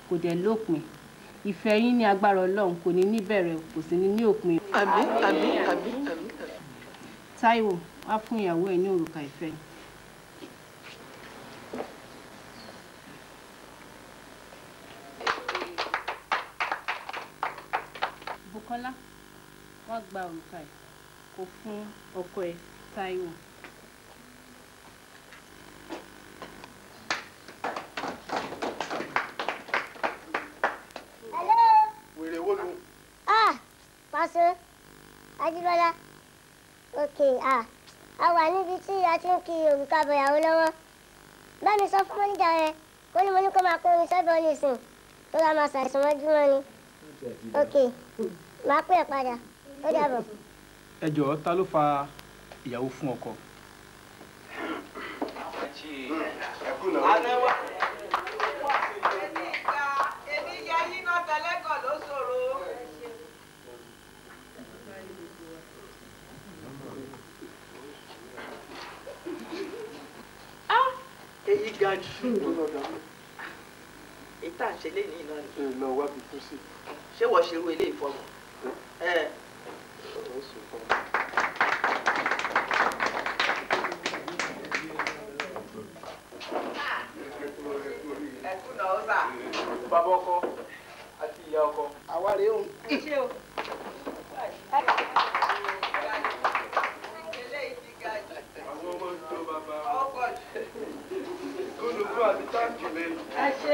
kò dẹ̀ lópin. Ìfẹ́ yín ní agbára Ọlọ́run kò ní ní bẹ̀rẹ̀ kò sì ní ní òpin. Àmín àmín àmín àmín. Táíwò wá fún ìyàwó ẹ ní òrùka ìfẹ́. Bùkọ́lá wá gba òrùka ẹ kó fún ọkọ ẹ Táíwò. Wèrè wo lu? Pásọ Ajíbọ́lá. A wà níbi tí a ti ń ki òrùka bọ̀yàwó lọ́wọ́. Bá mi sọ fún mọ́níjà rẹ kó ní mo ní kó máa kó orin sọ́dọ̀ nísìn tó la máa ṣàìsàn mọ́júmọ́ ni. Máa pè é padà. Ó dàbọ̀. Ẹ jọ̀ọ́ ta ló fa ìyàwó fún ọkọ? Èyí ga jù. Ìta ń ṣe léyìn náà ni. Lọ wá bí kú sí. Ṣé wọ́n ṣerú ilé ìfọmọ? Bàbá ọkọ àti ìyá ọkọ. Àwa rèé o. Ṣé o? Àwọn ọmọ ń tó bàbá. Olùkọ́ àti táǹkì lè. Ẹ ṣe.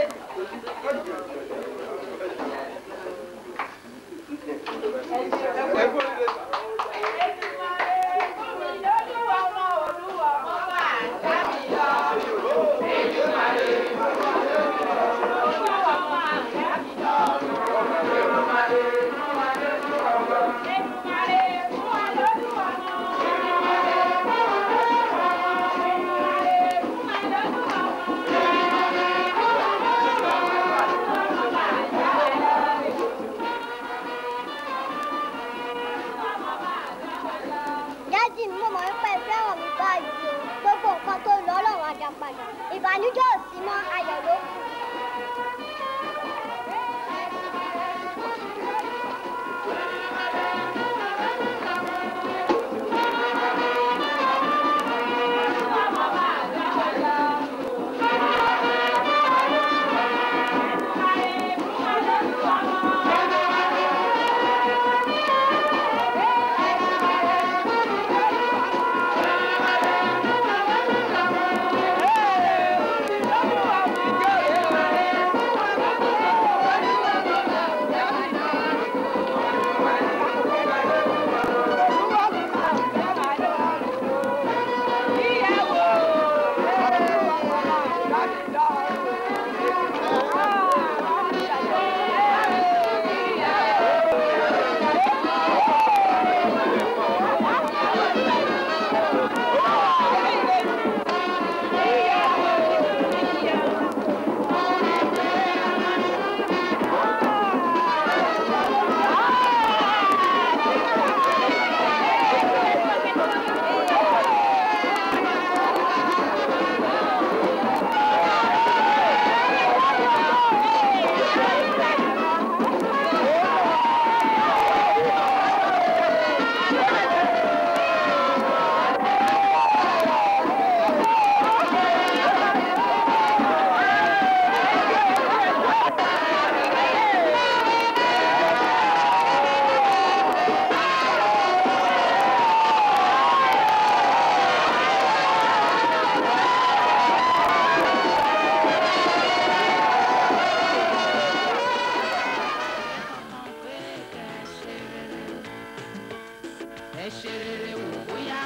ṣe rere wò bóyá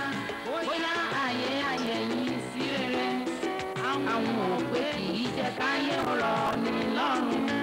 ayé yìí sí rere àwọn òpè kì í jẹ́ káyé ọ̀rọ̀ ní lọ́rùn.